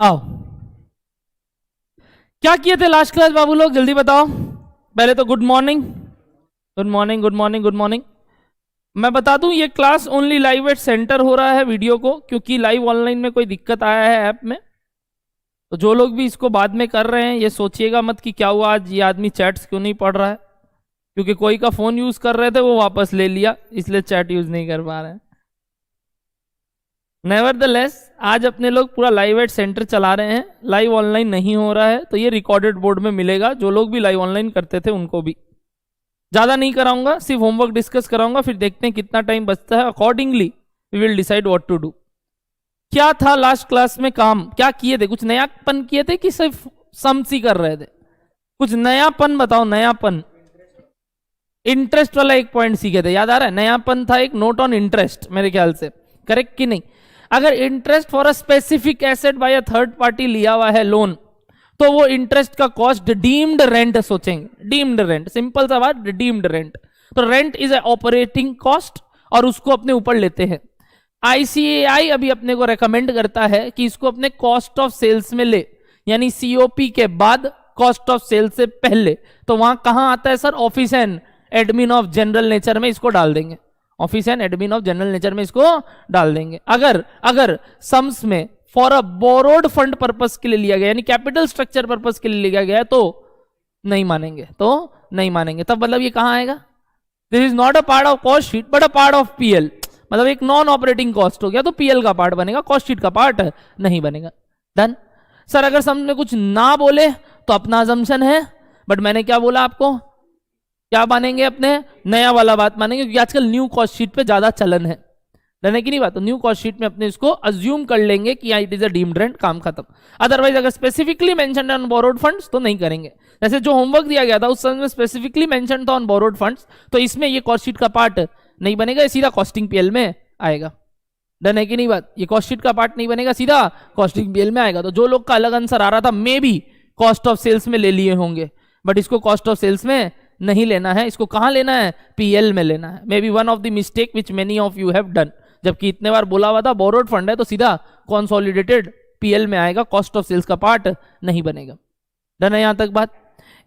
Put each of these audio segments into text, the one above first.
आओ, क्या किए थे लास्ट क्लास बाबू लोग, जल्दी बताओ। पहले तो good morning, good morning, good morning, good morning. मैं बता दूं ये class only live at centre हो रहा है वीडियो को, क्योंकि लाइव ऑनलाइन में कोई दिक्कत आया है ऐप में। तो जो लोग भी इसको बाद में कर रहे हैं ये सोचिएगा मत कि क्या हुआ आज ये आदमी चैट्स क्यों नहीं पढ़ रहा है, क्योंकि कोई का फोन यूज कर रहे थे वो वापस ले लिया, इसलिए चैट यूज नहीं कर पा रहे हैं। नेवरदलेस आज अपने लोग पूरा लाइव एट सेंटर चला रहे हैं, लाइव ऑनलाइन नहीं हो रहा है, तो ये रिकॉर्डेड बोर्ड में मिलेगा। जो लोग भी लाइव ऑनलाइन करते थे उनको भी ज्यादा नहीं कराऊंगा, सिर्फ होमवर्क डिस्कस कराऊंगा, फिर देखते हैं कितना टाइम बचता है। Accordingly we will decide what to do. क्या था लास्ट क्लास में काम, क्या किए थे? कुछ नयापन किए थे कि सिर्फ सम्स ही कर रहे थे? कुछ नयापन बताओ, नयापन। इंटरेस्ट वाला एक पॉइंट सीखे थे, याद आ रहा है? नयापन था एक नोट ऑन इंटरेस्ट, मेरे ख्याल से, करेक्ट कि नहीं? अगर interest for a specific asset by a third party लिया हुआ है लोन, तो वो इंटरेस्ट का कॉस्ट डीम्ड रेंट सोचेंगे। डीम्ड रेंट, सिंपल सा बात, डीम्ड रेंट। तो rent is a operating cost और उसको अपने ऊपर लेते हैं। आईसीएआई अभी अपने को रेकमेंड करता है कि इसको अपने कॉस्ट ऑफ सेल्स में ले, यानी सीओपी के बाद कॉस्ट ऑफ सेल्स से पहले। तो वहां कहां आता है sir? Office and admin of general nature में इसको डाल देंगे। Office and admin of general nature में इसको डाल देंगे। अगर अगर सम्स में for a borrowed fund purpose के लिए लिया गया, यानी कैपिटल स्ट्रक्चर पर्पस के लिए लिया गया है, तो नहीं मानेंगे, तो नहीं मानेंगे। तब मतलब ये कहां आएगा? This is not a part of cost sheet but a part of PL, मतलब एक नॉन ऑपरेटिंग कॉस्ट हो गया, तो पीएल का पार्ट बनेगा, कॉस्ट शीट का पार्ट नहीं बनेगा। डन। सर अगर सम में कुछ ना बोले तो अपना अजम्पशन है, बट मैंने क्या बोला आपको? क्या मानेंगे? अपने नया वाला बात मानेंगे, क्योंकि आजकल न्यू कॉस्ट शीट पे ज्यादा चलन है। डन है कि नहीं बात? तो न्यू कॉस्ट शीट में अपने इसको अज्यूम कर लेंगे कि it is a deemed rent, काम खत्म। अदरवाइज अगर specifically mentioned on borrowed funds तो नहीं करेंगे। जैसे जो होमवर्क दिया गया था उस समय में स्पेसिफिकली मेंशन्ड था ऑन बोरोड फंड्स, तो इसमें ये कॉस्ट शीट का पार्ट नहीं बनेगा, ये सीधा कॉस्टिंग पीएल में आएगा। डन है कि नहीं बात? ये कॉस्ट शीट का पार्ट नहीं बनेगा, सीधा कॉस्टिंग पीएल में आएगा। तो जो लोग का अलग आंसर आ रहा था maybe cost of sales में ले लिए होंगे, बट इसको कॉस्ट ऑफ सेल्स में नहीं लेना है, इसको कहां लेना है? पीएल में लेना है। May be one of the mistake which many of you have done, जबकि इतने बार बोला हुआ था बोरोड फंड है तो सीधा कंसोलिडेटेड पीएल में आएगा, कॉस्ट ऑफ सेल्स का पार्ट नहीं बनेगा। डन है यहां तक बात?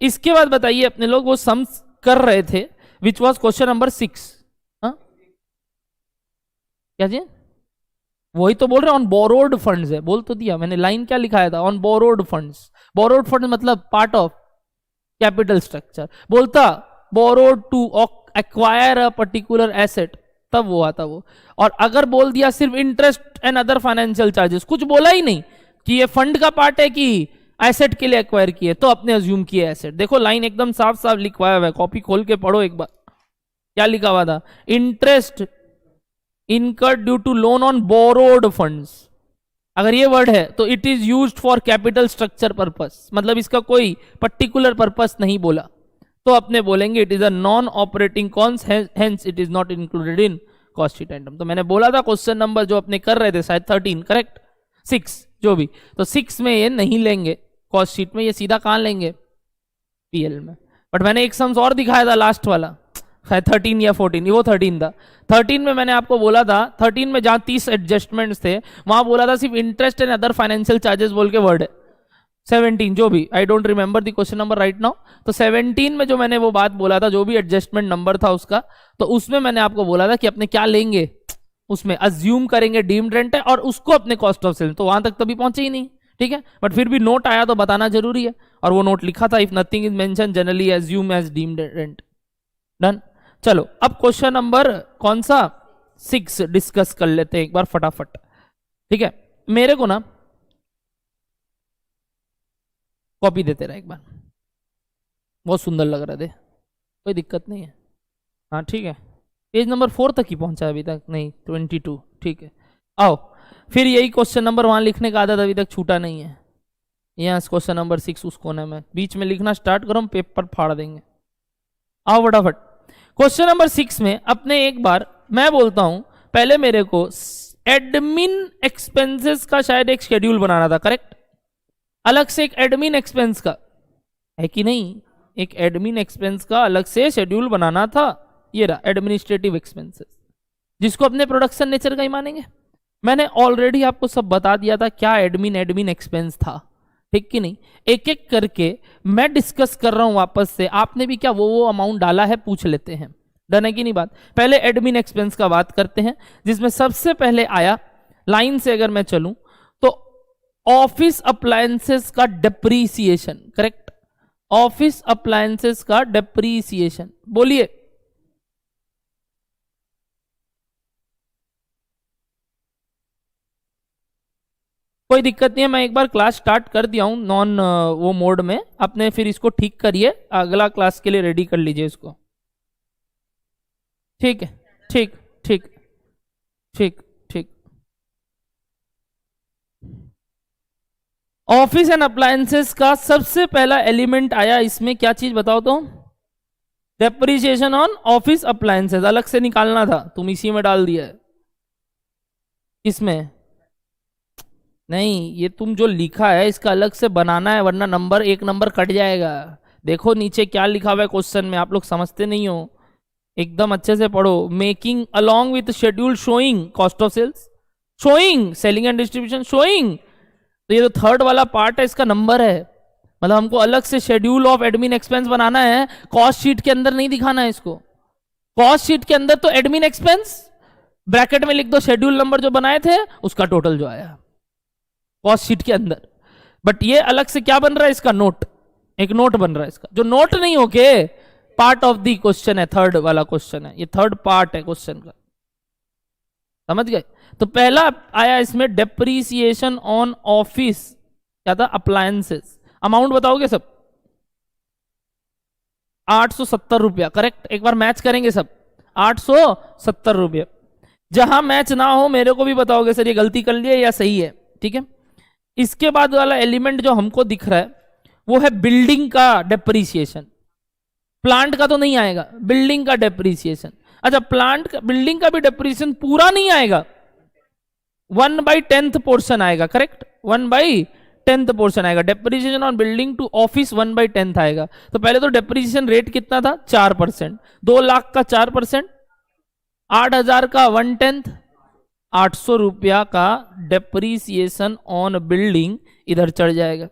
इसके बाद बताइए अपने लोग वो सम्स कर रहे थे विच वॉज क्वेश्चन नंबर 6। क्या जी? वही तो बोल रहे ऑन बोरोड फंड्स है, बोल तो दिया मैंने, लाइन क्या लिखाया था? On borrowed funds. Borrowed fund मतलब पार्ट ऑफ कैपिटल स्ट्रक्चर। बोलता borrowed to acquire a particular asset, तब वो आता वो। और अगर बोल दिया सिर्फ interest and other financial charges, कुछ बोला ही नहीं कि ये फंड का पार्ट है कि एसेट के लिए एक्वायर किए, तो अपने अज्यूम किए एसेट। देखो लाइन एकदम साफ साफ लिखवाया हुआ है, कॉपी खोल के पढ़ो एक बार। क्या लिखा हुआ था? Interest incurred due to loan on borrowed funds. अगर ये वर्ड है तो it is used for capital structure purpose, मतलब इसका कोई पर्टिकुलर पर्पस नहीं बोला, तो अपने बोलेंगे it is a non operating cost, hence it is not included in cost sheet item. तो मैंने बोला था क्वेश्चन नंबर जो अपने कर रहे थे शायद 13, करेक्ट? 6 जो भी, तो 6 में ये नहीं लेंगे कॉस्ट शीट में, ये सीधा कहां लेंगे? पीएल में। बट मैंने एक सम्स और दिखाया था लास्ट वाला, शायद 13 या 14, वो 13 था। 13 में मैंने आपको बोला था, 13 में जहां 30 एडजस्टमेंट्स थे वहां बोला था सिर्फ interest and other financial charges बोल के वर्ड है। 17 जो भी, I don't remember the question number right now. तो 17 में जो मैंने वो बात बोला था, जो भी एडजस्टमेंट नंबर था उसका, तो उसमें मैंने आपको बोला था कि अपने क्या लेंगे, उसमें अज्यूम करेंगे डीम्ड रेंट है और उसको अपने कॉस्ट ऑफ सेल। तो वहां तक तभी पहुंचे ही नहीं, ठीक है? बट फिर भी नोट आया तो बताना जरूरी है, और वो नोट लिखा था if nothing is mention generally assume as deemed rent. Done. चलो अब क्वेश्चन नंबर कौन सा? 6 डिस्कस कर लेते हैं एक बार फटाफट, ठीक है? मेरे को ना कॉपी देते रहा एक बार, बहुत सुंदर लग रहे थे, कोई दिक्कत नहीं है। हाँ ठीक है, पेज नंबर 4 तक ही पहुंचा अभी तक, नहीं 22, ठीक है। आओ फिर यही क्वेश्चन नंबर वहां लिखने का आदत अभी तक छूटा नहीं है, यहाँ क्वेश्चन नंबर 6 उस कोने में, बीच में लिखना स्टार्ट करो हम पेपर फाड़ देंगे। आओ फटाफट। क्वेश्चन नंबर 6 में अपने एक बार मैं बोलता हूं, पहले मेरे को एडमिन एक्सपेंसेस का शायद एक शेड्यूल बनाना था, करेक्ट? अलग से एक एडमिन एक्सपेंस का, है कि नहीं? एक एडमिन एक्सपेंस का अलग से शेड्यूल बनाना था। ये रहा एडमिनिस्ट्रेटिव एक्सपेंसेस, जिसको अपने प्रोडक्शन नेचर का ही मानेंगे। मैंने ऑलरेडी आपको सब बता दिया था क्या एडमिन एक्सपेंस था, ठीक कि नहीं। एक एक करके मैं डिस्कस कर रहा हूं वापस से, आपने भी क्या वो अमाउंट डाला है पूछ लेते हैं, डन है कि नहीं बात। पहले एडमिन एक्सपेंस का बात करते हैं, जिसमें सबसे पहले आया, लाइन से अगर मैं चलूं तो ऑफिस अप्लायंसेस का डेप्रीसिएशन, करेक्ट, ऑफिस अप्लायंसेस का डेप्रीसिएशन, बोलिए। कोई दिक्कत नहीं है, मैं एक बार क्लास स्टार्ट कर दिया हूं नॉन वो मोड में, अपने फिर इसको ठीक करिए, अगला क्लास के लिए रेडी कर लीजिए इसको, ठीक है, ठीक ठीक ठीक ठीक। ऑफिस एंड अप्लायंसेस का सबसे पहला एलिमेंट आया इसमें, क्या चीज बताओ तो, डेप्रिसिएशन ऑन ऑफिस अप्लायंसेस, अलग से निकालना था, तुम इसी में डाल दिया है। इसमें नहीं, ये तुम जो लिखा है इसका अलग से बनाना है, वरना नंबर एक नंबर कट जाएगा। देखो नीचे क्या लिखा हुआ है क्वेश्चन में, आप लोग समझते नहीं हो, एकदम अच्छे से पढ़ो। Making along with schedule showing cost of sales, showing selling and distribution, showing, तो ये जो थर्ड वाला पार्ट है इसका नंबर है, मतलब हमको अलग से शेड्यूल ऑफ एडमिन एक्सपेंस बनाना है, कॉस्ट शीट के अंदर नहीं दिखाना है इसको। कॉस्ट शीट के अंदर तो एडमिन एक्सपेंस ब्रैकेट में लिख दो, शेड्यूल नंबर जो बनाए थे उसका टोटल जो आया कॉस्ट शीट के अंदर, बट ये अलग से क्या बन रहा है इसका, नोट, एक नोट बन रहा है इसका, जो नोट नहीं होके पार्ट ऑफ द क्वेश्चन है, थर्ड वाला क्वेश्चन है, ये थर्ड पार्ट है क्वेश्चन का, समझ गए। तो पहला आया इसमें डेप्रीसिएशन ऑन ऑफिस, क्या था, अप्लायंसेस, अमाउंट बताओगे सब, 870 रुपया, करेक्ट, एक बार मैच करेंगे सब, 870 रुपया। जहां मैच ना हो मेरे को भी बताओगे सर ये गलती कर लिए या सही है, ठीक है। इसके बाद वाला एलिमेंट जो हमको दिख रहा है वो है बिल्डिंग का डेप्रीसिएशन, प्लांट का तो नहीं आएगा, बिल्डिंग का डेप्रीसिएशन। अच्छा, प्लांट का, बिल्डिंग का भी डेप्रीसिएशन पूरा नहीं आएगा, 1/10 पोर्शन आएगा, करेक्ट, 1/10 पोर्शन आएगा, depreciation on building to office 1/10 आएगा। तो पहले तो डेप्रीसिएशन रेट कितना था, 4%, 2 लाख का 4%, 8,000 का 1/10, 800 रुपया का डेप्रीसिएशन ऑन बिल्डिंग इधर चढ़ जाएगा,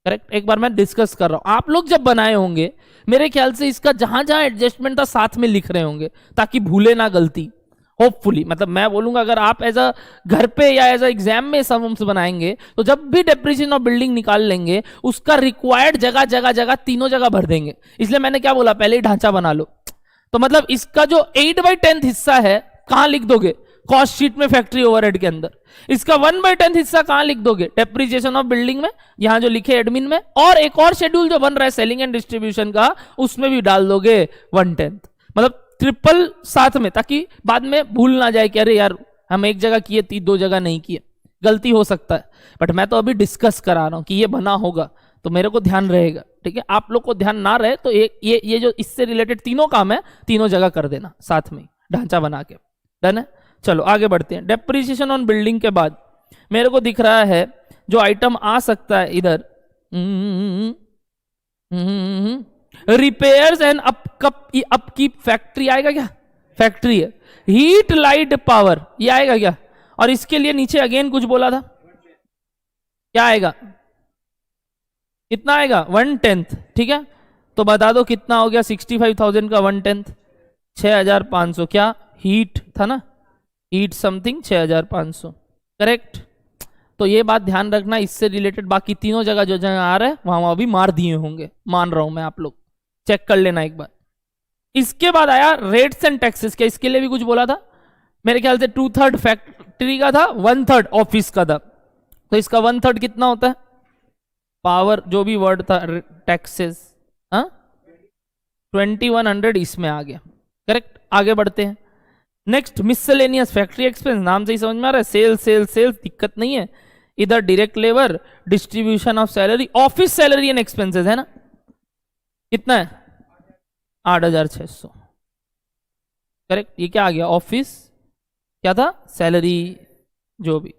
करेक्ट। एक बार मैं डिस्कस कर रहा हूं, आप लोग जब बनाए होंगे मेरे ख्याल से इसका जहां जहां एडजस्टमेंट था साथ में लिख रहे होंगे, ताकि भूले ना गलती, होपफुली, मतलब मैं बोलूंगा अगर आप एज अ घर पे या एज अ एग्जाम में सम्स बनाएंगे तो जब भी डेप्रीसिएशन ऑफ बिल्डिंग निकाल लेंगे उसका रिक्वायर्ड जगह जगह जगह तीनों जगह भर देंगे, इसलिए मैंने क्या बोला, पहले ही ढांचा बना लो। तो मतलब इसका जो 8/10 हिस्सा है कहां लिख दोगे, कॉस्ट शीट में फैक्ट्री ओवरहेड के अंदर। इसका 1/10 हिस्सा कहां लिख दोगे, डेप्रीसिएशन ऑफ बिल्डिंग में, यहां जो लिखे एडमिन में, और एक और शेड्यूल जो बन रहा है सेलिंग एंड डिस्ट्रीब्यूशन का उसमें भी डाल दोगे 1/10, मतलब ट्रिपल साथ में, ताकि बाद में भूल ना जाए कि अरे यार हम एक जगह किए थी 2 जगह नहीं किए, गलती हो सकता है। बट मैं तो अभी डिस्कस करा रहा हूं कि ये बना होगा तो मेरे को ध्यान रहेगा, ठीक है। आप लोग को ध्यान ना रहे तो ये जो इससे रिलेटेड तीनों काम है तीनों जगह कर देना साथ में ढांचा बना के, डन है। चलो आगे बढ़ते हैं। डेप्रीसिएशन ऑन बिल्डिंग के बाद मेरे को दिख रहा है जो आइटम आ सकता है इधर, रिपेयर्स एंड अपकीप, फैक्ट्री आएगा क्या, फैक्ट्री है, हीट लाइट पावर ये आएगा क्या, और इसके लिए नीचे अगेन कुछ बोला था, क्या आएगा, कितना आएगा, 1/10, ठीक है। तो बता दो कितना हो गया, 65,000 का 1/10, 6,500, क्या हीट था ना, हीट समथिंग 6,500, करेक्ट। तो ये बात ध्यान रखना, इससे रिलेटेड बाकी तीनों जगह जो जगह आ रहा है वहां भी मार दिए होंगे, मान रहा हूं मैं, आप लोग चेक कर लेना एक बार। इसके बाद आया रेट्स एंड टैक्सेस, क्या इसके लिए भी कुछ बोला था, मेरे ख्याल से 2/3 फैक्ट्री का था, 1/3 ऑफिस का था, तो इसका 1/3 कितना होता है, पावर जो भी वर्ड था, टैक्सेस, 2100 इसमें आ गया, करेक्ट। आगे बढ़ते हैं। नेक्स्ट मिसलेनियस फैक्ट्री एक्सपेंस, नाम से ही समझ में आ रहा है, सेल्स सेल्स सेल्स, दिक्कत नहीं है। इधर direct labour, distribution of salary, office salary and expenses है ना, कितना है 8,600, करेक्ट। ये क्या आ गया, ऑफिस, क्या था, सैलरी, जो भी।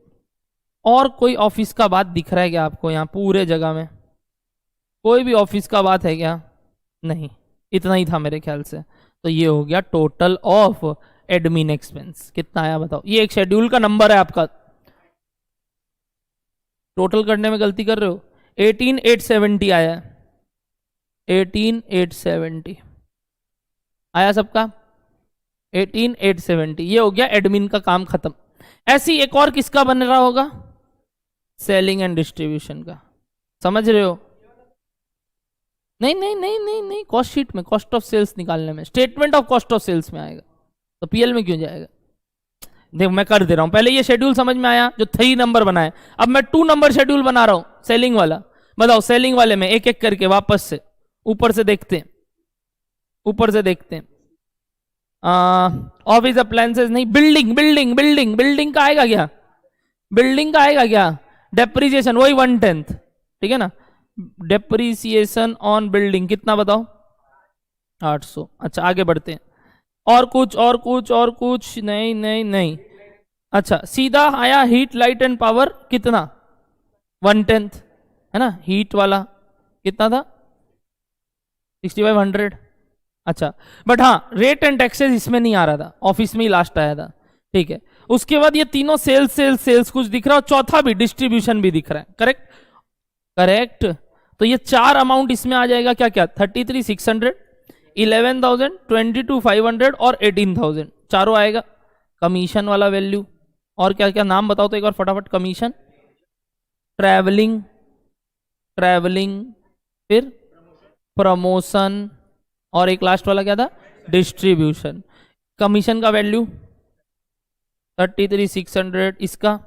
और कोई ऑफिस का बात दिख रहा है क्या आपको यहाँ पूरे जगह में, कोई भी ऑफिस का बात है क्या, नहीं, इतना ही था मेरे ख्याल से। तो ये हो गया टोटल ऑफ एडमिन एक्सपेंस कितना आया बताओ। ये एक शेड्यूल का नंबर है आपका, टोटल करने में गलती कर रहे हो। 18,870 आया है, 18,870 आया सबका, 18,870। ये हो गया एडमिन का काम खत्म। ऐसी एक और किसका बन रहा होगा, सेलिंग एंड डिस्ट्रीब्यूशन का, समझ रहे हो? नहीं नहीं नहीं नहीं नहीं, कॉस्ट शीट में, कॉस्ट ऑफ सेल्स निकालने में, statement of cost of sales में आएगा, तो पीएल में क्यों जाएगा? देखो मैं कर दे रहा हूं, पहले ये शेड्यूल समझ में आया जो 3 नंबर बनाए, अब मैं 2 नंबर शेड्यूल बना रहा हूं, सेलिंग वाला। बताओ सेलिंग वाले में एक एक करके वापस से ऊपर से देखते हैं, ऊपर से देखते हैं। ऑफिस अप्लायंसेस नहीं, बिल्डिंग बिल्डिंग बिल्डिंग बिल्डिंग का आएगा क्या? बिल्डिंग का आएगा क्या? डेप्रीसिएशन वही 1/10, ठीक है ना। डेप्रीसिएशन ऑन बिल्डिंग कितना बताओ? 800। अच्छा आगे बढ़ते हैं, और कुछ और कुछ और कुछ नहीं नहीं नहीं। अच्छा सीधा आया हीट लाइट एंड पावर कितना? 1/10 है ना। हीट वाला कितना था? 6500। अच्छा बट हाँ रेट एंड टैक्सेस इसमें नहीं आ रहा था, ऑफिस में ही लास्ट आया था, ठीक है। उसके बाद ये तीनों सेल्स सेल्स सेल्स कुछ दिख रहा है, और चौथा भी डिस्ट्रीब्यूशन भी दिख रहा है, करेक्ट करेक्ट। तो ये 4 अमाउंट इसमें आ जाएगा, क्या क्या? 33,600, 11,000, 22,500 और 18,000, चारों आएगा। कमीशन वाला वैल्यू, और क्या क्या नाम बताओ तो एक बार फटाफट। कमीशन, ट्रैवलिंग, ट्रैवलिंग, फिर प्रमोशन, और एक लास्ट वाला क्या था? डिस्ट्रीब्यूशन। कमीशन का वैल्यू 33,600, इसका,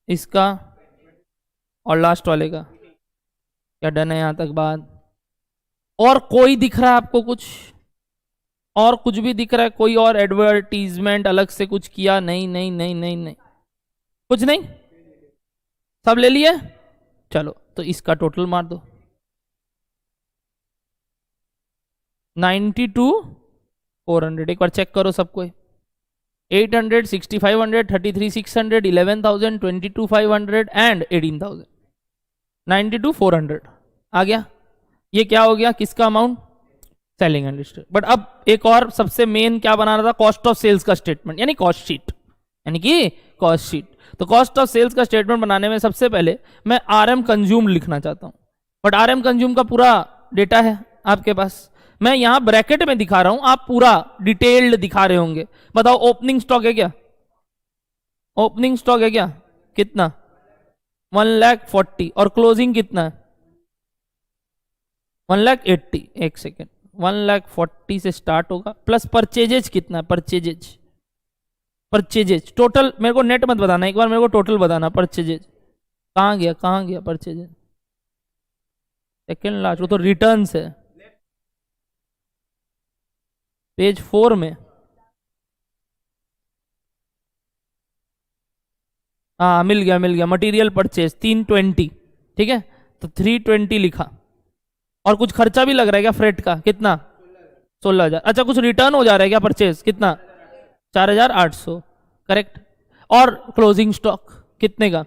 इसका, और लास्ट वाले का। क्या डन है यहां तक बात? और कोई दिख रहा है आपको कुछ? और कुछ भी दिख रहा है? कोई और एडवर्टीजमेंट अलग से कुछ किया? नहीं नहीं नहीं नहीं नहीं, कुछ नहीं, सब ले लिए। चलो तो इसका टोटल मार दो, 92,400। एक बार चेक करो सबको, 800, 6,500, 33,600, 11,000, 22,500 एंड 18,000, 92,400 आ गया। ये क्या हो गया? किसका amount? Selling and distribution. But अब एक और सबसे मेन क्या बनाना था? कॉस्ट ऑफ सेल्स का स्टेटमेंट, यानी कॉस्ट शीट, यानी कि कॉस्ट शीट। तो कॉस्ट ऑफ सेल्स का स्टेटमेंट बनाने में सबसे पहले मैं आरएम कंज्यूम लिखना चाहता हूं, बट आरएम कंज्यूम का पूरा डेटा है आपके पास, मैं यहां ब्रैकेट में दिखा रहा हूं, आप पूरा डिटेल्ड दिखा रहे होंगे। बताओ ओपनिंग स्टॉक है क्या? ओपनिंग स्टॉक है क्या? कितना? 1,40,000, और क्लोजिंग कितना है? 1,80,000। एक सेकेंड, 1,40,000 से स्टार्ट होगा, प्लस परचेजेज कितना है? परचेजेज, परचेजेज टोटल मेरे को नेट मत बताना, एक बार मेरे को टोटल बताना। परचेजेज कहां गया, कहां गया परचेजेज? सेकेंड लास्ट, वो तो रिटर्न्स है, पेज 4 में। हाँ मिल गया मिल गया, मटेरियल परचेज 320, ठीक है। तो 320 लिखा, और कुछ खर्चा भी लग रहा है क्या फ्रेट का? कितना? 16,000। अच्छा कुछ रिटर्न हो जा रहा है क्या परचेज? कितना? 4,800, करेक्ट। और क्लोजिंग स्टॉक कितने का?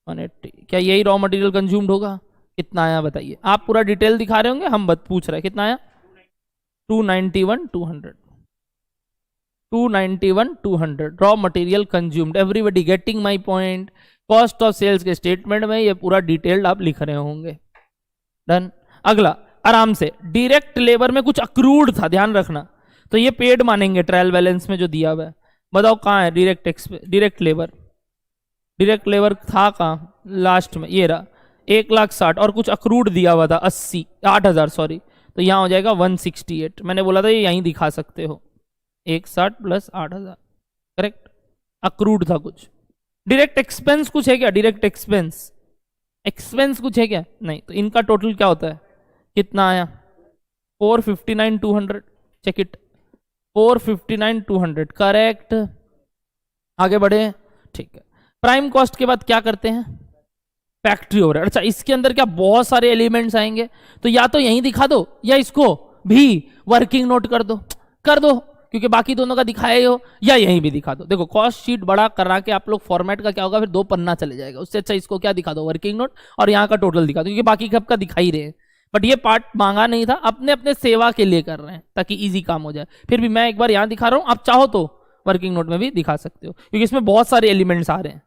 180। क्या यही रॉ मटेरियल कंज्यूम्ड होगा? कितना आया बताइए? आप पूरा डिटेल दिखा रहे होंगे, हम पूछ रहे हैं कितना आया? 291,200, 291,200 raw material consumed. Everybody getting my point? Cost of sales के स्टेटमेंट में ये पूरा डिटेल्ड आप लिख रहे होंगे। डन। अगला आराम से, डायरेक्ट लेबर में कुछ अक्रूड था, ध्यान रखना, तो ये पेड मानेंगे ट्रायल बैलेंस में जो दिया हुआ है। बताओ कहाँ है डायरेक्ट लेबर? डायरेक्ट लेबर था कहाँ? लास्ट में, ये रहा 1,60,000, और कुछ अक्रूड दिया हुआ था 8,000 सॉरी, तो यहाँ हो जाएगा 168। मैंने बोला था ये यहीं दिखा सकते हो, 1,60,000 प्लस 8,000, करेक्ट। अक्रूड था कुछ। डायरेक्ट एक्सपेंस कुछ है क्या? डायरेक्ट एक्सपेंस, एक्सपेंस कुछ है क्या? नहीं। तो इनका टोटल क्या होता है? कितना आया? 459,200, चेक इट, 459,200, करेक्ट। आगे बढ़े, ठीक है। प्राइम कॉस्ट के बाद क्या करते हैं? Factory overhead. अच्छा इसके अंदर क्या बहुत सारे एलिमेंट्स आएंगे, तो या तो यहीं दिखा दो या इसको भी वर्किंग नोट कर दो, क्योंकि बाकी दोनों का दिखाए हो, या यहीं भी दिखा दो। देखो कॉस्ट शीट बड़ा करा के आप लोग फॉर्मेट का क्या होगा, फिर 2 पन्ना चले जाएगा, उससे अच्छा इसको क्या दिखा दो? वर्किंग नोट, और यहाँ का टोटल दिखा दो, क्योंकि बाकी सबका दिखा ही रहे हैं। बट ये पार्ट मांगा नहीं था, अपने अपने सेवा के लिए कर रहे हैं ताकि इजी काम हो जाए। फिर भी मैं एक बार यहां दिखा रहा हूं, आप चाहो तो वर्किंग नोट में भी दिखा सकते हो क्योंकि इसमें बहुत सारे एलिमेंट्स आ रहे हैं।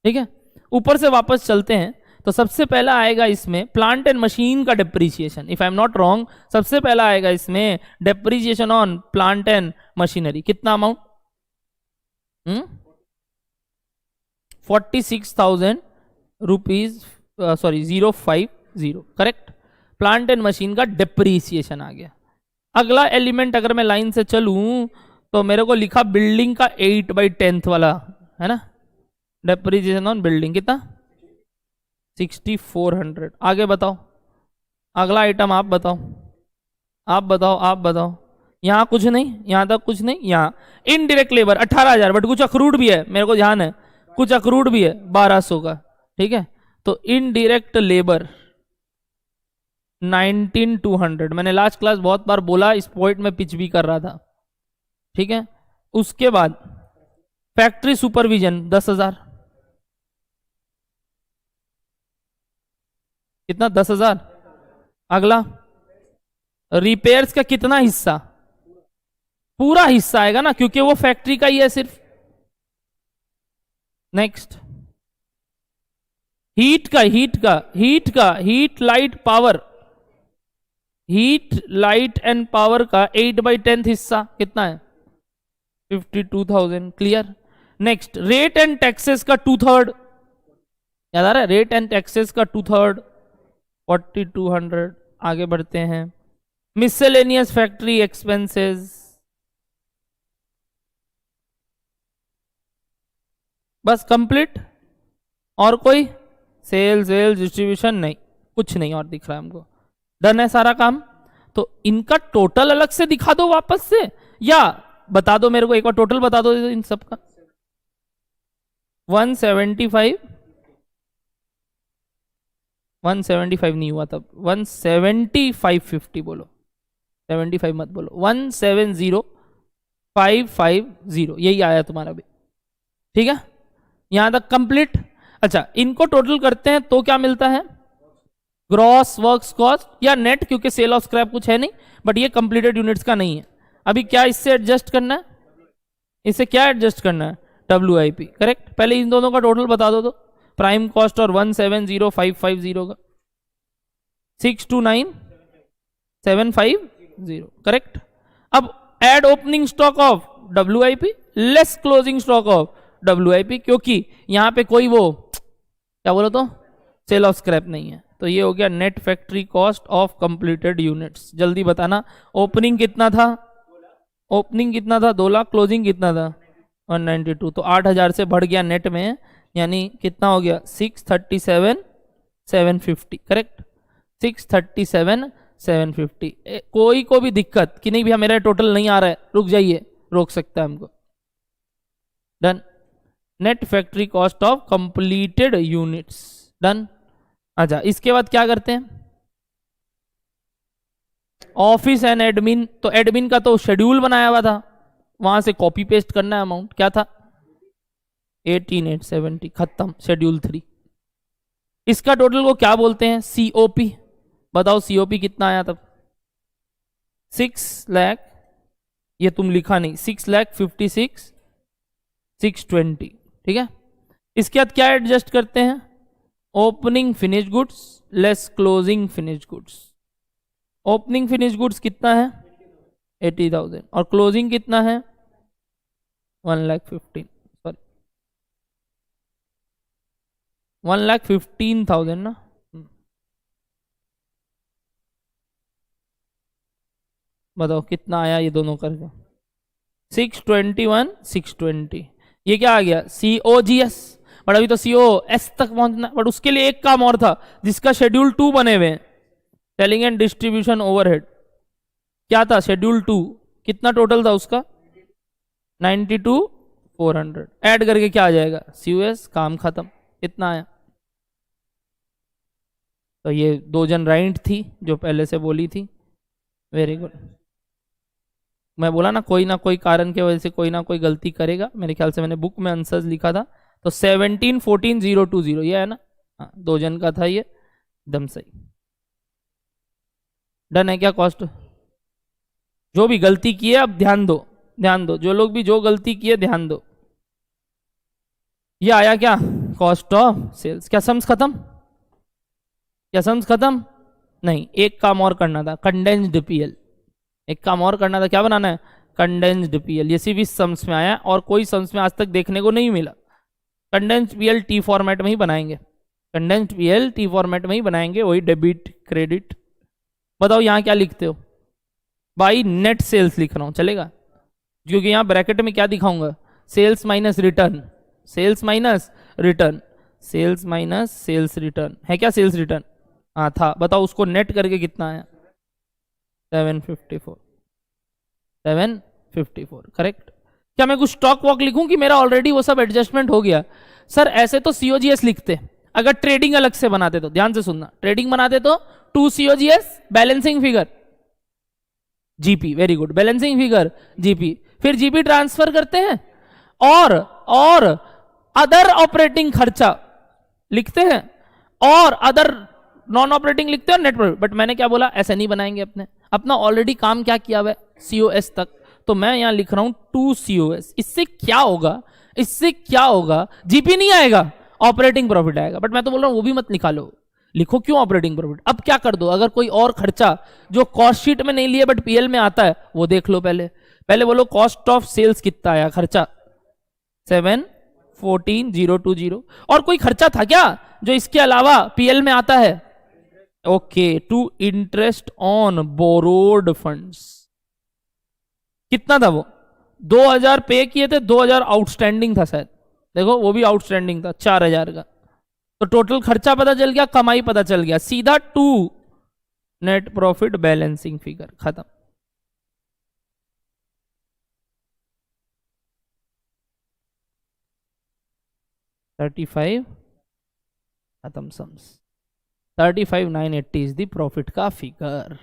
ठीक है, ऊपर से वापस चलते हैं तो सबसे पहला आएगा इसमें प्लांट एंड मशीन का depreciation. If I am not wrong, सबसे पहला आएगा इसमें depreciation on plant and machinery. कितना amount? 46,000 rupees, sorry 050, correct. Plant and machine का डेप्रीसिएशन आ गया। अगला एलिमेंट अगर मैं लाइन से चलूं तो मेरे को लिखा बिल्डिंग का 8/10 वाला है ना, डेप्रीसिएशन ऑन बिल्डिंग कितना? 6400। आगे बताओ, अगला आइटम आप बताओ, आप बताओ, आप बताओ। यहां कुछ नहीं, यहां तक कुछ नहीं। यहां इनडायरेक्ट लेबर 18,000, बट कुछ अक्रूड भी है, मेरे को ध्यान है कुछ अक्रूड भी है 1200 का। ठीक है, तो इनडायरेक्ट लेबर 19,200। मैंने लास्ट क्लास बहुत बार बोला, इस पॉइंट में पिच भी कर रहा था। ठीक है, उसके बाद फैक्ट्री सुपरविजन 10,000। कितना? 10,000। अगला रिपेयर्स का कितना हिस्सा? पूरा हिस्सा आएगा ना, क्योंकि वो फैक्ट्री का ही है सिर्फ। नेक्स्ट हीट का heat light power, heat light and power का 8/10 हिस्सा कितना है? 52,000। Clear. Next rate and taxes का 2/3, याद आ रहा है? रेट एंड टैक्सेस का 2/3 4200। आगे बढ़ते हैं, मिसलेनियस फैक्ट्री एक्सपेंसेस, बस कंप्लीट। और कोई सेल्स डिस्ट्रीब्यूशन नहीं, कुछ नहीं और दिख रहा है हमको। डन है सारा काम। तो इनका टोटल अलग से दिखा दो वापस से, या बता दो मेरे को एक बार टोटल बता दो इन सब का। 175 नहीं हुआ तब, 17550 बोलो, 75 मत बोलो, 170,550 यही आया तुम्हारा भी। ठीक है, यहां तक कंप्लीट। अच्छा, इनको टोटल करते हैं तो क्या मिलता है? ग्रॉस वर्क्स कॉस्ट या नेट, क्योंकि सेल ऑफ स्क्रैप कुछ है नहीं, बट ये कंप्लीटेड यूनिट्स का नहीं है। अभी क्या इससे एडजस्ट करना है? इससे क्या एडजस्ट करना है? WIP, correct. पहले इन दोनों का टोटल बता दो तो। प्राइम कॉस्ट और 170,550 का 629,750, करेक्ट। अब add opening stock of WIP less closing stock of WIP, क्योंकि यहां पे कोई वो क्या बोलो तो सेल ऑफ स्क्रैप नहीं है। तो ये हो गया net factory cost of completed units. जल्दी बताना, ओपनिंग कितना था? ओपनिंग कितना था? 2 लाख। क्लोजिंग कितना था? 192। तो 8,000 से बढ़ गया नेट में, यानी कितना हो गया? 637,750, करेक्ट। 637,750। कोई को भी दिक्कत कि नहीं भैया मेरा टोटल नहीं आ रहा है, रुक जाइए, रोक सकता है हमको। Done. Net factory cost of completed units, done. अच्छा, इसके बाद क्या करते हैं? Office and admin. तो एडमिन का तो शेड्यूल बनाया हुआ था, वहां से कॉपी पेस्ट करना है। अमाउंट क्या था? 18,870, खत्म। शेड्यूल 3। इसका टोटल को क्या बोलते हैं? COP। बताओ COP कितना आया तब? 6 लाख, ये तुम लिखा नहीं, 6,56,620। ठीक है, इसके बाद क्या एडजस्ट करते हैं? Opening finish goods less closing finish goods. Opening finish goods कितना है? 80,000। और क्लोजिंग कितना है? 1,15,000, सॉरी 1,15,000 ना। बताओ कितना आया ये दोनों करके? 621, 620। ये क्या आ गया? COGS। बट अभी तो COS तक पहुंचना, बट उसके लिए एक काम और था जिसका शेड्यूल 2 बने हुए हैं, सेलिंग एंड डिस्ट्रीब्यूशन ओवरहेड। क्या था शेड्यूल 2? कितना टोटल था उसका? 92,400। ऐड करके क्या आ जाएगा? COS। काम खत्म। कितना आया? तो ये 2 जन राइट थी जो पहले से बोली थी। Very good. मैं बोला ना कोई कारण के वजह से कोई ना कोई गलती करेगा। मेरे ख्याल से मैंने बुक में आंसर्स लिखा था, तो 17,14,020 ये है ना। हाँ, 2 जन का था ये, एकदम सही। डन है क्या कॉस्ट? जो भी गलती की है अब ध्यान दो, ध्यान दो, जो लोग भी जो गलती की है ध्यान दो। ये आया क्या? Cost of sales. क्या सम्स खत्म? क्या सम्स खत्म? नहीं, एक काम और करना था, कंडेंस्ड पीएल। एक काम और करना था, क्या बनाना है? Condensed PL. ये सिर्फ इस सम्स में आया और कोई सम्स में आज तक देखने को नहीं मिला। कंडेंस्ड पीएल टी फॉर्मेट में ही बनाएंगे, कंडेंस्ड पीएल टी फॉर्मेट में ही बनाएंगे, वही डेबिट क्रेडिट। बताओ यहाँ क्या लिखते हो? बाई नेट सेल्स लिख रहा हूं, चलेगा? क्योंकि यहाँ ब्रैकेट में क्या दिखाऊंगा? Sales minus return, sales minus return, sales minus sales return. है क्या सेल्स रिटर्न? हाँ था। बताओ उसको नेट करके कितना आया? 754, 754 करेक्ट। क्या मैं कुछ स्टॉक वॉक लिखूं कि मेरा ऑलरेडी वो सब एडजस्टमेंट हो गया? सर ऐसे तो सीओजीएस लिखते, अगर ट्रेडिंग अलग से बनाते तो, ध्यान से सुनना, ट्रेडिंग बनाते तो 2 COGS balancing figure GP, very good, balancing figure GP, फिर जीपी ट्रांसफर करते हैं और अदर ऑपरेटिंग खर्चा लिखते हैं और अदर नॉन ऑपरेटिंग लिखते हैं नेट प्रॉफिट। बट मैंने क्या बोला, ऐसे नहीं बनाएंगे, अपना ऑलरेडी काम क्या किया हुआ है? सीओएस तक। तो मैं यहां लिख रहा हूं 2 सीओएस। इससे क्या होगा? इससे क्या होगा? जीपी नहीं आएगा, ऑपरेटिंग प्रॉफिट आएगा। बट मैं तो बोल रहा हूं वो भी मत निकालो, लिखो क्यों ऑपरेटिंग प्रॉफिट। अब क्या कर दो, अगर कोई और खर्चा जो कॉस्ट शीट में नहीं लिए बट पीएल में आता है वो देख लो। पहले बोलो कॉस्ट ऑफ सेल्स कितना आया खर्चा? 714,020। और कोई खर्चा था क्या जो इसके अलावा पीएल में आता है? Okay, to interest on borrowed funds. कितना था वो? 2000 पे किए थे, 2000 आउटस्टैंडिंग था शायद, देखो वो भी आउटस्टैंडिंग था 4000 का। तो टोटल खर्चा पता चल गया, कमाई पता चल गया, सीधा 2 नेट प्रॉफिट बैलेंसिंग फिगर, खत्म। $35 खत्म सम्स। 35,980 इज द प्रॉफिट का फिगर।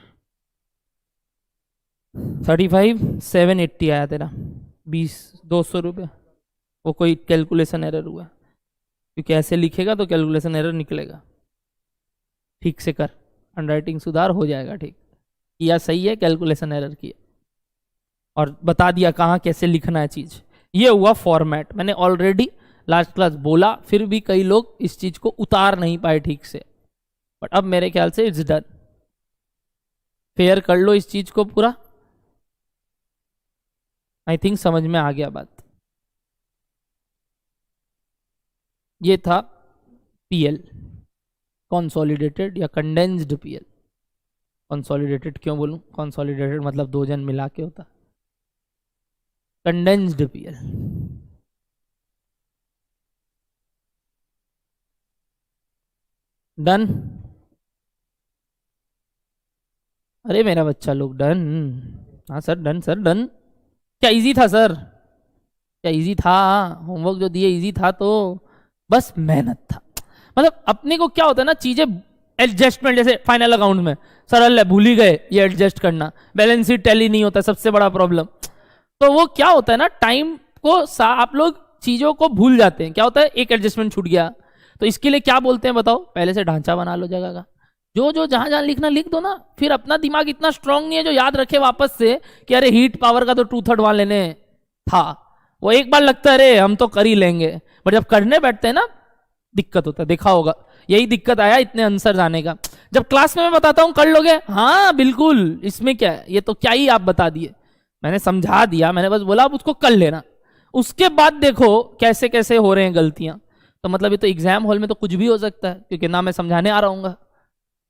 35,780 आया तेरा, 200 रुपये। वो कोई कैलकुलेशन एरर हुआ, क्योंकि ऐसे लिखेगा तो कैलकुलेशन एरर निकलेगा। ठीक से कर, हैंडराइटिंग सुधार हो जाएगा। ठीक किया, सही है, कैलकुलेशन एरर किया और बता दिया कहाँ कैसे लिखना है चीज। ये हुआ फॉर्मेट। मैंने ऑलरेडी लास्ट क्लास बोला, फिर भी कई लोग इस चीज को उतार नहीं पाए ठीक से, बट अब मेरे ख्याल से इट्स डन। फेयर कर लो इस चीज को पूरा। आई थिंक समझ में आ गया बात। ये था पीएल, कंसोलिडेटेड या कंडेंस्ड पीएल। कंसोलिडेटेड क्यों बोलूं? कंसोलिडेटेड मतलब 2 जन मिला के होता। Condensed PL. डन? अरे मेरा बच्चा लोग डन? हाँ सर डन, सर डन। क्या इजी था सर? क्या इजी था? होमवर्क जो दिए इजी था, तो बस मेहनत था। मतलब अपने को क्या होता है ना, चीजें एडजस्टमेंट, जैसे फाइनल अकाउंट में सरल है, भूल ही गए ये एडजस्ट करना, बैलेंस शीट टैली नहीं होता, सबसे बड़ा प्रॉब्लम। तो वो क्या होता है ना, टाइम को आप लोग चीजों को भूल जाते हैं। क्या होता है, एक एडजस्टमेंट छूट गया, तो इसके लिए क्या बोलते हैं बताओ? पहले से ढांचा बना लो जगह का, जो जो जहां जहां लिखना लिख दो ना। फिर अपना दिमाग इतना स्ट्रांग नहीं है जो याद रखे वापस से कि अरे हीट पावर का तो 2/3 वहां लेने था। वो एक बार लगता है अरे हम तो कर ही लेंगे, बट जब करने बैठते हैं ना दिक्कत होता है। देखा होगा, यही दिक्कत आया इतने आंसर आने का। जब क्लास में मैं बताता हूं कर लोगे, हाँ बिल्कुल, इसमें क्या है, ये तो क्या ही आप बता दिए, मैंने समझा दिया, मैंने बस बोला आप उसको कर लेना। उसके बाद देखो कैसे कैसे हो रहे हैं गलतियां। तो मतलब ये तो एग्जाम हॉल में तो कुछ भी हो सकता है, क्योंकि ना मैं समझाने आ रहा हूँ,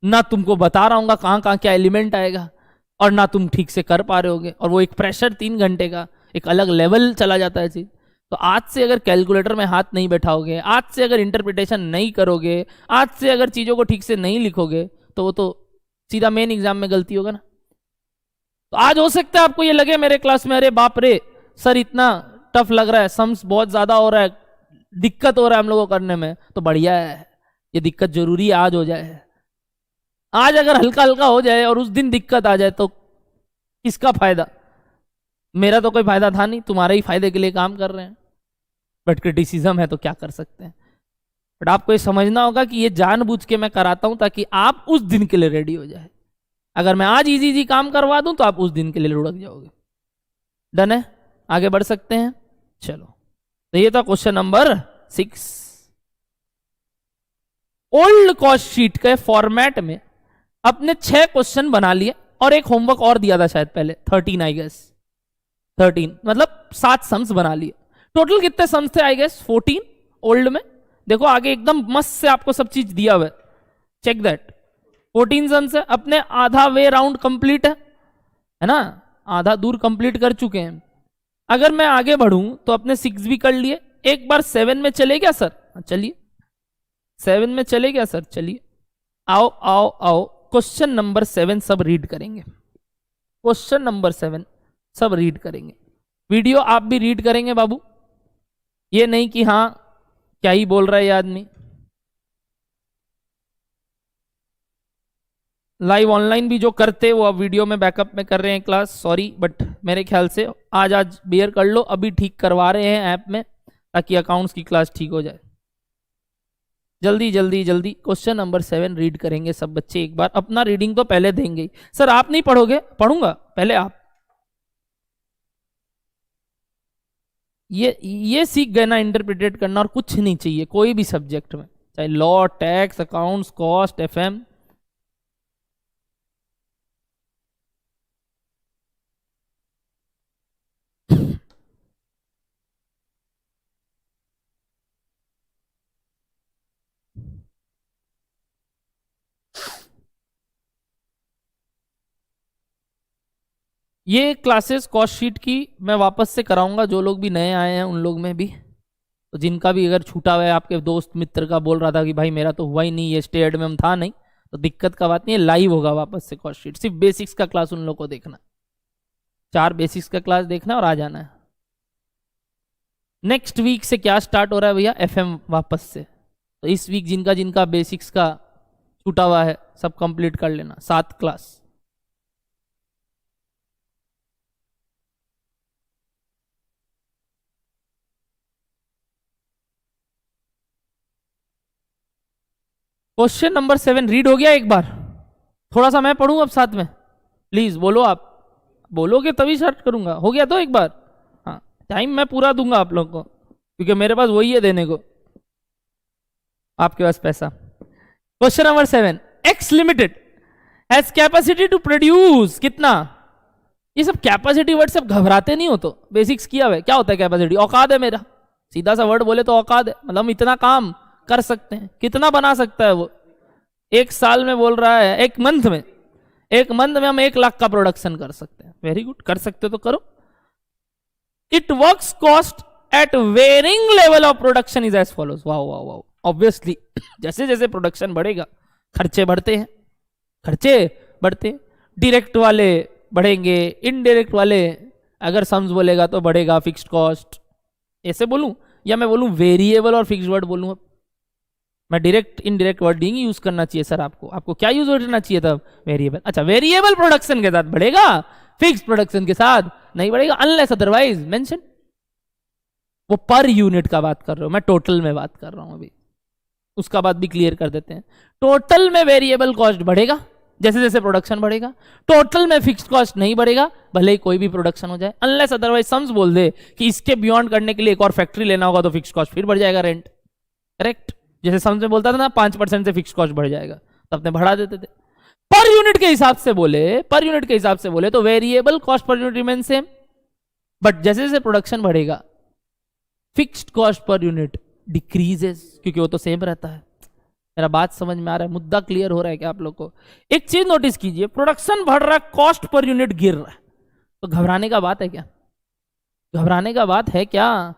ना तुमको बता रहा हूँ कहाँ कहाँ क्या एलिमेंट आएगा, और ना तुम ठीक से कर पा रहे होगे, और वो एक प्रेशर 3 घंटे का, एक अलग लेवल चला जाता है चीज। तो आज से अगर कैलकुलेटर में हाथ नहीं बैठाओगे, आज से अगर इंटरप्रिटेशन नहीं करोगे, आज से अगर चीजों को ठीक से नहीं लिखोगे, तो वो तो सीधा मेन एग्जाम में गलती होगा ना। तो आज हो सकता है आपको ये लगे मेरे क्लास में, अरे बाप रे सर इतना टफ लग रहा है, सम्स बहुत ज्यादा हो रहा है, दिक्कत हो रहा है हम लोगों को करने में। तो बढ़िया है, ये दिक्कत जरूरी है आज हो जाए। आज अगर हल्का हल्का हो जाए और उस दिन दिक्कत आ जाए तो किसका फायदा? मेरा तो कोई फायदा था नहीं, तुम्हारे ही फायदे के लिए काम कर रहे हैं, बट क्रिटिसिज्म है तो क्या कर सकते हैं। बट आपको ये समझना होगा कि ये जानबूझ के मैं कराता हूं ताकि आप उस दिन के लिए रेडी हो जाए। अगर मैं आज इजी इजी काम करवा दूं तो आप उस दिन के लिए लुढ़क जाओगे। डन है, आगे बढ़ सकते हैं। चलो, तो ये था question number 6। Old cost sheet के फॉर्मेट में अपने 6 क्वेश्चन बना लिए और एक होमवर्क और दिया था शायद पहले, 13 आई गेस, 13 मतलब 7 सम्स बना लिए। टोटल कितने सम्स थे आई गेस 14 ओल्ड में। देखो आगे एकदम मस्त से आपको सब चीज दिया हुआ है, चेक दैट। 14 सम्स है, अपने आधा वे राउंड कंप्लीट है ना, आधा दूर कंप्लीट कर चुके हैं। अगर मैं आगे बढ़ूं तो अपने 6 भी कर लिए। एक बार 7 में चले क्या सर? चलिए 7 में चले क्या सर? चलिए आओ आओ आओ, क्वेश्चन नंबर 7 सब रीड करेंगे। क्वेश्चन नंबर 7 सब रीड करेंगे। वीडियो आप भी रीड करेंगे बाबू, ये नहीं कि हाँ क्या ही बोल रहा है ये आदमी। लाइव ऑनलाइन भी जो करते वो अब वीडियो में बैकअप में कर रहे हैं क्लास, सॉरी बट मेरे ख्याल से आज बेयर कर लो, अभी ठीक करवा रहे हैं ऐप में ताकि अकाउंट्स की क्लास ठीक हो जाए। जल्दी जल्दी जल्दी क्वेश्चन नंबर 7 रीड करेंगे सब बच्चे। एक बार अपना रीडिंग तो पहले देंगे। सर आप नहीं पढ़ोगे? पढ़ूंगा, पहले आप। ये सीख गए ना इंटरप्रिटेट करना, और कुछ नहीं चाहिए कोई भी सब्जेक्ट में, चाहे law, tax, accounts, cost, FM. ये क्लासेस कॉस्ट शीट की मैं वापस से कराऊंगा, जो लोग भी नए आए हैं उन लोग में भी, तो जिनका भी अगर छूटा हुआ है, आपके दोस्त मित्र का बोल रहा था कि भाई मेरा तो हुआ ही नहीं, ये स्टे एडमिन था नहीं, तो दिक्कत का बात नहीं है, लाइव होगा वापस से कॉस्ट शीट। सिर्फ बेसिक्स का क्लास उन लोग को देखना, 4 बेसिक्स का क्लास देखना और आ जाना है। नेक्स्ट वीक से क्या स्टार्ट हो रहा है भैया? एफएम वापस से। तो इस वीक जिनका जिनका बेसिक्स का छूटा हुआ है सब कंप्लीट कर लेना, 7 क्लास। क्वेश्चन नंबर 7 रीड हो गया एक बार? थोड़ा सा मैं पढ़ूं अब साथ में, प्लीज बोलो। आप बोलोगे तभी स्टार्ट करूंगा। हो गया तो एक बार? हाँ, टाइम मैं पूरा दूंगा आप लोग को, क्योंकि मेरे पास वही है देने को, आपके पास पैसा। Question number 7, X limited has capacity to produce कितना? ये सब कैपेसिटी वर्ड सब घबराते नहीं हो तो, बेसिक्स किया हुआ है। क्या होता है कैपेसिटी? औकात है मेरा, सीधा सा वर्ड बोले तो औकात है, मतलब हम इतना काम कर सकते हैं। कितना बना सकता है वो? 1 साल में बोल रहा है, 1 मंथ में, 1 मंथ में हम 1 लाख का प्रोडक्शन कर सकते हैं। वेरी गुड, कर सकते हो तो करो। It works cost at varying level of production is as follows. Wow wow wow, obviously जैसे जैसे प्रोडक्शन बढ़ेगा खर्चे बढ़ते हैं, खर्चे बढ़ते हैं। डायरेक्ट वाले बढ़ेंगे, इनडायरेक्ट वाले अगर सम्स बोलेगा तो बढ़ेगा। फिक्स्ड कॉस्ट ऐसे बोलूं या मैं बोलूं वेरिएबल और फिक्स्ड वर्ड बोलूं? मैं डायरेक्ट इनडायरेक्ट वर्डिंग यूज करना चाहिए सर आपको। आपको क्या यूज करना चाहिए तब? वेरिएबल। अच्छा, वेरिएबल प्रोडक्शन के साथ बढ़ेगा, फिक्स प्रोडक्शन के साथ नहीं बढ़ेगा, अनलेस अदरवाइज मेंशन। वो पर यूनिट का बात कर रहा हूं, मैं टोटल में बात कर रहा हूं अभी, उसका बात भी क्लियर कर देते हैं। टोटल में वेरिएबल कॉस्ट बढ़ेगा जैसे जैसे प्रोडक्शन बढ़ेगा, टोटल में फिक्स्ड कॉस्ट नहीं बढ़ेगा, भले ही कोई भी प्रोडक्शन हो जाए, अनलेस अदरवाइज सम्स बोल दे कि इसके बियॉन्ड करने के लिए एक और फैक्ट्री लेना होगा तो फिक्स्ड कॉस्ट फिर बढ़ जाएगा, रेंट। करेक्ट? जैसे सम्स में बोलता था ना 5% से फिक्स्ड कॉस्ट बढ़ जाएगा, तो अपने बढ़ा देते थे। पर यूनिट के हिसाब से बोले, पर यूनिट के हिसाब से बोले तो variable cost per unit remain same, but जैसे जैसे प्रोडक्शन बढ़ेगा fixed cost per unit decreases, क्योंकि वो तो सेम रहता है। मेरा बात समझ में आ रहा है? मुद्दा क्लियर हो रहा है क्या आप लोग को? एक चीज नोटिस कीजिए, प्रोडक्शन बढ़ रहा है, कॉस्ट पर यूनिट गिर रहा है, तो घबराने का बात है क्या? घबराने का बात है क्या?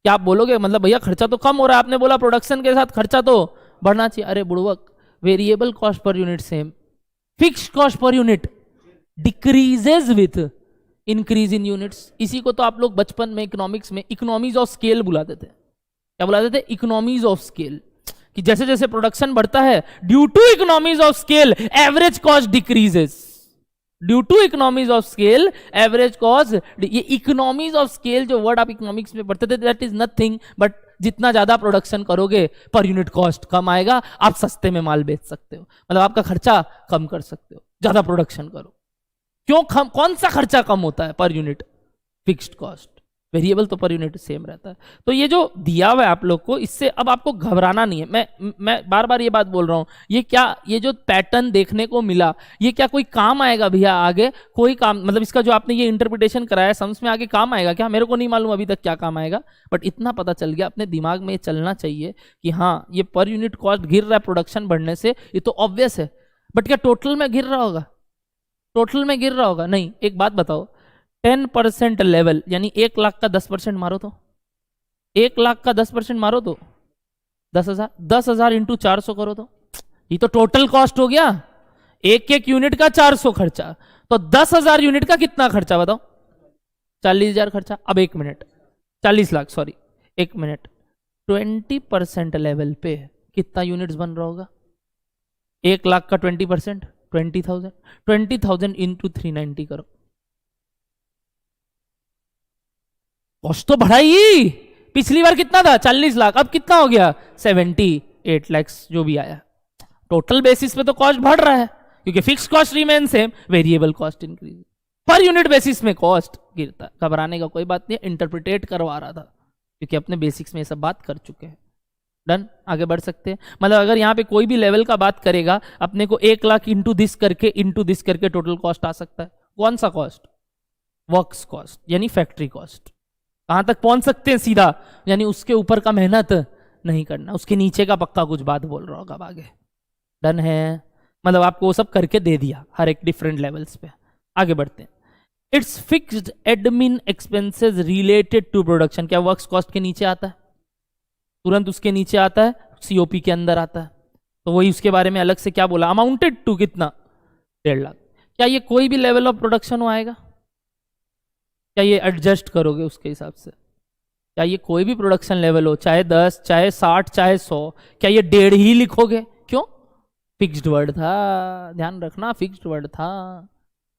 क्या आप बोलोगे मतलब भैया खर्चा तो कम हो रहा है, आपने बोला प्रोडक्शन के साथ खर्चा तो बढ़ना चाहिए। अरे बुड़वक, variable cost per unit same, fixed cost per unit decreases with increase in units. इसी को तो आप लोग बचपन में इकोनॉमिक्स में इकोनॉमीज ऑफ स्केल बुलाते थे। क्या बुलाते थे? Economies of scale. कि जैसे जैसे प्रोडक्शन बढ़ता है, due to economies of scale average cost decreases. Due to economies of scale average cost, ये इकोनॉमीज ऑफ स्केल जो वर्ड आप इकोनॉमिक्स में पढ़ते थे, दैट इज नथिंग बट जितना ज्यादा प्रोडक्शन करोगे पर यूनिट कॉस्ट कम आएगा, आप सस्ते में माल बेच सकते हो, मतलब आपका खर्चा कम कर सकते हो। ज्यादा प्रोडक्शन करो। क्यों कौन सा खर्चा कम होता है per unit? Fixed cost. Variable तो पर यूनिट सेम रहता है। तो ये जो दिया हुआ है आप लोग को, इससे अब आपको घबराना नहीं है। मैं बार बार ये बात बोल रहा हूं, ये जो पैटर्न देखने को मिला, ये क्या कोई काम आएगा भैया आगे? कोई काम, मतलब इसका जो आपने ये इंटरप्रिटेशन कराया सम्स में आगे काम आएगा क्या? मेरे को नहीं मालूम अभी तक क्या काम आएगा, बट इतना पता चल गया, अपने दिमाग में ये चलना चाहिए कि हाँ ये पर यूनिट कॉस्ट गिर रहा है प्रोडक्शन बढ़ने से, ये तो ऑब्वियस है। बट क्या टोटल में गिर रहा होगा? टोटल में गिर रहा होगा? नहीं। एक बात बताओ, 10% लेवल यानी 1 लाख का 10% मारो तो, 1 लाख का 10% मारो तो 10,000, 10,000 इंटू 400 करो तो ये तो टोटल कॉस्ट हो गया। एक एक यूनिट का 400 खर्चा, तो 10,000 यूनिट का कितना खर्चा बताओ? 40,000 खर्चा। अब 1 minute, 40 lakh sorry, 1 minute, 20% level पे कितना यूनिट्स बन रहा होगा? 1 लाख का 20%, 20,000, 20,000 इंटू 390 करो। कॉस्ट तो बढ़ा ही, पिछली बार कितना था? 40 लाख, अब कितना हो गया? 78 लाख जो भी आया। टोटल बेसिस पे तो कॉस्ट बढ़ रहा है क्योंकि fix cost remain same, variable cost increase. Per unit basis में कॉस्ट गिरता। घबराने का कोई बात नहीं, इंटरप्रिटेट करवा रहा था क्योंकि अपने बेसिक्स में ये सब बात कर चुके हैं। डन, आगे बढ़ सकते हैं। मतलब अगर यहाँ पे कोई भी लेवल का बात करेगा, अपने को 1 लाख इंटू दिस करके टोटल कॉस्ट आ सकता है। कौन सा कॉस्ट? वर्क्स कॉस्ट यानी फैक्ट्री कॉस्ट। कहां तक पहुंच सकते हैं? सीधा, यानी उसके ऊपर का मेहनत नहीं करना, उसके नीचे का पक्का कुछ बात बोल रहा होगा आगे। डन है, मतलब आपको वो सब करके दे दिया हर एक डिफरेंट लेवल्स पे। आगे बढ़ते हैं। It's fixed admin expenses related to production. क्या वर्क्स कॉस्ट के नीचे आता है? तुरंत उसके नीचे आता है, सीओपी के अंदर आता है। तो वही उसके बारे में अलग से क्या बोला? अमाउंटेड टू कितना? 1.5 लाख। क्या ये कोई भी लेवल ऑफ प्रोडक्शन हो आएगा? क्या ये एडजस्ट करोगे उसके हिसाब से? क्या ये कोई भी प्रोडक्शन लेवल हो, चाहे 10, चाहे 60, चाहे 100, क्या ये 1.5 ही लिखोगे? क्यों? फिक्स्ड वर्ड था, ध्यान रखना, फिक्स्ड वर्ड था।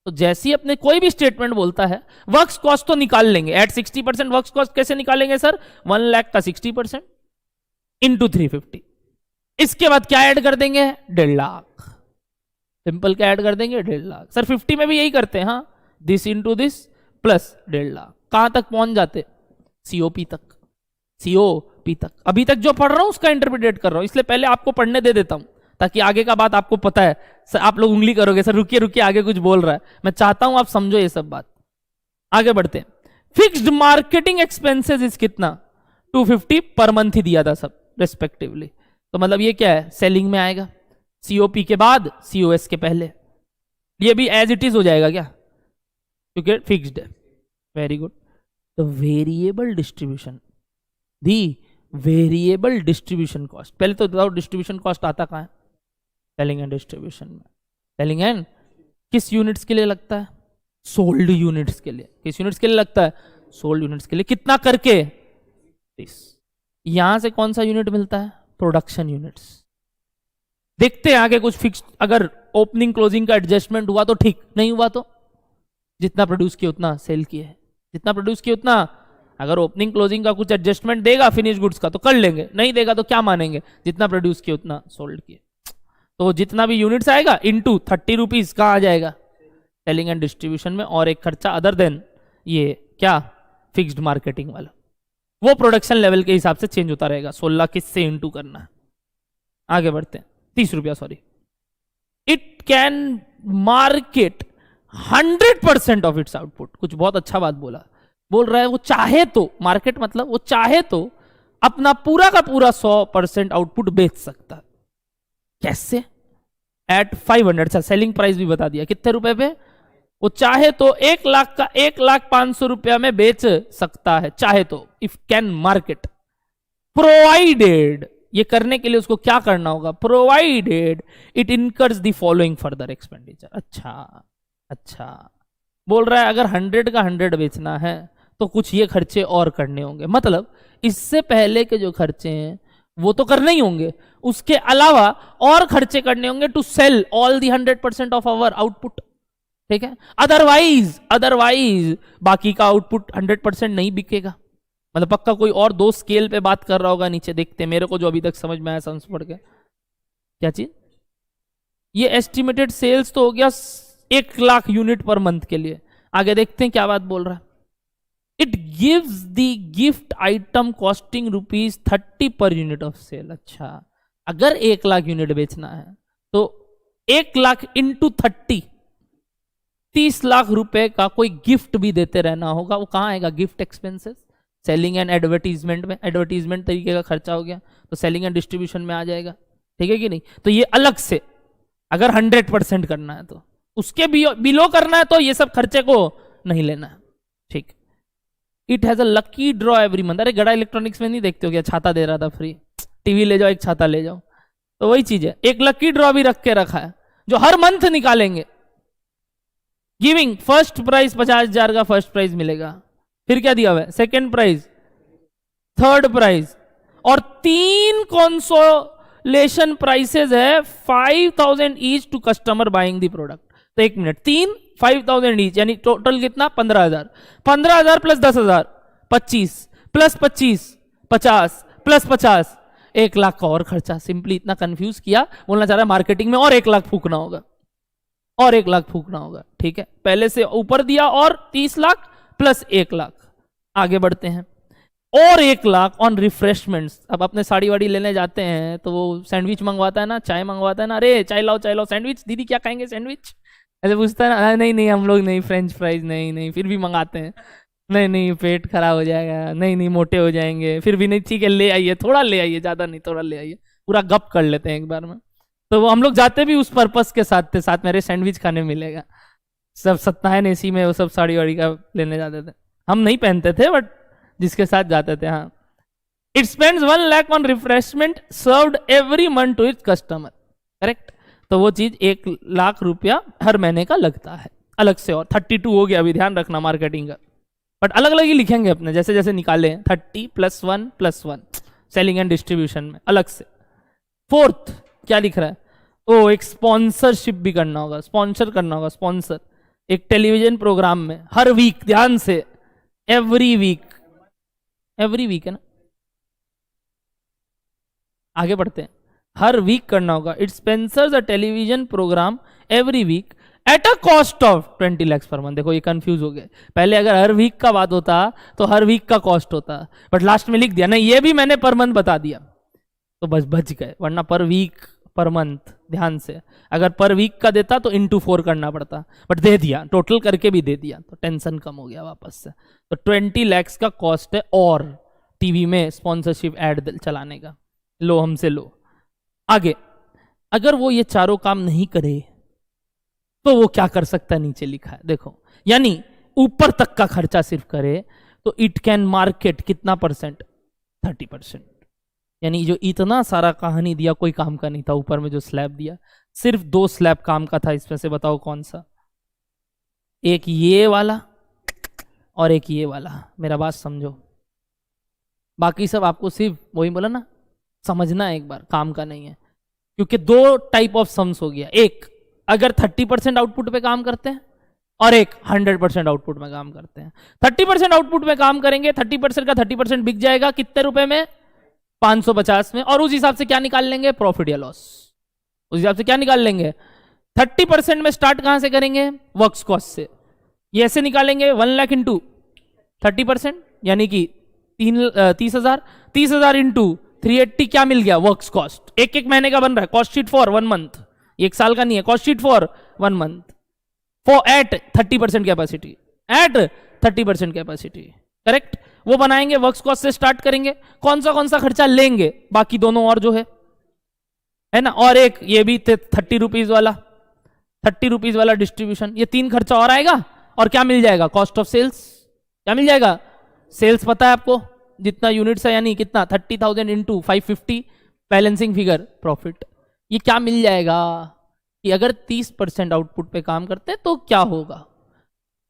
तो जैसे ही अपने कोई भी स्टेटमेंट बोलता है, वर्क्स कॉस्ट तो निकाल लेंगे एट 60%। वर्क्स कॉस्ट कैसे निकालेंगे सर? 1 लाख का 60% इंटू 350। इसके बाद क्या ऐड कर देंगे? 1.5 लाख। सिंपल क्या ऐड कर देंगे? 1.5 लाख। सर 50 में भी यही करते हैं। हाँ, this into this plus 1.5 lakh. कहां तक पहुंच जाते? सीओपी तक। सीओपी तक। अभी तक जो पढ़ रहा हूं उसका इंटरप्रिटेट कर रहा हूं, इसलिए पहले आपको पढ़ने दे देता हूं ताकि आगे का बात आपको पता है। सर आप लोग उंगली करोगे, सर रुकिए रुकिए आगे कुछ बोल रहा है। मैं चाहता हूं आप समझो ये सब बात। आगे बढ़ते हैं। फिक्स्ड मार्केटिंग एक्सपेंसेस इज कितना? 250 पर मंथ ही दिया था सब रेस्पेक्टिवली। तो मतलब ये क्या है? सेलिंग में आएगा, सीओपी के बाद, सीओएस के पहले। ये भी एज इट इज हो जाएगा क्या? क्योंकि फिक्स्ड है। Very good. तो वेरिएबल डिस्ट्रीब्यूशन, दी वेरिएबल डिस्ट्रीब्यूशन कॉस्ट। पहले तो बताओ डिस्ट्रीब्यूशन कॉस्ट आता कहां है? सेलिंग एंड डिस्ट्रीब्यूशन में। सेलिंग एंड किस यूनिट्स के लिए लगता है? सोल्ड यूनिट्स के लिए। किस यूनिट्स के लिए लगता है? सोल्ड यूनिट्स के लिए। कितना करके? 30। यहां से कौन सा यूनिट मिलता है? Production units. देखते हैं आगे कुछ फिक्स, अगर ओपनिंग क्लोजिंग का एडजस्टमेंट हुआ तो ठीक, नहीं हुआ तो जितना प्रोड्यूस किया उतना सेल किए, जितना प्रोड्यूस किया उतना। अगर ओपनिंग क्लोजिंग का कुछ एडजस्टमेंट देगा फिनिश गुड्स का तो कर लेंगे, नहीं देगा तो क्या मानेंगे? जितना प्रोड्यूस किया उतना सोल्ड किए। तो जितना भी यूनिट्स आएगा इंटू 30 रुपीज कहाँ आ जाएगा? सेलिंग एंड डिस्ट्रीब्यूशन में। और एक खर्चा अदर देन ये क्या? फिक्स्ड मार्केटिंग वाला, वो प्रोडक्शन लेवल के हिसाब से चेंज होता रहेगा। 16 किससे इंटू करना है। आगे बढ़ते हैं। 30 रुपया sorry. It can market 100% of its output. कुछ बहुत अच्छा बात बोला, बोल रहा है वो चाहे तो, मार्केट मतलब वो चाहे तो अपना पूरा का पूरा 100% आउटपुट बेच सकता है। कैसे? एट 500। अच्छा सेलिंग प्राइस भी बता दिया कितने रुपए पे? वो चाहे तो 1 लाख का 1,05,000 रुपया में बेच सकता है, चाहे तो। इफ कैन मार्केट, प्रोवाइडेड, ये करने के लिए उसको क्या करना होगा? Provided it incurs the following further expenditure. अच्छा बोल रहा है अगर 100 का 100 बेचना है तो कुछ ये खर्चे और करने होंगे। मतलब इससे पहले के जो खर्चे हैं वो तो करने ही होंगे, उसके अलावा और खर्चे करने होंगे to sell all the 100% of our output. ठीक है, अदरवाइज बाकी का आउटपुट 100% नहीं बिकेगा। मतलब पक्का कोई और दो स्केल पे बात कर रहा होगा नीचे, देखते मेरे को जो अभी तक समझ में आया संस पढ़ के। क्या चीज? ये एस्टिमेटेड सेल्स तो हो गया 1 लाख यूनिट पर मंथ के लिए। आगे देखते हैं क्या बात बोल रहा है। It gives the gift item costing ₹30 per unit of cell. अच्छा, अगर 1 लाख यूनिट बेचना है तो 1 लाख इंटू 30 लाख रुपए का कोई गिफ्ट भी देते रहना होगा। वो कहाँ आएगा? Gift expenses, selling and advertisement में। एडवर्टीजमेंट तरीके का खर्चा हो गया तो सेलिंग एंड डिस्ट्रीब्यूशन में आ जाएगा, ठीक है कि नहीं? तो ये अलग से अगर 100% करना है तो, उसके बिलो करना है तो ये सब खर्चे को नहीं लेना है, ठीक। It has a lucky draw every month. अरे गड़ा इलेक्ट्रॉनिक्स में नहीं देखते हो क्या, छाता दे रहा था फ्री, टीवी ले जाओ एक छाता ले जाओ, तो वही चीज है। एक लकी ड्रॉ भी रख के रखा है जो हर मंथ निकालेंगे। गिविंग फर्स्ट प्राइज 50,000 का फर्स्ट प्राइज मिलेगा, फिर क्या दिया हुआ है? सेकेंड प्राइज, थर्ड प्राइज, और 3 कंसोलेशन प्राइसेस है 5,000 each to customer buying the product. तो 1 मिनट, 3 5,000 ईच, यानी टोटल कितना? 15,000। 15,000 प्लस 10,000 25, प्लस 25 50, प्लस 50 1 लाख का और खर्चा। सिंपली इतना कंफ्यूज किया, बोलना चाह रहा है मार्केटिंग में और 1 लाख फूकना होगा, और 1 लाख फूकना होगा, ठीक है। पहले से ऊपर दिया और 30 लाख प्लस 1 लाख। आगे बढ़ते हैं, और 1 लाख ऑन रिफ्रेशमेंट्स। अब अपने साड़ी वाड़ी लेने जाते हैं तो वो सैंडविच मंगवाता है ना, चाय मंगवाता है ना, अरे चाय लाओ सैंडविच, दीदी क्या खाएंगे सैंडविच, ऐसे पूछता है ना। नहीं नहीं हम लोग नहीं, फ्रेंच फ्राइज नहीं नहीं, फिर भी मंगाते हैं। नहीं नहीं पेट खराब हो जाएगा, नहीं नहीं मोटे हो जाएंगे, फिर भी नहीं, ठीक है ले आइए, थोड़ा ले आइए, ज्यादा नहीं थोड़ा ले आइए, पूरा गप कर लेते हैं एक बार में। तो वो हम लोग जाते भी उस पर्पस के साथ थे, साथ मेरे सैंडविच खाने मिलेगा। सब सत्तायन एसी में वो सब साड़ी वाड़ी का लेने जाते थे, हम नहीं पहनते थे बट जिसके साथ जाते थे, हाँ। It spends 1 lakh on refreshment served every month to its customer, correct. तो वो चीज 1 लाख रुपया हर महीने का लगता है अलग से। और 32 हो गया, अभी ध्यान रखना मार्केटिंग का, बट अलग अलग ही लिखेंगे अपने, जैसे जैसे निकाले हैं। 30 + 1 सेलिंग एंड डिस्ट्रीब्यूशन में अलग से। फोर्थ क्या लिख रहा है? ओ एक स्पॉन्सरशिप भी करना होगा, स्पॉन्सर करना होगा, स्पॉन्सर एक टेलीविजन प्रोग्राम में हर वीक, ध्यान से, एवरी वीक है ना। आगे बढ़ते हैं, हर वीक करना होगा। It sponsors a television program every week at a cost of 20 lakhs पर मंथ। देखो ये कंफ्यूज हो गए, पहले अगर हर वीक का बात होता तो हर वीक का कॉस्ट होता, बट लास्ट में लिख दिया नहीं, ये भी मैंने पर मंथ बता दिया तो बस बच गए, वरना पर वीक पर मंथ। ध्यान से, अगर पर वीक का देता तो इंटू 4 करना पड़ता, बट दे दिया, टोटल करके भी दे दिया, तो टेंशन कम हो गया वापस से। तो 20 lakhs का कॉस्ट है और टीवी में स्पॉन्सरशिप एड चलाने का। लो हमसे लो। आगे, अगर वो ये चारों काम नहीं करे तो वो क्या कर सकता है? नीचे लिखा है देखो, यानी ऊपर तक का खर्चा सिर्फ करे तो इट कैन मार्केट कितना %? 30%। यानी जो इतना सारा कहानी दिया कोई काम का नहीं था, ऊपर में जो स्लैब दिया सिर्फ 2 स्लैब काम का था। इसमें से बताओ कौन सा? एक ये वाला और एक ये वाला। मेरा बात समझो, बाकी सब आपको सिर्फ वही बोला ना, समझना है एक बार, काम का नहीं है। क्योंकि 2 टाइप ऑफ सम्स हो गया, एक अगर 30% आउटपुट पे काम करते हैं और एक 100% आउटपुट में काम करते हैं। 30% आउटपुट में काम करेंगे, 30% का 30% बिक जाएगा कितने रुपए में? 550 में। और उस हिसाब से क्या निकाल लेंगे? प्रॉफिट या लॉस। उस हिसाब से क्या निकाल लेंगे? 30% में स्टार्ट कहां से करेंगे? वर्क्स कॉस्ट से। ये ऐसे निकालेंगे 1 लाख इंटू 30%, यानी कि 30,000। 30,000 इंटू 380 क्या मिल गया? Works cost. एक एक महीने का बन रहा है, कॉस्ट शीट फॉर 1 मंथ, एक साल का नहीं है, cost sheet for 1 month for at 30% capacity, at 30% capacity, correct. वो बनाएंगे, वर्क्स कॉस्ट से स्टार्ट करेंगे, कौन सा खर्चा लेंगे, बाकी दोनों और जो है ना। और एक ये भी 30 रुपीज वाला डिस्ट्रीब्यूशन, ये 3 खर्चा और आएगा। और क्या मिल जाएगा? Cost of sales. क्या मिल जाएगा? सेल्स पता है आपको जितना यूनिट्स है, यानी कितना? 30,000 इंटू 550 बैलेंसिंग फिगर प्रॉफिट। ये क्या मिल जाएगा कि अगर 30% आउटपुट पे काम करते हैं तो क्या होगा?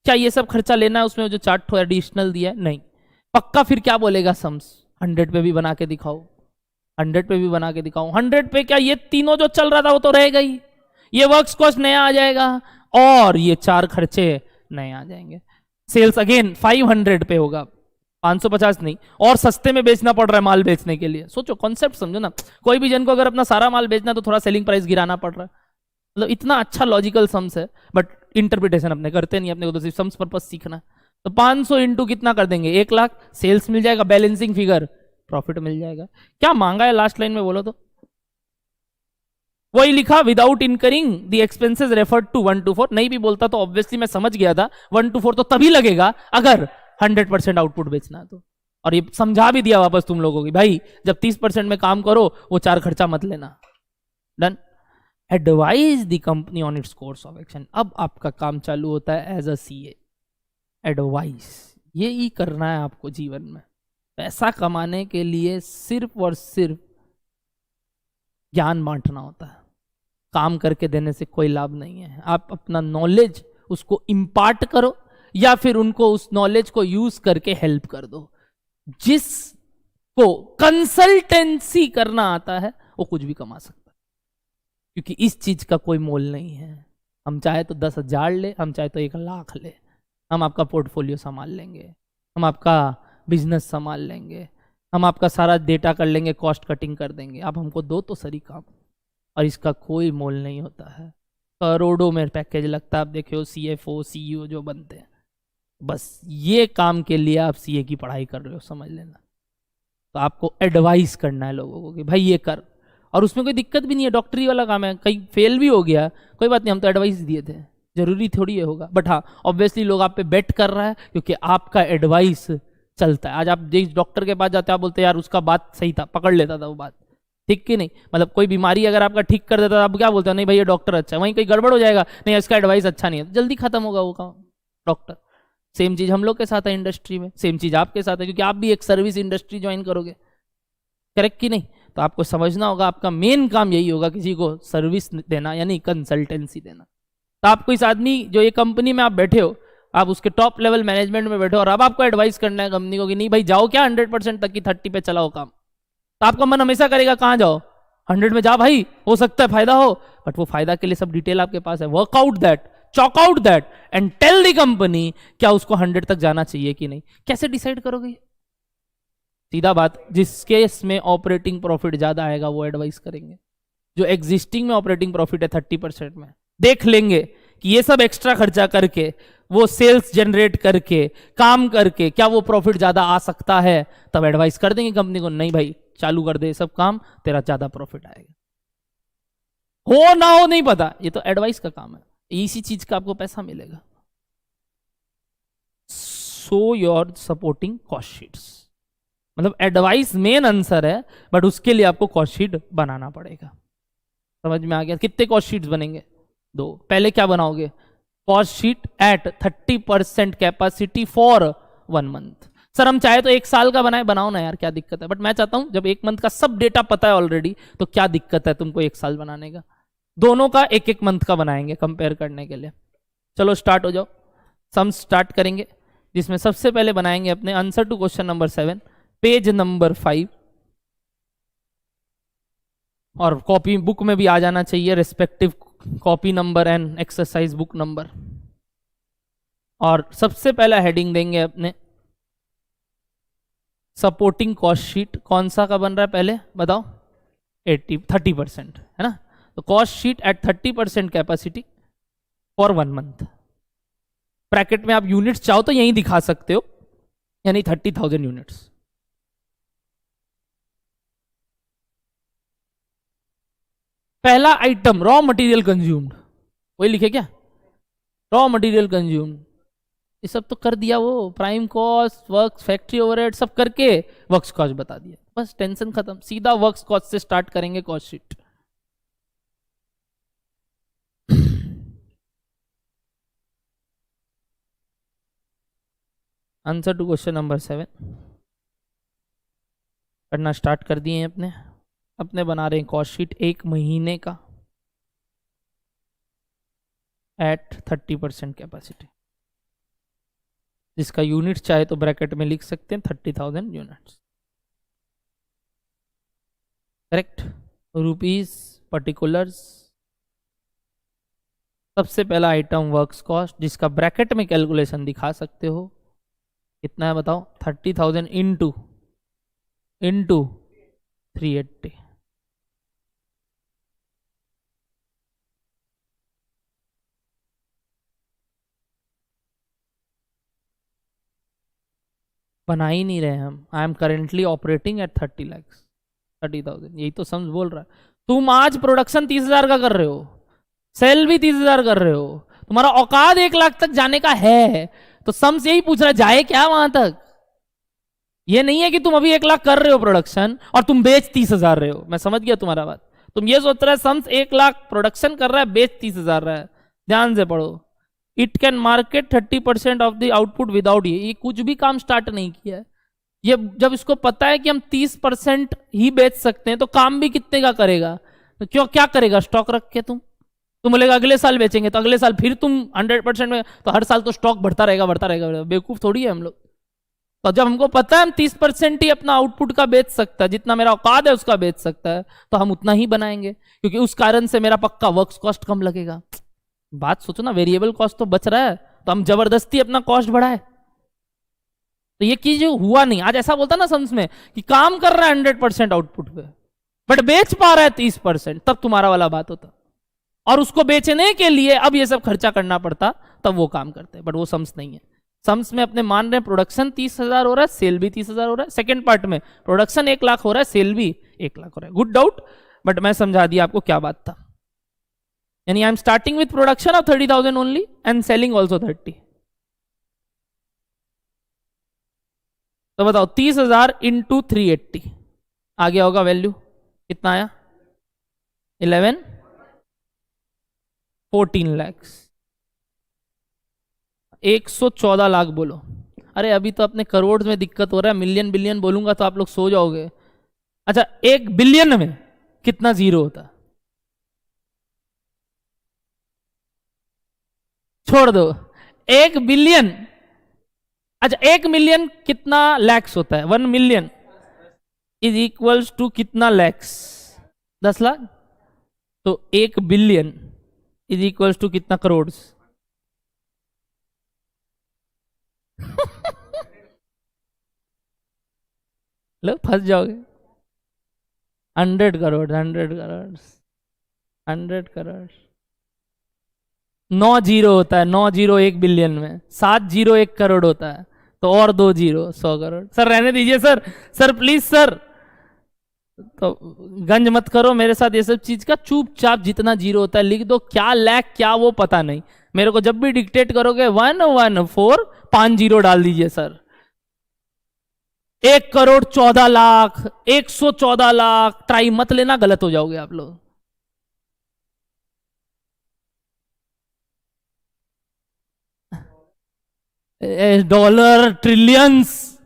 क्या ये सब खर्चा लेना है? उसमें जो चार्ट एडिशनल दिया है नहीं, पक्का फिर क्या बोलेगा? सम्स 100 पे भी बना के दिखाओ, 100 पे भी बना के दिखाओ। 100 पे क्या ये तीनों जो चल रहा था वो तो रहेगा ही, ये वर्क्स कॉस्ट नया आ जाएगा और ये 4 खर्चे नए आ जाएंगे। सेल्स अगेन 500 पे होगा, 550 नहीं, और सस्ते में बेचना पड़ रहा है माल बेचने के लिए। सोचो, कॉन्सेप्ट समझो ना। कोई भी जन को अगर अपना सारा माल बेचना है तो थोड़ा सेलिंग प्राइस गिराना पड़ रहा है, मतलब इतना अच्छा लॉजिकल सम्स है, बट इंटरप्रिटेशन अपने करते नहीं, अपने को तो सिर्फ सम्स पर्पस सीखना है। तो 500 इंटू कितना कर देंगे, 1 लाख, सेल्स मिल जाएगा, बैलेंसिंग फिगर, प्रॉफिट मिल जाएगा। क्या मांगा है लास्ट लाइन में बोलो तो? वही लिखा, without incurring the expenses referred to 1 to 4। नहीं भी बोलता तो ऑब्वियसली मैं समझ गया था 1 to 4 तो तभी लगेगा अगर 100% आउटपुट बेचना है तो। और ये समझा भी दिया वापस तुम लोगों की, भाई जब 30% में काम करो वो 4 खर्चा मत लेना। Done. Advise the company on its course of action. अब आपका काम चालू होता है एज अ सीए। एडवाइस, ये ही करना है आपको जीवन में। पैसा कमाने के लिए सिर्फ और सिर्फ ज्ञान बांटना होता है, काम करके देने से कोई लाभ नहीं है। आप अपना नॉलेज उसको इम्पार्ट करो या फिर उनको उस नॉलेज को यूज करके हेल्प कर दो। जिसको कंसल्टेंसी करना आता है वो कुछ भी कमा सकता है, क्योंकि इस चीज का कोई मोल नहीं है। हम चाहे तो 10,000 ले, हम चाहे तो 1 लाख ले, हम आपका पोर्टफोलियो संभाल लेंगे, हम आपका बिजनेस संभाल लेंगे, हम आपका सारा डेटा कर लेंगे, कॉस्ट कटिंग कर देंगे। आप हमको दो तो सही काम, और इसका कोई मोल नहीं होता है। करोड़ों में पैकेज लगता है। आप देखो CFO CEO जो बनते हैं, बस ये काम के लिए आप CA की पढ़ाई कर रहे हो, समझ लेना। तो आपको एडवाइस करना है लोगों को कि भाई ये कर, और उसमें कोई दिक्कत भी नहीं है, डॉक्टरी वाला काम है। कहीं फेल भी हो गया कोई बात नहीं, हम तो एडवाइस दिए थे, जरूरी थोड़ी ये होगा। बट हाँ, ऑब्वियसली लोग आप पे बेट कर रहा है क्योंकि आपका एडवाइस चलता है। आज आप जिस डॉक्टर के पास जाते हैं, आप बोलते हैं यार उसका बात सही था, पकड़ लेता था वो बात, ठीक कि नहीं? मतलब कोई बीमारी अगर आपका ठीक कर देता, आप क्या बोलते हैं, नहीं भाई ये डॉक्टर अच्छा है। वहीं कहीं गड़बड़ हो जाएगा, नहीं इसका एडवाइस अच्छा नहीं है, जल्दी खत्म होगा वो काम डॉक्टर। सेम चीज हम लोग के साथ है इंडस्ट्री में, सेम चीज आपके साथ है, क्योंकि आप भी एक सर्विस इंडस्ट्री ज्वाइन करोगे, करेक्ट कि नहीं? तो आपको समझना होगा आपका मेन काम यही होगा, किसी को सर्विस देना, यानी कंसल्टेंसी देना। तो आपको इस आदमी जो ये कंपनी में आप बैठे हो, आप उसके टॉप लेवल मैनेजमेंट में बैठे हो, और अब आपको एडवाइस करना है कंपनी को कि नहीं भाई जाओ क्या 100% तक की 30 पे चलाओ काम। तो आपका मन हमेशा करेगा कहां जाओ, 100 में जा भाई, हो सकता है फायदा हो। बट वो फायदा के लिए सब डिटेल आपके पास है। Work out that, chalk out that and tell the company क्या उसको 100 तक जाना चाहिए कि नहीं। कैसे डिसाइड करोगे? सीधा बात, जिस केस में ऑपरेटिंग प्रॉफिट ज्यादा आएगा वो एडवाइस करेंगे। जो एग्जिस्टिंग में ऑपरेटिंग प्रॉफिट है 30% में, देख लेंगे कि ये सब एक्स्ट्रा खर्चा करके, वो सेल्स जनरेट करके, काम करके क्या वो प्रॉफिट ज्यादा आ सकता है, तब एडवाइस कर देंगे कंपनी को, नहीं भाई चालू कर दे सब काम, तेरा ज्यादा प्रॉफिट आएगा। हो ना हो नहीं पता, ये तो एडवाइस का काम है, इसी चीज का आपको पैसा मिलेगा। So your supporting cost sheets, मतलब एडवाइस मेन आंसर है, बट उसके लिए आपको कॉस्ट शीट बनाना पड़ेगा। समझ में आ गया? कितने कॉस्ट शीट्स बनेंगे? 2। पहले क्या बनाओगे? Cost sheet at 30% capacity for 1 month. Sir हम चाहे तो 1 साल का बनाए, बनाओ ना यार, क्या दिक्कत है? बट मैं चाहता हूं जब 1 मंथ का सब डेटा पता है ऑलरेडी, तो क्या दिक्कत है तुमको 1 साल बनाने का? दोनों का 1-1 मंथ का बनाएंगे कंपेयर करने के लिए। चलो स्टार्ट हो जाओ, सम स्टार्ट करेंगे, जिसमें सबसे पहले बनाएंगे अपने answer to question number 7, page number 5, और कॉपी बुक में भी आ जाना चाहिए respective copy number and exercise book number. और सबसे पहला हेडिंग देंगे अपने सपोर्टिंग कॉस्ट शीट। कौन सा का बन रहा है पहले बताओ? 30% है ना? तो cost sheet at 30% capacity for 1 month. Bracket में आप यूनिट्स चाहो तो यहीं दिखा सकते हो, यानी 30,000 यूनिट्स। पहला आइटम रॉ मटेरियल कंज्यूम्ड, वही लिखे क्या? रॉ मटेरियल कंज्यूम्ड, ये सब तो कर दिया, वो prime cost, works, factory overhead सब करके वर्क्स कॉस्ट बता दिया, बस टेंशन खत्म। सीधा वर्क्स कॉस्ट से स्टार्ट करेंगे cost sheet. Answer to question number 7 करना स्टार्ट कर दिए हैं अपने बना रहे हैं कॉस्ट शीट 1 महीने का एट 30% कैपेसिटी, जिसका यूनिट चाहे तो ब्रैकेट में लिख सकते हैं 30,000 यूनिट्स, करेक्ट? Rupees, particulars. सबसे पहला आइटम वर्क्स कॉस्ट, जिसका ब्रैकेट में कैलकुलेशन दिखा सकते हो, कितना है बताओ? 30,000 इंटू 380, बना ही नहीं रहे हम। I am currently operating eight 30 lakhs, 30,000, यही तो सम्स बोल रहा है। तुम आज प्रोडक्शन 30,000 का कर रहे हो, सेल भी 30,000 कर रहे हो, तुम्हारा औकात 1 लाख तक जाने का है, तो सम्स यही पूछ रहा है जाए क्या वहां तक। ये नहीं है कि तुम अभी 1 लाख कर रहे हो प्रोडक्शन और तुम बेच 30,000 रहे हो। मैं समझ गया तुम्हारा बात। तुम ये सोच रहे है सम्स 1 लाख प्रोडक्शन कर रहा है, बेच 30,000 रहा है। ध्यान से पढ़ो। It can market 30% of the output without, ये कुछ भी काम स्टार्ट नहीं किया है। ये जब इसको पता है कि हम 30% ही बेच सकते हैं, तो काम भी कितने का करेगा? तो क्यों क्या करेगा स्टॉक रख के? तुम बोलेगा अगले साल बेचेंगे, तो अगले साल फिर तुम 100% में, तो हर साल तो स्टॉक बढ़ता रहेगा बढ़ता रहेगा। बेवकूफ थोड़ी है हम लोग। तो जब हमको पता है हम 30% ही अपना आउटपुट का बेच सकता है, जितना मेरा औकात है उसका बेच सकता है, तो हम उतना ही बनाएंगे, क्योंकि उस कारण से मेरा पक्का वर्क कॉस्ट कम लगेगा। बात सोचो ना, वेरिएबल कॉस्ट तो बच रहा है, तो हम जबरदस्ती अपना कॉस्ट बढ़ाए। तो ये चीज हुआ नहीं। आज ऐसा बोलता ना सम्स में कि काम कर रहा है 100% आउटपुट पे, बट बेच पा रहा है 30%, तब तुम्हारा वाला बात होता। और उसको बेचने के लिए अब ये सब खर्चा करना पड़ता, तब वो काम करते। बट वो सम्स नहीं है। सम्स में अपने मान रहे हैं प्रोडक्शन 30,000 हो रहा है, सेल भी 30,000 हो रहा है। सेकंड पार्ट में प्रोडक्शन 1 लाख हो रहा है, सेल भी 1 लाख हो रहा है। गुड डाउट, बट मैं समझा दिया आपको क्या बात था। यानी I am starting with production of 30,000 only and selling also 30। तो बताओ 30,000 इंटू 380 आ गया होगा वैल्यू, कितना आया? 11 14 lakhs, 114 लाख बोलो। अरे अभी तो अपने करोड़ में दिक्कत हो रहा है, मिलियन बिलियन बोलूंगा तो आप लोग सो जाओगे। अच्छा 1 बिलियन में कितना जीरो होता? छोड़ दो 1 बिलियन। अच्छा 1 मिलियन कितना लैक्स होता है? 1 मिलियन इज इक्वल्स टू कितना लैक्स? 10 लाख। तो 1 बिलियन इज इक्वल्स टू कितना करोड़? लो फंस जाओगे। 100 करोड़, 100 करोड़, 100 करोड़। 9 जीरो होता है, 9 जीरो 1 बिलियन में, 7 जीरो 1 करोड़ होता है, तो और 2 जीरो 100 करोड़। सर रहने दीजिए सर, सर प्लीज सर, तो गंज मत करो मेरे साथ ये सब चीज का। चुपचाप जितना जीरो होता है लिख दो, क्या लैख क्या वो पता नहीं मेरे को। जब भी डिक्टेट करोगे 114 5 जीरो डाल दीजिए सर। 1 करोड़ 14 लाख, 114 लाख, ट्राई मत लेना, गलत हो जाओगे आप लोग। डॉलर ट्रिलियंस,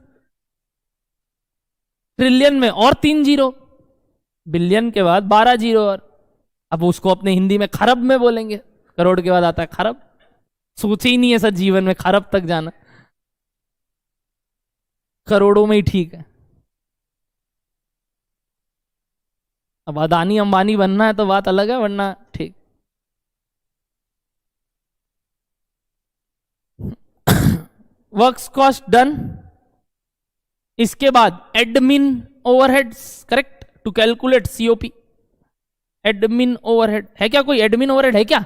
ट्रिलियन में और 3 जीरो, बिलियन के बाद 12 जीरो और। अब उसको अपने हिंदी में खरब में बोलेंगे, करोड़ के बाद आता है खरब। सोचे ही नहीं है सर जीवन में खरब तक जाना, करोड़ों में ही ठीक है। अब अदानी अंबानी बनना है तो बात अलग है, वरना ठीक। Works cost done. इसके बाद admin overheads, correct, to calculate COP. Admin overhead है क्या? कोई एडमिन ओवरहेड है क्या?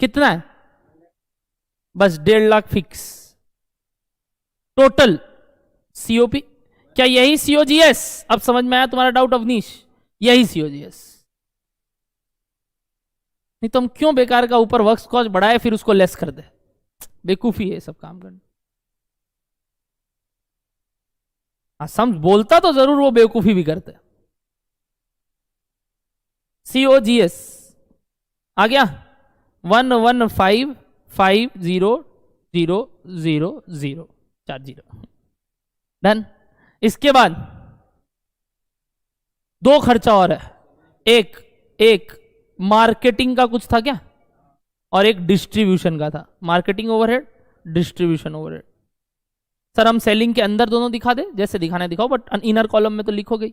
कितना है? बस 1.5 लाख फिक्स। टोटल सीओपी, क्या यही सीओजीएस? अब समझ में आया तुम्हारा डाउट अवनीश? यही सीओजीएस। नहीं तो हम क्यों बेकार का ऊपर वर्क्स कॉस्ट बढ़ाए फिर उसको लेस कर दे? बेकूफी है सब काम करना। समझ बोलता तो जरूर, वो बेवकूफी भी करते। सीओजीएस आ गया 1155000, 4 जीरो डन। इसके बाद 2 खर्चा और है। एक मार्केटिंग का कुछ था क्या, और एक डिस्ट्रीब्यूशन का था। Marketing overhead, distribution overhead. Sir हम सेलिंग के अंदर दोनों दिखा दे, जैसे दिखाना है दिखाओ, बट इनर कॉलम में तो लिखोगे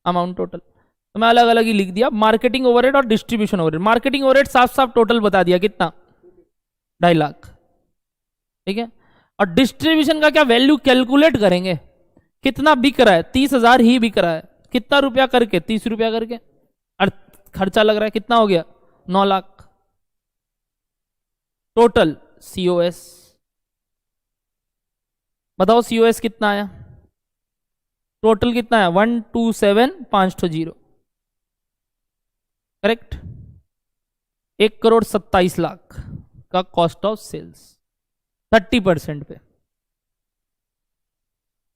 अमाउंट टोटल। तो मैं अलग अलग ही लिख दिया, मार्केटिंग ओवरहेड और डिस्ट्रीब्यूशन ओवरहेड। मार्केटिंग ओवरहेड साफ साफ टोटल बता दिया, कितना? 2.5 लाख, ठीक है। और डिस्ट्रीब्यूशन का क्या वैल्यू कैलकुलेट करेंगे, कितना बिक रहा है? 30,000 ही बिक रहा है, कितना रुपया करके? 30 रुपया करके। और खर्चा लग रहा है कितना हो गया? 9 लाख। टोटल सीओएस बताओ, सीओएस कितना आया? टोटल कितना है 127,520, करेक्ट। 1,27,00,000 का कॉस्ट ऑफ सेल्स 30% पे।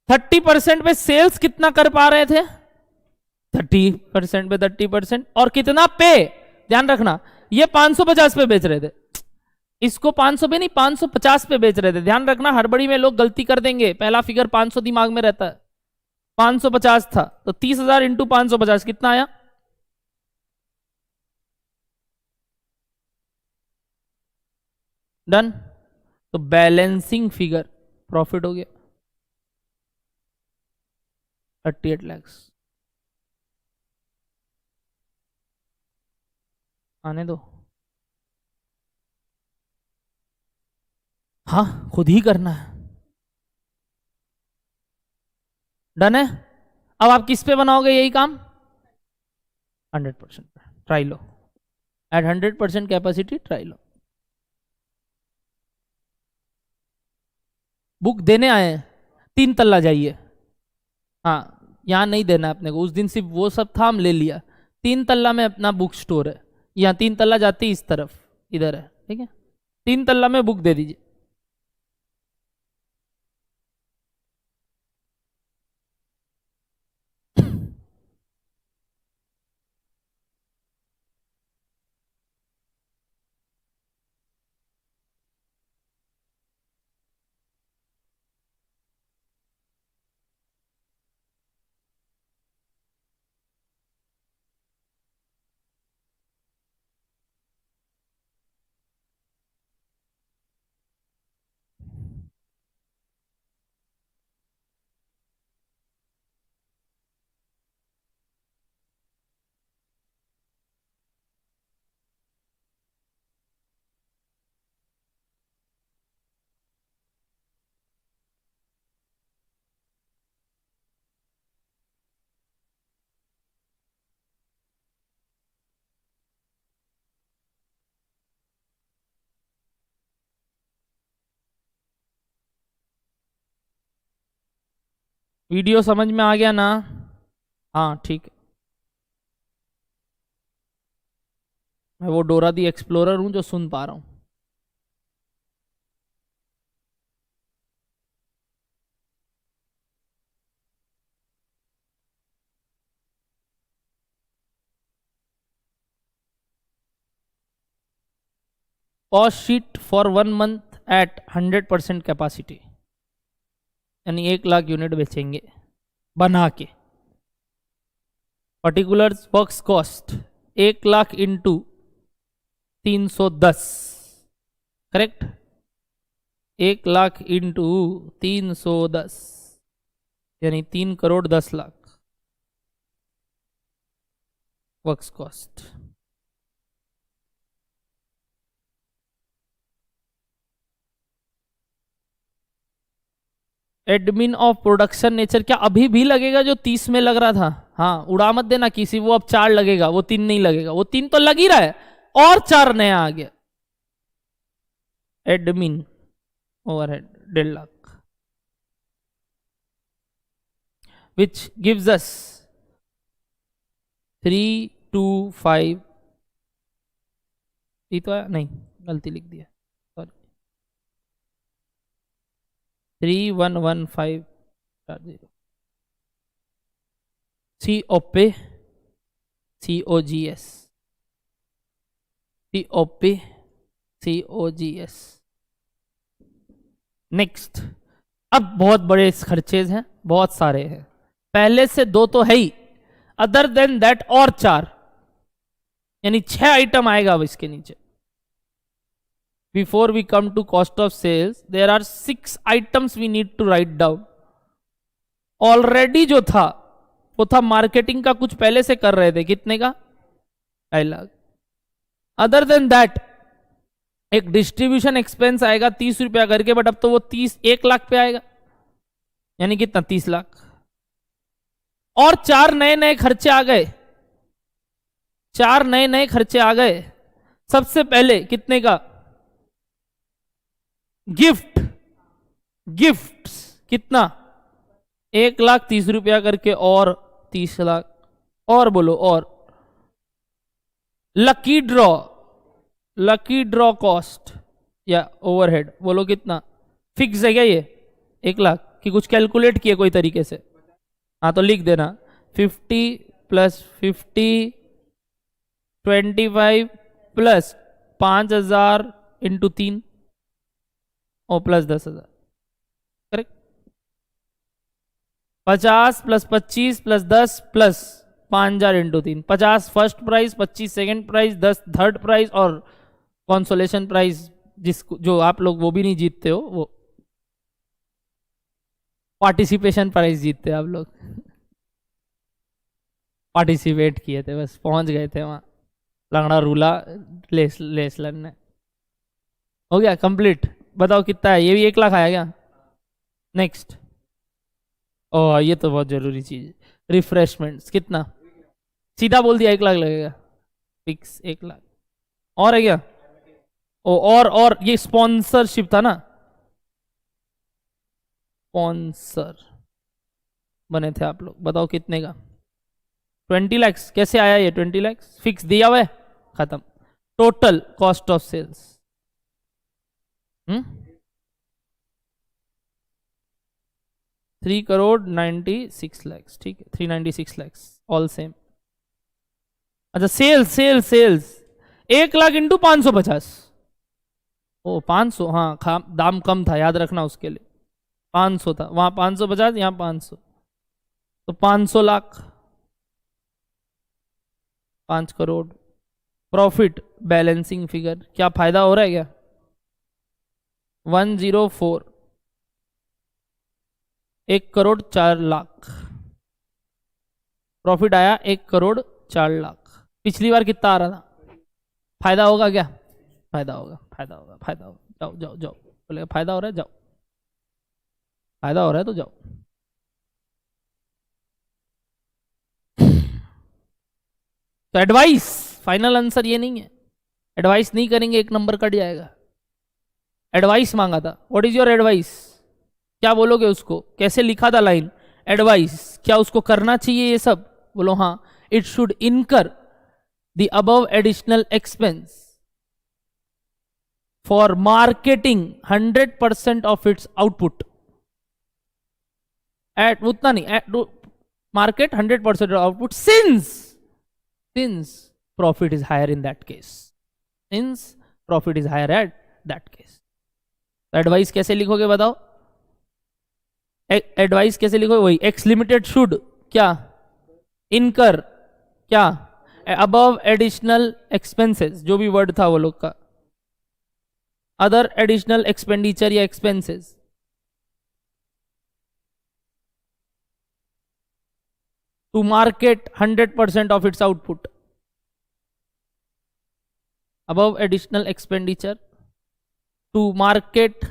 30% पे सेल्स कितना कर पा रहे थे? 30% पे 30%, और कितना पे, ध्यान रखना, ये 550 पे बेच रहे थे, इसको 500 पे नहीं 550 पे बेच रहे थे। ध्यान रखना, हड़बड़ी में लोग गलती कर देंगे, पहला फिगर 500 दिमाग में रहता है। 550 था तो 30,000 इंटू 550 कितना आया? डन। तो बैलेंसिंग फिगर प्रॉफिट हो गया 38 लाख। आने दो, हाँ खुद ही करना है। डन है। अब आप किस पे बनाओगे यही काम? 100% पे ट्राई लो, एट 100% कैपेसिटी ट्राई लो। बुक देने आए हैं, 3 तल्ला जाइए। हाँ यहाँ नहीं देना अपने को, उस दिन सिर्फ वो सब था, हम ले लिया। 3 तल्ला में अपना बुक स्टोर है, यहाँ 3 तल्ला जाती इस तरफ, इधर है, ठीक है। 3 तल्ला में बुक दे दीजिए। वीडियो समझ में आ गया ना? हाँ ठीक है। मैं वो डोरा दी एक्सप्लोरर हूं जो सुन पा रहा हूं। Cost sheet for 1 month at 100% capacity, यानी 1 लाख यूनिट बेचेंगे बना के। Particular works cost 1 lakh into 310, करेक्ट। 1 लाख इंटू 310 यानी 3,10,00,000 works cost. Admin of production nature क्या अभी भी लगेगा जो 30 में लग रहा था? हाँ उड़ा मत देना किसी, वो अब 4 लगेगा, वो 3 नहीं लगेगा। वो 3 तो लग ही रहा है और 4 नया आ गया। Admin overhead 1.5 lakh, which gives us 325। ये तो है नहीं, गलती लिख दिया, 3,11540। COP COGS COP COGS। Next, अब बहुत बड़े खर्चेज हैं, बहुत सारे हैं, पहले से 2 तो है ही, अदर देन दैट और 4, यानी 6 आइटम आएगा अब इसके नीचे। Before we come to cost of sales, there are 6 items we need to write down. Already जो था वो था मार्केटिंग का, कुछ पहले से कर रहे थे, कितने का? 2.5 लाख। अदर देन दैट एक डिस्ट्रीब्यूशन एक्सपेंस आएगा 30 रुपया करके, बट अब तो वो 1 लाख पे आएगा, यानी कितना? 30 लाख। और 4 नए नए खर्चे आ गए, 4 नए नए खर्चे आ गए। सबसे पहले कितने का? गिफ्ट, गिफ्ट्स कितना? 1,30,000 करके और 30 लाख और बोलो और लकी ड्रॉ कॉस्ट या ओवरहेड बोलो कितना फिक्स है क्या ये 1 लाख कि कुछ कैलकुलेट किए कोई तरीके से हाँ तो लिख देना 50 + 50 25 प्लस 5,000 इंटू 3 और plus 10,000 correct 50 + 25 + 10 plus 5,000 into 3 50 first prize 25 second prize 10 third prize और कॉन्सोलेशन प्राइज जिसको जो आप लोग वो भी नहीं जीतते हो वो पार्टिसिपेशन प्राइज जीतते हो आप लोग पार्टिसिपेट किए थे बस पहुंच गए थे वहां लंगड़ा रूला लेसलन ने हो गया कंप्लीट बताओ कितना है ये भी 1 लाख आया क्या नेक्स्ट ओह ये तो बहुत जरूरी चीज है रिफ्रेशमेंट्स कितना सीधा बोल दिया 1 लाख लगेगा फिक्स 1 लाख और है क्या ओ और ये स्पॉन्सरशिप था ना स्पॉन्सर बने थे आप लोग बताओ कितने का 20 लाख कैसे आया ये 20 लाख फिक्स दिया हुआ है खत्म टोटल कॉस्ट ऑफ सेल्स 3,96,00,000 ठीक है 396 लाख ऑल सेम अच्छा सेल्स 1 लाख इंटू 550 ओ 500 हाँ दाम कम था याद रखना उसके लिए 500 था वहां 550 यहाँ 500 तो 500 lakh 5 crore profit balancing figure क्या फायदा हो रहा है क्या 104 1,04,00,000 प्रॉफिट आया 1,04,00,000 पिछली बार कितना आ रहा था फायदा होगा क्या फायदा होगा जाओ जाओ जाओ बोले फायदा हो रहा है जाओ फायदा हो रहा है तो जाओ तो एडवाइस फाइनल आंसर ये नहीं है एडवाइस नहीं करेंगे 1 नंबर कट जाएगा एडवाइस मांगा था व्हाट इज योर एडवाइस क्या बोलोगे उसको कैसे लिखा था लाइन एडवाइस क्या उसको करना चाहिए ये सब बोलो हाँ इट शुड इनकर the above additional expense for marketing 100% of its output at उतना नहीं market 100% output since profit is higher in that case since profit is higher at that case तो एडवाइस कैसे लिखोगे बताओ एडवाइस कैसे लिखोगे वही एक्स लिमिटेड शुड क्या इनकर क्या अबव एडिशनल एक्सपेंसेस जो भी वर्ड था वो लोग का अदर एडिशनल एक्सपेंडिचर या expenses to market 100% of its output above additional expenditure to market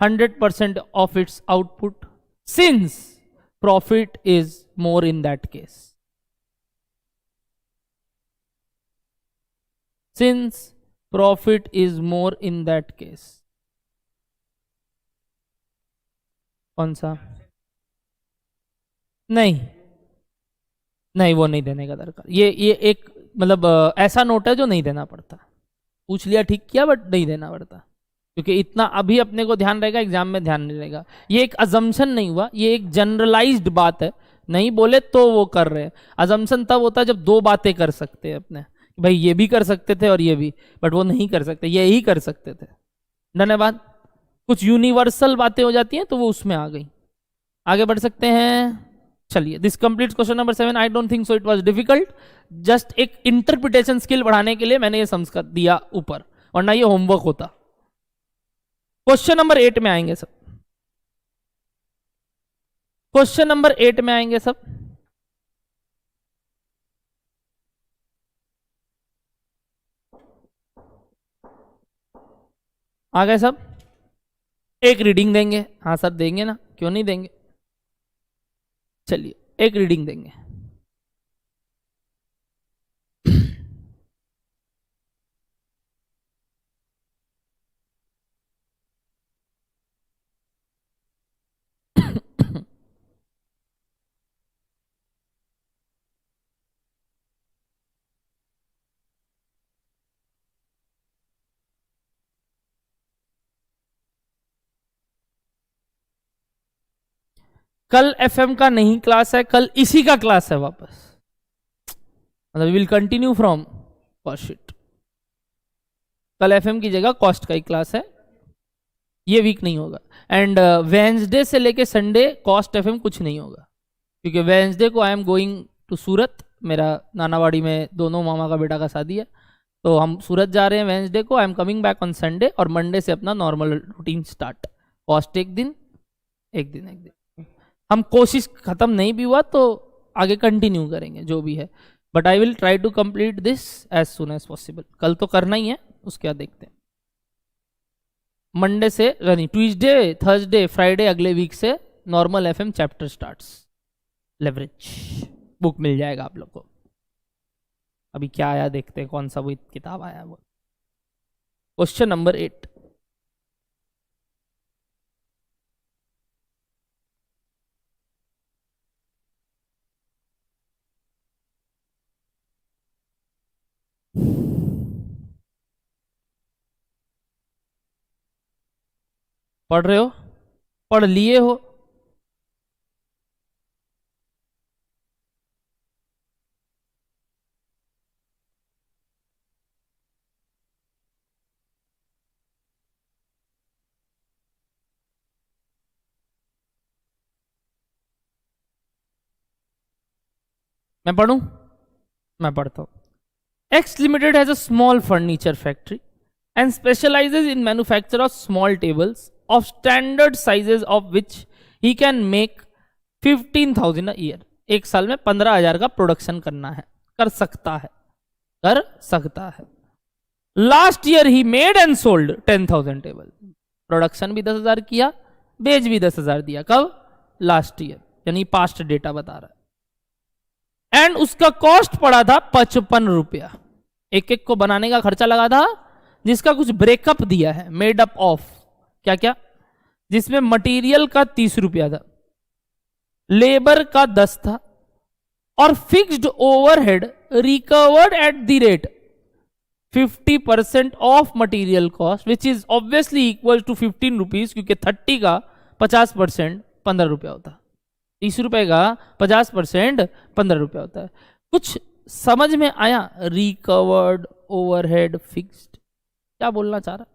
100% of its output since profit is more in that case since profit is more in that case कौन सा नहीं वो नहीं देने का दरकार ये एक मतलब ऐसा नोट है जो नहीं देना पड़ता पूछ लिया ठीक किया बट नहीं देना पड़ता क्योंकि इतना अभी अपने को ध्यान रहेगा एग्जाम में ध्यान नहीं रहेगा ये एक अजम्पशन नहीं हुआ ये एक जनरलाइज्ड बात है नहीं बोले तो वो कर रहे हैं अजम्पशन तब होता है जब 2 बातें कर सकते हैं अपने भाई ये भी कर सकते थे और ये भी बट वो नहीं कर सकते ये ही कर सकते थे धन्यवाद कुछ यूनिवर्सल बातें हो जाती हैं तो वो उसमें आ गई आगे बढ़ सकते हैं चलिए this complete question number 7 I don't think so it was difficult just एक इंटरप्रिटेशन स्किल बढ़ाने के लिए मैंने ये समझ दिया ऊपर वरना ये होमवर्क होता क्वेश्चन नंबर 8 में आएंगे सब क्वेश्चन नंबर 8 में आएंगे सब आ गए सब एक रीडिंग देंगे हाँ सर देंगे ना क्यों नहीं देंगे चलिए एक रीडिंग देंगे कल एफएम का नहीं क्लास है, कल इसी का क्लास है वापस, मतलब will continue from cost sheet. कल एफएम की जगह कॉस्ट का ही क्लास है, ये वीक नहीं होगा। एंड वेंसडे से लेके संडे कॉस्ट एफएम कुछ नहीं होगा, क्योंकि वेंसडे को आई एम गोइंग टू सूरत, मेरा नानावाड़ी में दोनों मामा का बेटा का शादी है, तो हम सूरत जा रहे हैं वेंसडे को। I am coming back on Sunday, और मंडे से अपना नॉर्मल रूटीन स्टार्ट। कॉस्ट एक दिन एक दिन एक दिन, हम कोशिश खत्म नहीं भी हुआ तो आगे कंटिन्यू करेंगे जो भी है, but I will try to complete this as soon as possible. कल तो करना ही है, उसके बाद देखते हैं। मंडे से यानी ट्यूसडे थर्सडे फ्राइडे अगले वीक से normal FM chapter starts. Leverage book मिल जाएगा आप लोग को। अभी क्या आया देखते हैं, कौन सा वो किताब आया वो। क्वेश्चन नंबर 8, पढ़ रहे हो, पढ़ लिए हो? मैं पढ़ूं? मैं पढ़ता हूं। X limited has a small furniture factory and specializes in manufacture of small tables of standard sizes of which he can make 15,000 a year। एक साल में 15,000 का प्रोडक्शन करना है, कर सकता है, कर सकता है। Last year he made and sold 10,000 table. Production भी 10,000 किया, बेच भी 10,000 दिया। कब? लास्ट ईयर, यानी पास्ट डेटा बता रहा है। एंड उसका कॉस्ट पड़ा था 55 रुपया। एक एक को बनाने का खर्चा लगा था, जिसका कुछ ब्रेकअप दिया है, मेड अप ऑफ क्या क्या, जिसमें मटेरियल का 30 रुपया था, लेबर का 10 था, और fixed overhead recovered at the rate 50% of material cost, which is obviously equal to 15 rupees, क्योंकि 30 का 50% 15 रुपया होता है। 30 रुपए का 50% 15 रुपया होता है। कुछ समझ में आया? रिकवर्ड ओवरहेड फिक्स्ड क्या बोलना चाह रहा?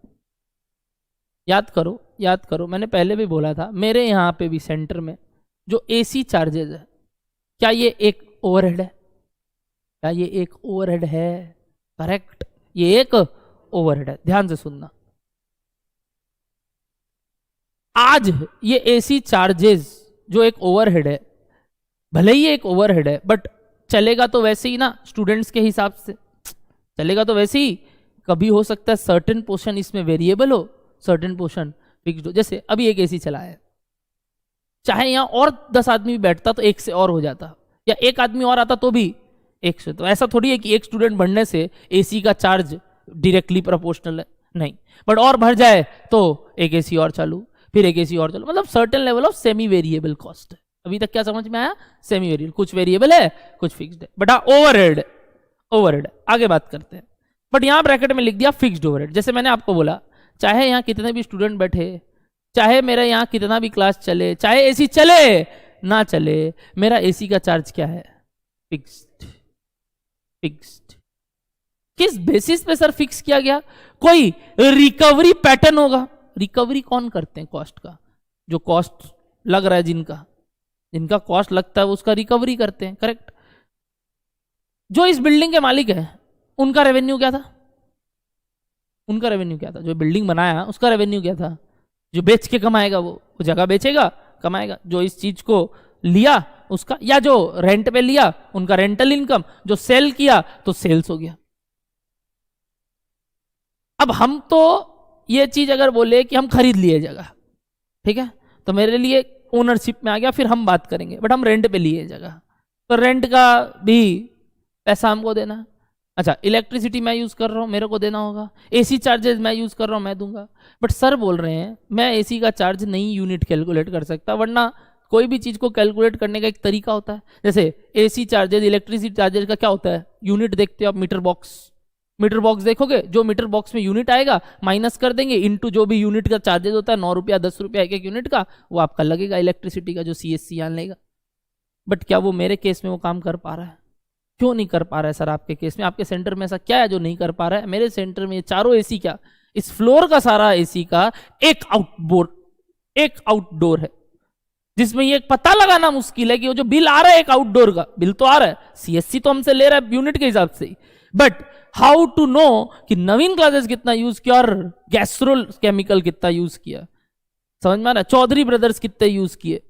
याद करो, याद करो, मैंने पहले भी बोला था, मेरे यहां पे भी सेंटर में जो एसी चार्जेस है, क्या ये एक ओवरहेड है? क्या ये एक ओवरहेड है? करेक्ट, ये एक ओवरहेड है। ध्यान से सुनना, आज ये एसी चार्जेस जो एक ओवरहेड है, भले ही एक ओवरहेड है, बट चलेगा तो वैसे ही ना, स्टूडेंट्स के हिसाब से चलेगा तो वैसे ही। कभी हो सकता है सर्टेन पोर्शन इसमें वेरिएबल हो, सर्टेन पोर्शन फिक्स्ड हो। जैसे अभी एक एसी चला है, चाहे यहां और 10 आदमी बैठता तो एक से और हो जाता, या एक आदमी और आता तो भी एक से। तो ऐसा थोड़ी है कि एक स्टूडेंट बढ़ने से एसी का चार्ज डायरेक्टली प्रोपोर्शनल है, नहीं। बट और बढ़ जाए तो एक एसी और चालू, फिर एक एसी और चालू, मतलब certain level of semi variable cost है। अभी तक क्या समझ में आया? सेमी वेरिएबल, कुछ वेरिएबल है कुछ फिक्स्ड है। बट हाँ, ओवरहेड, ओवरहेड आगे बात करते हैं। बट यहां ब्रैकेट में लिख दिया फिक्स्ड ओवरहेड। जैसे मैंने आपको बोला, चाहे यहां कितने भी स्टूडेंट बैठे, चाहे मेरा यहां कितना भी क्लास चले, चाहे एसी चले ना चले, मेरा एसी का चार्ज क्या है? फिक्स्ड। फिक्स्ड किस बेसिस पे सर फिक्स किया गया? कोई रिकवरी पैटर्न होगा। रिकवरी कौन करते हैं कॉस्ट का? जो कॉस्ट लग रहा है, जिनका कॉस्ट लगता है उसका रिकवरी करते हैं, करेक्ट। जो इस बिल्डिंग के मालिक है, उनका रेवेन्यू क्या था? उनका रेवेन्यू क्या था? जो बिल्डिंग बनाया उसका रेवेन्यू क्या था? जो बेच के कमाएगा वो जगह बेचेगा, कमाएगा। जो इस चीज को लिया उसका, या जो रेंट पे लिया उनका रेंटल इनकम, जो सेल किया तो सेल्स हो गया। अब हम तो ये चीज अगर बोले कि हम खरीद लिए जगह, ठीक है, तो मेरे लिए ओनरशिप में आ गया, फिर हम बात करेंगे। बट हम रेंट पे लिए जगह, तो रेंट का भी पैसा हमको देना। अच्छा, इलेक्ट्रिसिटी मैं यूज कर रहा हूं, मेरे को देना होगा। एसी चार्जेस मैं यूज कर रहा हूं, मैं दूंगा। बट सर बोल रहे हैं मैं एसी का चार्ज नहीं यूनिट कैलकुलेट कर सकता, वरना कोई भी चीज को कैलकुलेट करने का एक तरीका होता है। जैसे एसी चार्जेस, इलेक्ट्रिसिटी चार्जेस का क्या होता है? यूनिट देखते हो आप, मीटर बॉक्स, मीटर बॉक्स देखोगे, जो मीटर बॉक्स में यूनिट आएगा माइनस कर देंगे, इनटू जो भी यूनिट का चार्जेस होता है 9 रुपया 10 रुपया एक एक यूनिट का, वो आपका लगेगा इलेक्ट्रिसिटी का, जो CSC आन लेगा। बट क्या वो मेरे केस में वो काम कर पा रहा है? क्यों नहीं कर पा रहा है सर आपके केस में? आपके सेंटर में ऐसा क्या है जो नहीं कर पा रहा है? मेरे सेंटर में ये चारों एसी, क्या इस फ्लोर का सारा एसी का एक आउटडोर है, जिसमें ये पता लगाना मुश्किल है कि वो जो बिल आ रहा है एक आउटडोर का बिल तो आ रहा है, CSC तो हमसे ले रहा है यूनिट के हिसाब से ही, बट हाउ टू नो कि नवीन क्लासेस कितना यूज किया और गैस्ट्रोल केमिकल कितना यूज किया? समझ में आ रहा है? चौधरी ब्रदर्स कितने यूज किए?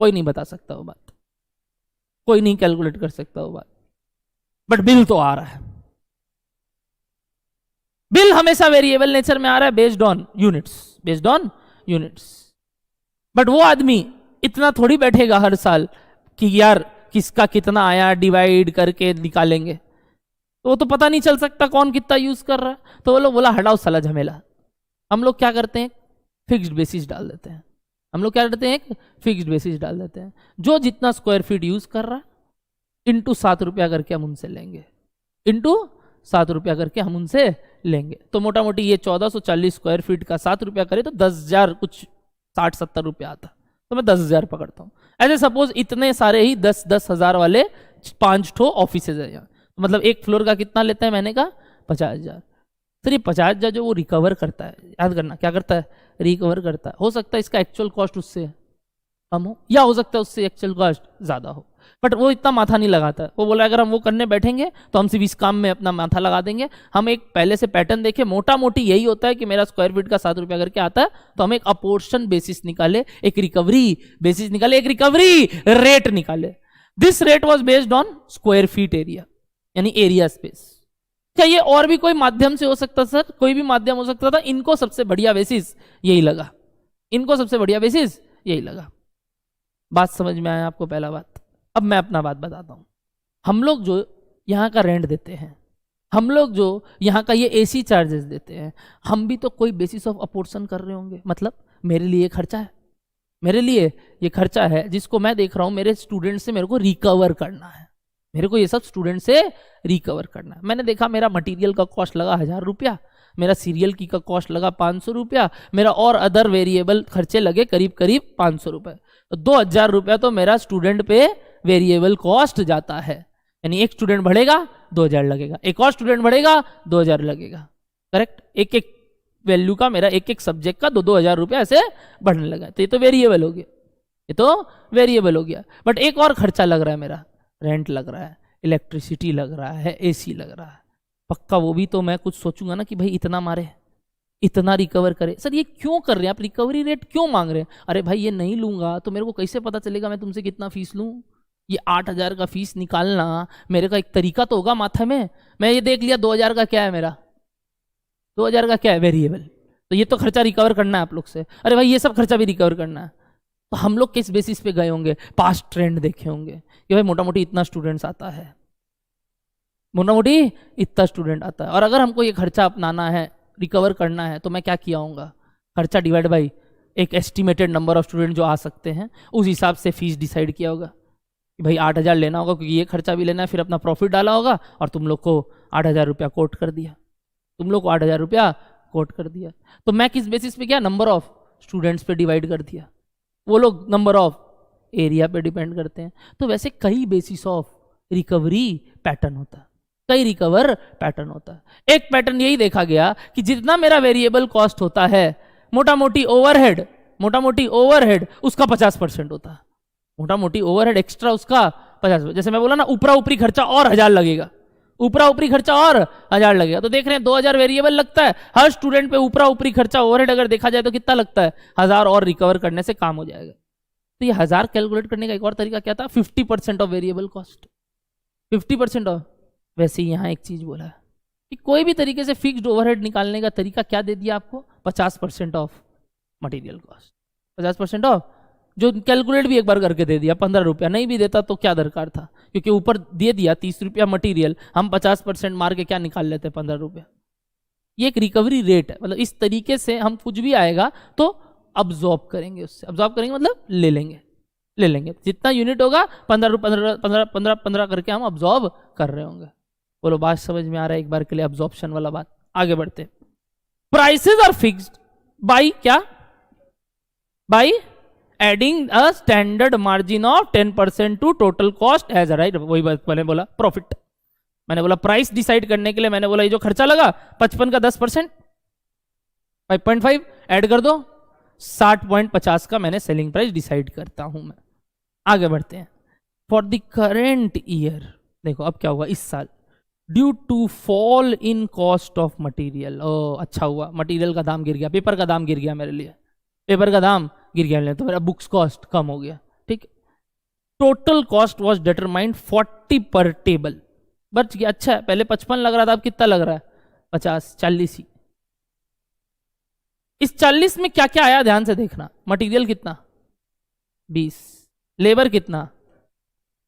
कोई नहीं बता सकता वो बात, कोई नहीं कैलकुलेट कर सकता वो बात, बट बिल तो आ रहा है। बिल हमेशा वेरिएबल नेचर में आ रहा है, बेस्ड ऑन यूनिट्स। बट वो आदमी इतना थोड़ी बैठेगा हर साल कि यार किसका कितना आया डिवाइड करके निकालेंगे, तो वो तो पता नहीं चल सकता कौन कितना यूज कर रहा है। तो वो लोग बोला हटाओ साला झमेला, हम लोग क्या करते हैं फिक्स्ड बेसिस डाल देते हैं। जो जितना स्क्वायर फीट यूज कर रहा है इंटू 7 रुपया करके हम उनसे लेंगे। तो मोटा मोटी ये 1440 स्क्वायर फीट का 7 रुपया करे तो 10,000 कुछ 60-70 रुपया आता, तो मैं 10,000 पकड़ता हूँ। ऐसे सपोज इतने सारे ही 10-10 हजार वाले 5 ठो ऑफिसेज है यहाँ, मतलब एक फ्लोर का कितना लेते हैं महीने का? 50,000। सर ये 50,000 जो वो रिकवर करता है, याद करना क्या करता है? रिकवर करता है। हो सकता है इसका एक्चुअल कॉस्ट उससे कम हो, या हो सकता है उससे एक्चुअल कॉस्ट ज्यादा हो, बट वो इतना माथा नहीं लगाता है। वो बोला अगर हम वो करने बैठेंगे तो हम सिर्फ इस काम में अपना माथा लगा देंगे। हम एक पहले से पैटर्न देखें, मोटा मोटी यही होता है कि मेरा स्क्वायर फीट का 7 रुपया करके आता है, तो हम एक अपोर्शन बेसिस निकाले, एक रिकवरी बेसिस निकाले, एक रिकवरी रेट निकाले। This rate was based on square feet area, यानी एरिया स्पेस। क्या ये और भी कोई माध्यम से हो सकता? सर कोई भी माध्यम हो सकता था, इनको सबसे बढ़िया बेसिस यही लगा। बात समझ में आया आपको? पहला बात। अब मैं अपना बात बताता हूं। हम लोग जो यहाँ का रेंट देते हैं, हम लोग जो यहाँ का ये AC चार्जेस देते हैं, हम भी तो कोई बेसिस ऑफ अपोर्शन कर रहे होंगे। मतलब मेरे लिए ये खर्चा है जिसको मैं देख रहा हूँ मेरे स्टूडेंट से मेरे को रिकवर करना है, ये सब स्टूडेंट से रिकवर करना है। मैंने देखा मेरा मटेरियल का कॉस्ट लगा 1,000 रुपया, मेरा सीरियल की का कॉस्ट लगा 500 रुपया, मेरा और अदर वेरिएबल खर्चे लगे करीब 500 रुपए, तो 2,000 रुपया तो मेरा स्टूडेंट पे वेरिएबल कॉस्ट जाता है। यानी एक स्टूडेंट बढ़ेगा 2,000 लगेगा, एक और स्टूडेंट बढ़ेगा 2,000 लगेगा। करेक्ट? एक एक वैल्यू का मेरा एक एक सब्जेक्ट का 2,000 रुपया ऐसे बढ़ने लगा, तो ये तो वेरिएबल हो गया। बट एक और खर्चा लग रहा है मेरा, रेंट लग रहा है, इलेक्ट्रिसिटी लग रहा है, AC लग रहा है। पक्का वो भी तो मैं कुछ सोचूंगा ना कि भाई इतना मारे, इतना रिकवर करे। सर ये क्यों कर रहे हैं आप? रिकवरी रेट क्यों मांग रहे हैं? अरे भाई ये नहीं लूंगा तो मेरे को कैसे पता चलेगा मैं तुमसे कितना फीस लूं? ये 8,000 का फीस निकालना मेरे का एक तरीका तो होगा माथा में। मैं ये देख लिया 2,000 का क्या है, मेरा 2,000 का क्या है वेरिएबल, तो ये तो खर्चा रिकवर करना है आप लोग से। अरे भाई ये सब खर्चा भी रिकवर करना है, तो हम लोग किस बेसिस पे गए होंगे? पास्ट ट्रेंड देखे होंगे कि भाई मोटा मोटी इतना स्टूडेंट्स आता है, और अगर हमको ये खर्चा अपनाना है, रिकवर करना है, तो मैं क्या किया होगा? खर्चा डिवाइड बाई एक एस्टिमेटेड नंबर ऑफ स्टूडेंट जो आ सकते हैं, उस हिसाब से फीस डिसाइड किया होगा कि भाई 8,000 लेना होगा क्योंकि ये खर्चा भी लेना है, फिर अपना प्रॉफिट डाला होगा और तुम लोग को 8,000 रुपया कोट कर दिया। तो मैं किस बेसिस पे किया? नंबर ऑफ स्टूडेंट्स पे डिवाइड कर दिया, वो लोग नंबर ऑफ एरिया पे डिपेंड करते हैं। तो वैसे कई बेसिस ऑफ रिकवरी पैटर्न होता है, एक पैटर्न यही देखा गया कि जितना मेरा वेरिएबल कॉस्ट होता है, मोटा मोटी ओवरहेड उसका 50% होता है, मोटा मोटी ओवरहेड एक्स्ट्रा उसका 50%। जैसे मैं बोला ना ऊपरा ऊपरी खर्चा और 1,000 लगेगा, तो देख रहे हैं 2,000 वेरिएबल लगता है, हर स्टूडेंट पे ऊपरा ऊपरी खर्चा ओवरहेड अगर देखा जाए तो कितना लगता है? 1,000 और रिकवर करने से काम हो जाएगा। तो ये 1,000 कैलकुलेट करने का एक और तरीका क्या था? 50% ऑफ वेरिएबल कॉस्ट, 50% ऑफ। वैसे ही यहाँ एक चीज बोला कि कोई भी तरीके से फिक्स्ड ओवरहेड निकालने का तरीका क्या दे दिया आपको? 50% ऑफ मटेरियल कॉस्ट, 50% ऑफ, जो कैलकुलेट भी एक बार करके दे दिया। 15 रुपया नहीं भी देता तो क्या दरकार था, क्योंकि ऊपर दे दिया 30 रुपया मटीरियल, हम 50% मार के क्या निकाल लेते हैं? 15 रुपया। ये एक रिकवरी रेट है। मतलब इस तरीके से हम कुछ भी आएगा तो अब्जॉर्ब करेंगे, उससे अब्जॉर्ब करेंगे मतलब ले लेंगे, जितना यूनिट होगा 15 करके हम अब्जॉर्ब कर रहे होंगे। बोलो बात समझ में आ रहा है? एक बार के लिए अब्जॉर्प्शन वाला बात। आगे बढ़ते। प्राइसेस आर फिक्स्ड बाई क्या? By adding a standard margin of 10% to total cost as a right. वही बात मैंने बोला, प्रॉफिट। मैंने बोला प्राइस डिसाइड करने के लिए मैंने बोला ये जो खर्चा लगा 55 का 10% 5.5 ऐड कर दो, 60.50 का मैंने सेलिंग प्राइस डिसाइड करता हूं मैं। आगे बढ़ते हैं। फॉर द करेंट ईयर, देखो अब क्या हुआ इस साल, due to fall in cost of material. ओ अच्छा हुआ, मटेरियल का दाम गिर गया, पेपर का दाम गिर गया, मेरे लिए पेपर का दाम गिर गया तो मेरा बुक्स कॉस्ट कम हो गया। ठीक, टोटल कॉस्ट वाज डिटरमाइंड 40 पर टेबल, बच गया। अच्छा है, पहले 55 लग रहा था, अब कितना लग रहा है? 50, 40 ही। इस 40 में क्या क्या आया ध्यान से देखना। मटेरियल कितना? 20। लेबर कितना?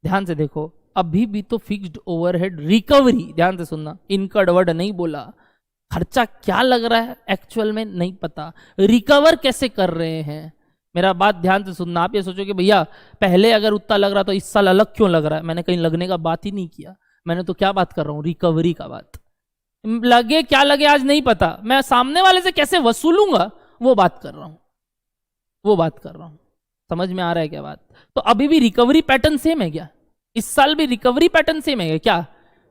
ध्यान से देखो, अभी भी तो फिक्स्ड ओवरहेड रिकवरी, ध्यान से सुनना, इनकर्ड वर्ड नहीं बोला। खर्चा क्या लग रहा है एक्चुअल में नहीं पता, रिकवर कैसे कर रहे हैं। मेरा बात ध्यान से सुनना। आप ये सोचो कि भैया पहले अगर उतना लग रहा तो इस साल अलग क्यों लग रहा है? मैंने कहीं लगने का बात ही नहीं किया। मैंने तो क्या बात कर रहा हूं? रिकवरी का बात। लगे क्या लगे आज नहीं पता, मैं सामने वाले से कैसे वसूलूंगा वो बात कर रहा हूं, वो बात कर रहा हूं। समझ में आ रहा है क्या बात? तो अभी भी रिकवरी पैटर्न सेम है क्या? इस साल भी रिकवरी पैटर्न सेम है क्या?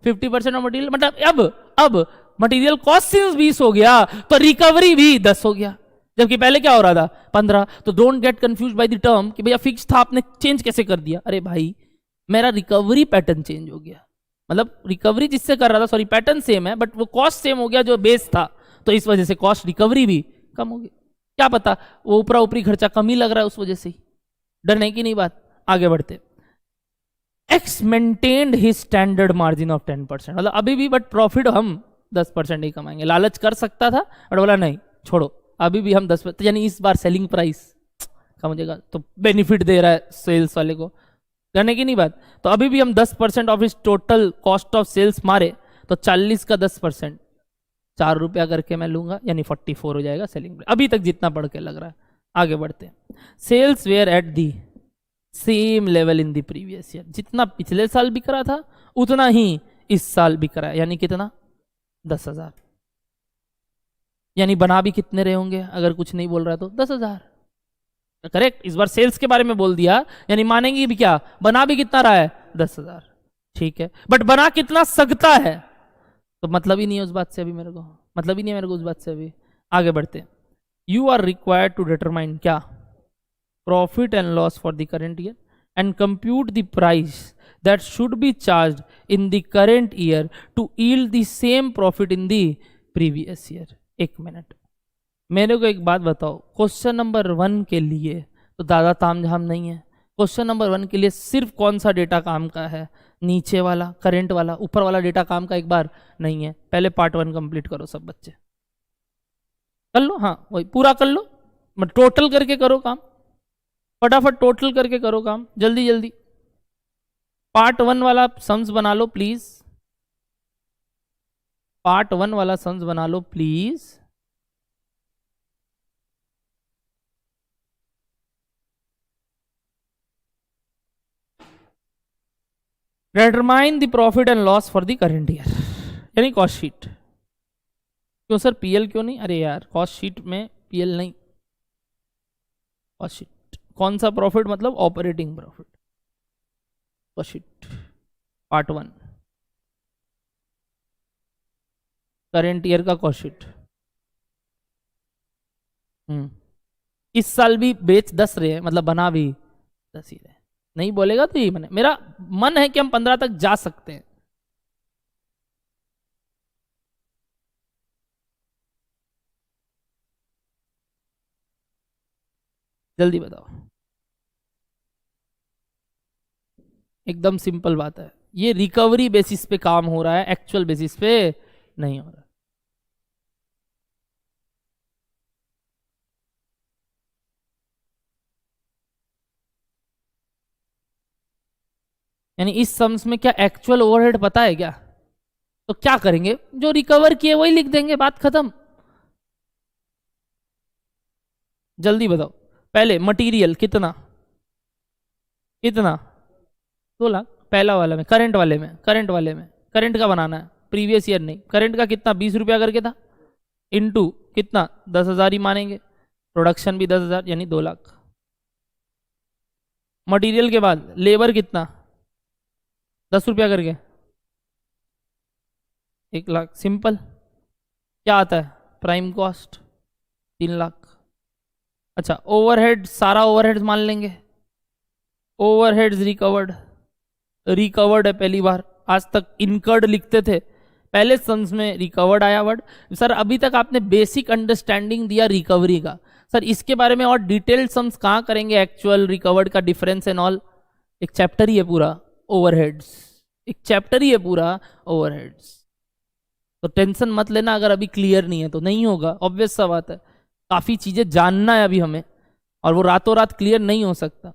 50% ऑफ मटेरियल, मतलब अब मटेरियल कॉस्ट सिंस 20 हो गया तो रिकवरी भी 10 हो गया, जबकि पहले क्या हो रहा था? 15। तो don't get confuse by the term कि भैया फिक्स था आपने चेंज कैसे कर दिया। अरे भाई मेरा रिकवरी पैटर्न चेंज हो गया, मतलब रिकवरी जिससे कर रहा था, सॉरी पैटर्न सेम है बट वो कॉस्ट सेम हो गया जो बेस था, तो इस वजह से कॉस्ट रिकवरी भी कम हो गई। क्या पता वो ऊपरा ऊपरी खर्चा कम ही लग रहा है उस वजह से ही। डरने की नहीं बात। आगे बढ़ते। X maintained his standard margin of 10%, मतलब अभी भी बट प्रॉफिट हम 10% ही कमाएंगे। लालच कर सकता था बट बोला नहीं छोड़ो, अभी भी हम 10%, यानी इस बार सेलिंग प्राइस कम हो जाएगा तो बेनिफिट दे रहा है सेल्स वाले को, करने की नहीं बात। तो अभी भी हम 10% ऑफ इस टोटल कॉस्ट ऑफ सेल्स मारे तो 40 का 10% 4 रुपया करके मैं लूंगा, यानी 44 हो जाएगा सेलिंग प्राइस, अभी तक जितना बढ़ के लग रहा है। आगे बढ़ते हैं। Sales were at the same level in the previous year, जितना पिछले साल बिक रहा था उतना ही इस साल बिक रहा है, यानी कितना? 10,000। यानी बना भी कितने रहे होंगे अगर कुछ नहीं बोल रहा है तो? 10,000। करेक्ट, इस बार सेल्स के बारे में बोल दिया, यानी मानेंगे भी क्या, बना भी कितना रहा है? 10,000। ठीक है, बट बना कितना सकता है तो मतलब ही नहीं है उस बात से अभी, मेरे को मतलब ही नहीं है मेरे को उस बात से अभी। आगे बढ़ते। You are required to determine क्या? Profit and loss for the current year and compute the price that should be charge in the current year to yield the same profit in the previous year. एक minute, मेरे को एक बात बताओ, question number 1 के लिए तो ज़्यादा तामझाम नहीं है। क्वेश्चन नंबर 1 के लिए सिर्फ कौन सा डेटा काम का है? नीचे वाला, करंट वाला। ऊपर वाला डेटा काम का एक बार नहीं है। पहले पार्ट 1 कंप्लीट करो सब बच्चे, कर लो। हाँ वही पूरा कर लो, टोटल करके करो काम, फटाफट टोटल करके करो काम, जल्दी जल्दी। पार्ट 1 वाला सम्स बना लो प्लीज, पार्ट 1 वाला सम्स बना लो please. Determine the profit and loss for the current year, यानी कॉस्ट शीट। क्यों सर पीएल क्यों नहीं? अरे यार कॉस्ट शीट में पीएल नहीं, कॉस्ट शीट कौन सा प्रॉफिट? मतलब operating profit. Cost sheet part 1 current year का कॉस्ट शीट। इस साल भी बेच 10 रहे हैं, मतलब बना भी 10 ही रहे। नहीं बोलेगा तो ये मेरा मन है कि हम 15 तक जा सकते हैं। जल्दी बताओ, एकदम सिंपल बात है। ये रिकवरी बेसिस पे काम हो रहा है, एक्चुअल बेसिस पे नहीं हो रहा। यानी इस सम्स में क्या एक्चुअल ओवरहेड पता है क्या? तो क्या करेंगे, जो रिकवर किए वही लिख देंगे, बात खत्म। जल्दी बताओ। पहले मटेरियल कितना? कितना? 2 लाख। पहला वाला में, करंट वाले में, करंट वाले में, करंट का बनाना है प्रीवियस ईयर नहीं, करंट का कितना 20 रुपया करके था, इनटू कितना 10,000 ही मानेंगे, प्रोडक्शन भी 10,000 यानी 2 लाख। मटेरियल के बाद लेबर कितना 10 रुपया करके 1 लाख, सिंपल। क्या आता है प्राइम कॉस्ट 3 लाख। अच्छा ओवरहेड, सारा ओवरहेड्स मान लेंगे, ओवरहेड्स रिकवर्ड है पहली बार, आज तक इनकर्ड लिखते थे, पहले सम्स में रिकवर्ड आया वर्ड। सर अभी तक आपने बेसिक अंडरस्टैंडिंग दिया रिकवरी का, सर इसके बारे में और डिटेल्ड सम्स कहाँ करेंगे, एक्चुअल रिकवर्ड का डिफरेंस एंड ऑल, एक चैप्टर ही है पूरा ओवरहेड्स, एक चैप्टर ही है पूरा ओवरहेड्स। तो टेंशन मत लेना अगर अभी क्लियर नहीं है तो, नहीं होगा, ऑब्वियस सा बात है, काफी चीजें जानना है अभी हमें, और वो रातों रात क्लियर नहीं हो सकता।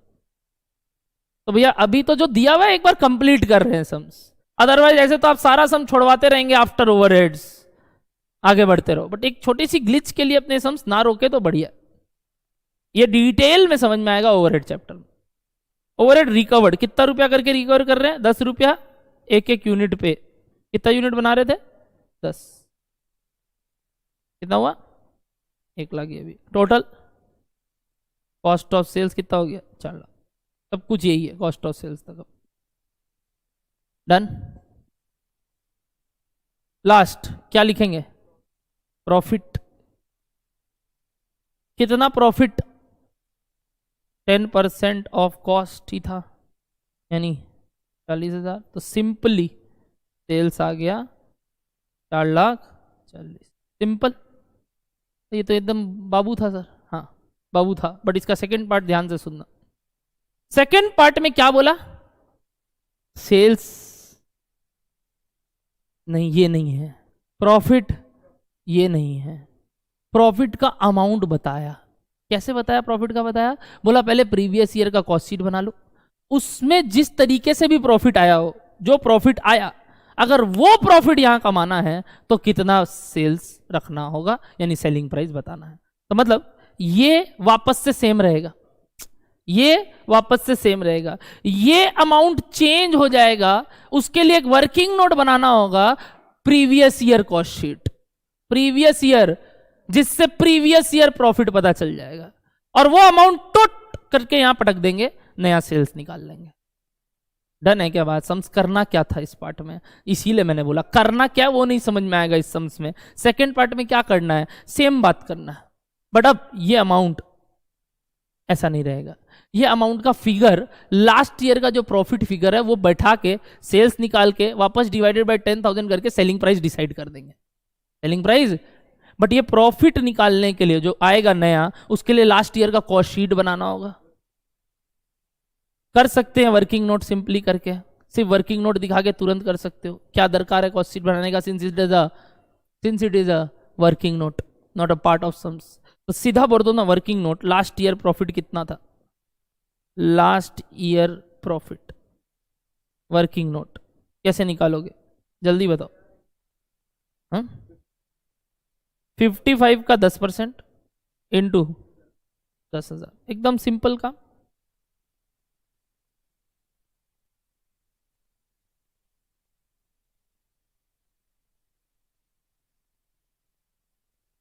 तो भैया अभी तो जो दिया हुआ है एक बार कंप्लीट कर रहे हैं सम्स, अदरवाइज ऐसे तो आप सारा सम छोड़वाते रहेंगे आफ्टर ओवरहेड्स, आगे बढ़ते रहो। बट एक छोटी सी ग्लिच के लिए अपने सम्स ना रोके तो बढ़िया, ये डिटेल में समझ में आएगा ओवरहेड चैप्टर में। ओवरहेड रिकवर्ड कितना रुपया करके रिकवर कर रहे हैं, 10 रुपया एक यूनिट पे, कितना यूनिट बना रहे थे 10, कितना हुआ 1 लाख। ये भी टोटल कॉस्ट ऑफ सेल्स कितना हो गया 4 लाख, सब कुछ यही है कॉस्ट ऑफ सेल्स तक। डन। लास्ट क्या लिखेंगे, प्रॉफिट। कितना प्रॉफिट, 10% ऑफ कॉस्ट ही था, यानी 40,000। तो सिंपली सेल्स आ गया 4,40,000, सिंपल। ये तो एकदम बाबू था सर, हाँ बाबू था, बट इसका सेकंड पार्ट ध्यान से सुनना। सेकंड पार्ट में क्या बोला, सेल्स नहीं, ये नहीं है प्रॉफिट, ये नहीं है, प्रॉफिट का अमाउंट बताया। कैसे बताया प्रॉफिट का, बताया बोला पहले प्रीवियस ईयर का कॉस्ट शीट बना लो, उसमें जिस तरीके से भी प्रॉफिट आया हो, जो प्रॉफिट आया अगर वो प्रॉफिट यहां कमाना है तो कितना सेल्स रखना होगा, यानी सेलिंग प्राइस बताना है। तो मतलब ये वापस से सेम रहेगा, ये वापस से सेम रहेगा, ये अमाउंट चेंज हो जाएगा, उसके लिए एक वर्किंग नोट बनाना होगा, previous year cost sheet, previous year, जिससे प्रीवियस ईयर प्रॉफिट पता चल जाएगा, और वो अमाउंट टोट करके यहां पटक देंगे, नया सेल्स निकाल लेंगे। डन है क्या बात, सम्स करना क्या था इस पार्ट में, इसीलिए मैंने बोला करना क्या वो नहीं समझ में आएगा इस सम्स में, सेकेंड पार्ट में क्या करना है, सेम बात करना है। बट अब ये अमाउंट ऐसा नहीं रहेगा, ये अमाउंट का फिगर लास्ट ईयर का जो प्रॉफिट फिगर है वो बैठा के सेल्स निकाल के वापस डिवाइडेड बाय 10,000 करके सेलिंग प्राइस डिसाइड कर देंगे, सेलिंग प्राइस। बट ये प्रॉफिट निकालने के लिए जो आएगा नया, उसके लिए लास्ट ईयर का कॉस्ट शीट बनाना होगा। कर सकते हैं वर्किंग नोट सिंपली करके, सिर्फ वर्किंग नोट दिखा के तुरंत कर सकते हो, क्या दरकार है कॉस्ट शीट बनाने का, since it is a working note not a part of sums. तो सीधा बोल दो ना working note, last year profit कितना था, last year profit, working note कैसे निकालोगे जल्दी बताओ। हाँ 55 का 10% इंटू 10,000, एकदम सिंपल काम।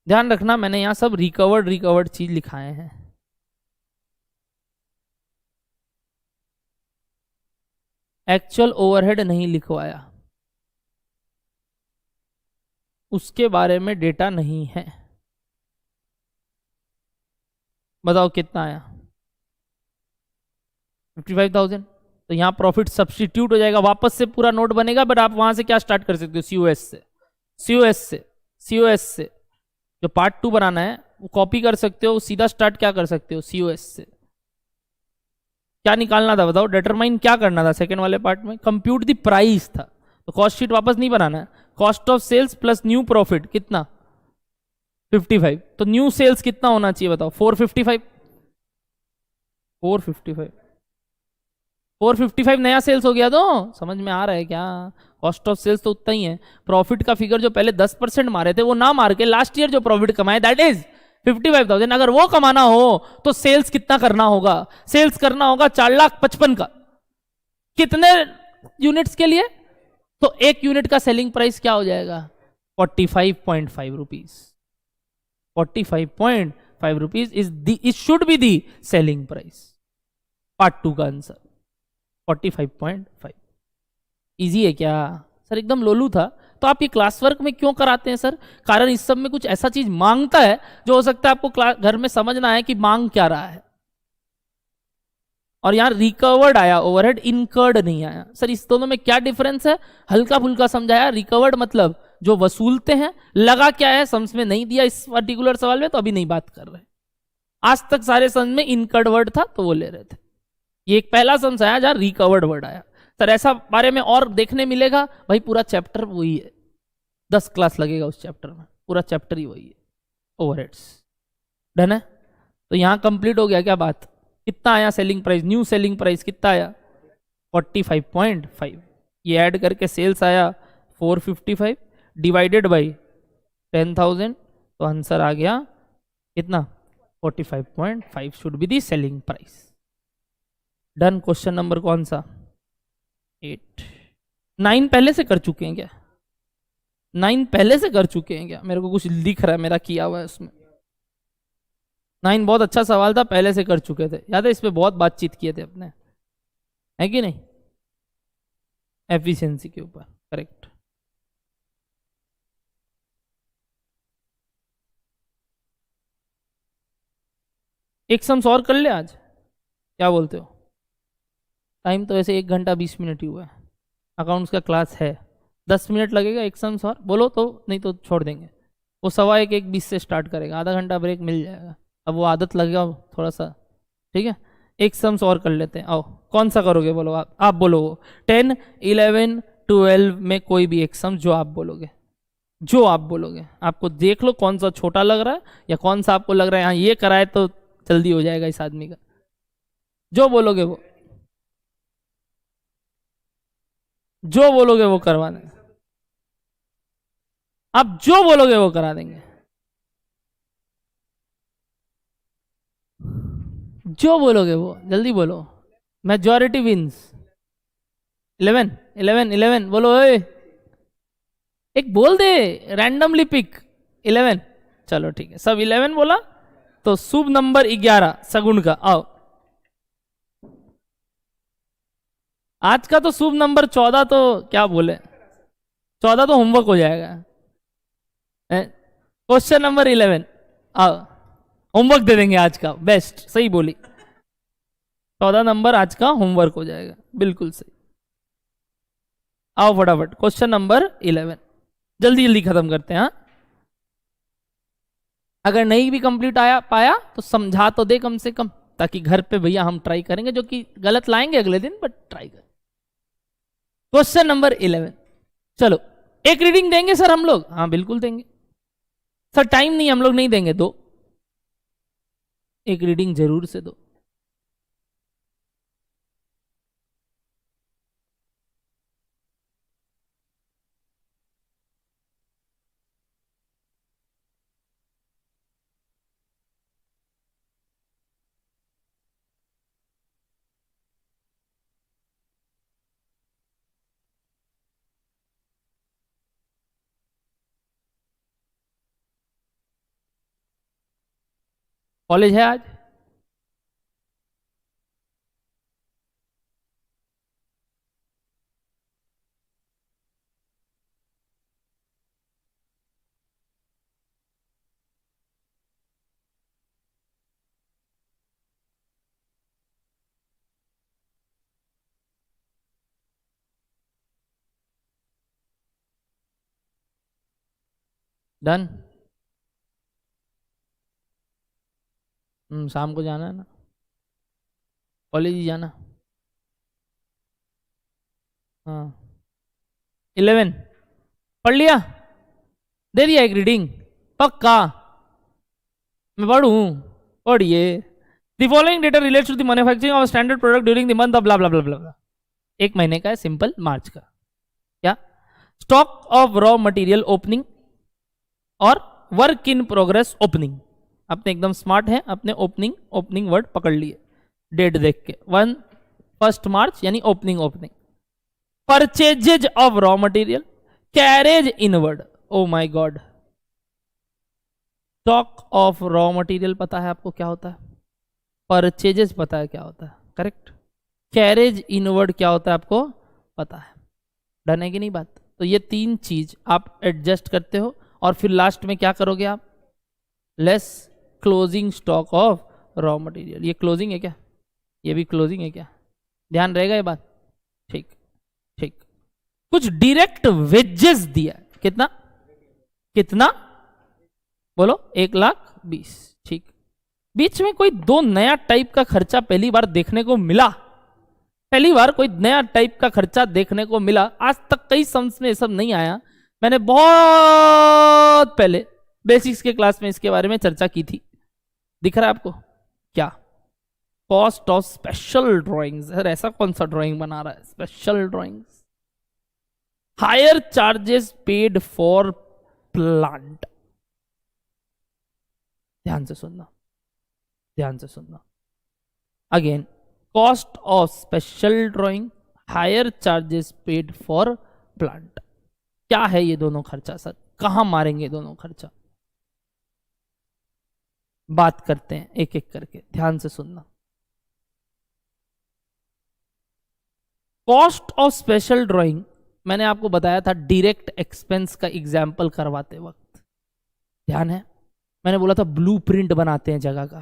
ध्यान रखना मैंने यहां सब रिकवर्ड चीज लिखाए हैं। एक्चुअल ओवरहेड नहीं लिखवाया, उसके बारे में डेटा नहीं है। बताओ कितना आया 55,000। तो यहां प्रॉफिट सब्स्टिट्यूट हो जाएगा, वापस से पूरा नोट बनेगा, बट आप वहां से क्या स्टार्ट कर सकते हो, सीओएस से जो पार्ट 2 बनाना है वो कॉपी कर सकते हो, सीधा स्टार्ट क्या कर सकते हो, सीओएस से। क्या निकालना था बताओ, डिटरमाइन क्या करना था सेकंड वाले पार्ट में, कंप्यूट द प्राइस था। तो कॉस्ट शीट वापस नहीं बनाना है, cost of sales plus new profit कितना 55। तो न्यू सेल्स कितना होना चाहिए बताओ, 455 नया सेल्स हो गया। तो समझ में आ रहा है क्या, कॉस्ट ऑफ सेल्स तो उतना ही है, प्रॉफिट का फिगर जो पहले 10% मारे थे वो ना मार के लास्ट ईयर जो प्रॉफिट कमाए दैट इज 55,000, अगर वो कमाना हो तो सेल्स कितना करना होगा, सेल्स करना होगा 4,55,000 का। कितने यूनिट्स के लिए, तो एक यूनिट का सेलिंग प्राइस क्या हो जाएगा? 45.5 rupees. 45.5 rupees is should be the selling price. Part 2 का आंसर 45.5। इजी है क्या सर? एकदम लोलू था। तो आप ये क्लास वर्क में क्यों कराते हैं सर? कारण इस सब में कुछ ऐसा चीज मांगता है जो हो सकता है आपको घर में समझना है कि मांग क्या रहा है। और यहां रिकवर्ड आया, ओवरहेड इनकर्ड नहीं आया। सर इस दोनों में क्या डिफरेंस है? हल्का फुल्का समझाया। रिकवर्ड मतलब जो वसूलते हैं, लगा क्या है सम्स में नहीं दिया इस पर्टिकुलर सवाल में, तो अभी नहीं बात कर रहे। आज तक सारे सम्स में इनकर्ड वर्ड था तो वो ले रहे थे। ये एक पहला सम्स आया जहां रिकवर्ड वर्ड आया। सर ऐसा बारे में और देखने मिलेगा भाई, पूरा चैप्टर वही है, 10 क्लास लगेगा उस चैप्टर में, पूरा चैप्टर ही वही है, ओवरहेड्स। डन है? तो यहां कंप्लीट हो गया क्या बात? कितना आया selling price? New selling price कितना आया? 45.5। ये ऐड करके सेल्स आया 455 डिवाइडेड बाई 10,000, तो आंसर आ गया कितना? 45.5 should be the selling price. Done. Question number कौन सा? 8। 9 पहले से कर चुके हैं क्या? 9 पहले से कर चुके हैं क्या? मेरे को कुछ दिख रहा है मेरा किया हुआ है उसमें। 9 बहुत अच्छा सवाल था, पहले से कर चुके थे। याद है इस पे बहुत बातचीत किए थे अपने, है कि नहीं? एफिशिएंसी के ऊपर। करेक्ट। एक सम्स और कर ले आज, क्या बोलते हो? टाइम तो वैसे 1 घंटा 20 मिनट ही हुआ है। अकाउंट्स का क्लास है, 10 मिनट लगेगा। एक सम्स और बोलो तो, नहीं तो छोड़ देंगे। वो 1:15 से स्टार्ट करेगा, आधा घंटा ब्रेक मिल जाएगा। अब वो आदत लगेगा थोड़ा सा, ठीक है? एक सम्स और कर लेते हैं। आओ, कौन सा करोगे बोलो आप बोलो। 10, 11, 12 में कोई भी एक सम जो आप बोलोगे, जो आप बोलोगे। आपको देख लो कौन सा छोटा लग रहा है या कौन सा आपको लग रहा है हाँ ये कराए तो जल्दी हो जाएगा इस आदमी का। जो बोलोगे वो, जो बोलोगे वो करवा देंगे। आप जो बोलोगे वो करा देंगे। जो बोलोगे वो, जल्दी बोलो। Majority wins. 11 11 11 बोलो। ओए एक बोल दे, रैंडमली पिक 11। चलो ठीक है, सब 11 बोला तो शुभ नंबर 11 सगुण का। आओ, आज का तो शुभ नंबर 14, तो क्या बोले, 14 तो होमवर्क हो जाएगा। क्वेश्चन नंबर 11 आओ, होमवर्क दे देंगे आज का। बेस्ट, सही बोली। 14 नंबर आज का होमवर्क हो जाएगा, बिल्कुल सही। आओ फटाफट क्वेश्चन नंबर 11 जल्दी जल्दी खत्म करते हैं। हाँ, अगर नहीं भी कंप्लीट पाया तो समझा तो दे कम से कम, ताकि घर पे भैया हम ट्राई करेंगे, जो कि गलत लाएंगे अगले दिन, बट ट्राई करें। Question number 11। चलो, एक रीडिंग देंगे सर हम लोग? हाँ बिल्कुल देंगे सर, टाइम नहीं, हम लोग नहीं देंगे। दो, एक रीडिंग जरूर से दो। कॉलेज है आज? डन। शाम को जाना है ना, कॉलेज ही जाना। हाँ 11 पढ़ लिया, दे दिया एक रीडिंग पक्का। मैं पढ़ूं? पढ़िए। The following data relates to the manufacturing of standard product during the month of blah blah blah blah. एक महीने का है, सिंपल, मार्च का। क्या? Stock of raw material opening और वर्क इन प्रोग्रेस ओपनिंग। अपने एकदम स्मार्ट है, अपने ओपनिंग वर्ड पकड़ लिए डेट देख के। 1 मार्च यानी opening. Purchases of raw material, carriage inward, oh my God, stock of raw material पता है आपको क्या होता है, परचेजेस पता है क्या होता है, करेक्ट, कैरेज इनवर्ड क्या होता है आपको पता है, डन है कि नहीं बात। तो ये तीन चीज आप एडजस्ट करते हो और फिर लास्ट में क्या करोगे आप, less closing stock of raw material. ये क्लोजिंग है क्या, ये भी क्लोजिंग है क्या, ध्यान रहेगा ये बात, ठीक ठीक। कुछ डायरेक्ट वेजेस दिया है, कितना कितना बोलो, 1,20,000, ठीक। बीच में कोई दो नया टाइप का खर्चा पहली बार देखने को मिला, पहली बार कोई नया टाइप का खर्चा देखने को मिला। आज तक कई सम्स में ये सब नहीं आया, मैंने बहुत पहले बेसिक्स के क्लास में इसके बारे में चर्चा की थी। दिख रहा है आपको क्या, cost of special drawings. Sir ऐसा कौन सा ड्राइंग बना रहा है, special drawings. Higher charges paid for plant, ध्यान से सुनना, ध्यान से सुनना again, cost of special drawing, higher charges paid for plant. क्या है ये दोनों खर्चा सर, कहां मारेंगे दोनों खर्चा, बात करते हैं एक एक करके, ध्यान से सुनना। कॉस्ट ऑफ स्पेशल ड्राइंग मैंने आपको बताया था डायरेक्ट एक्सपेंस का एग्जाम्पल करवाते वक्त, ध्यान है, मैंने बोला था ब्लूप्रिंट बनाते हैं जगह का,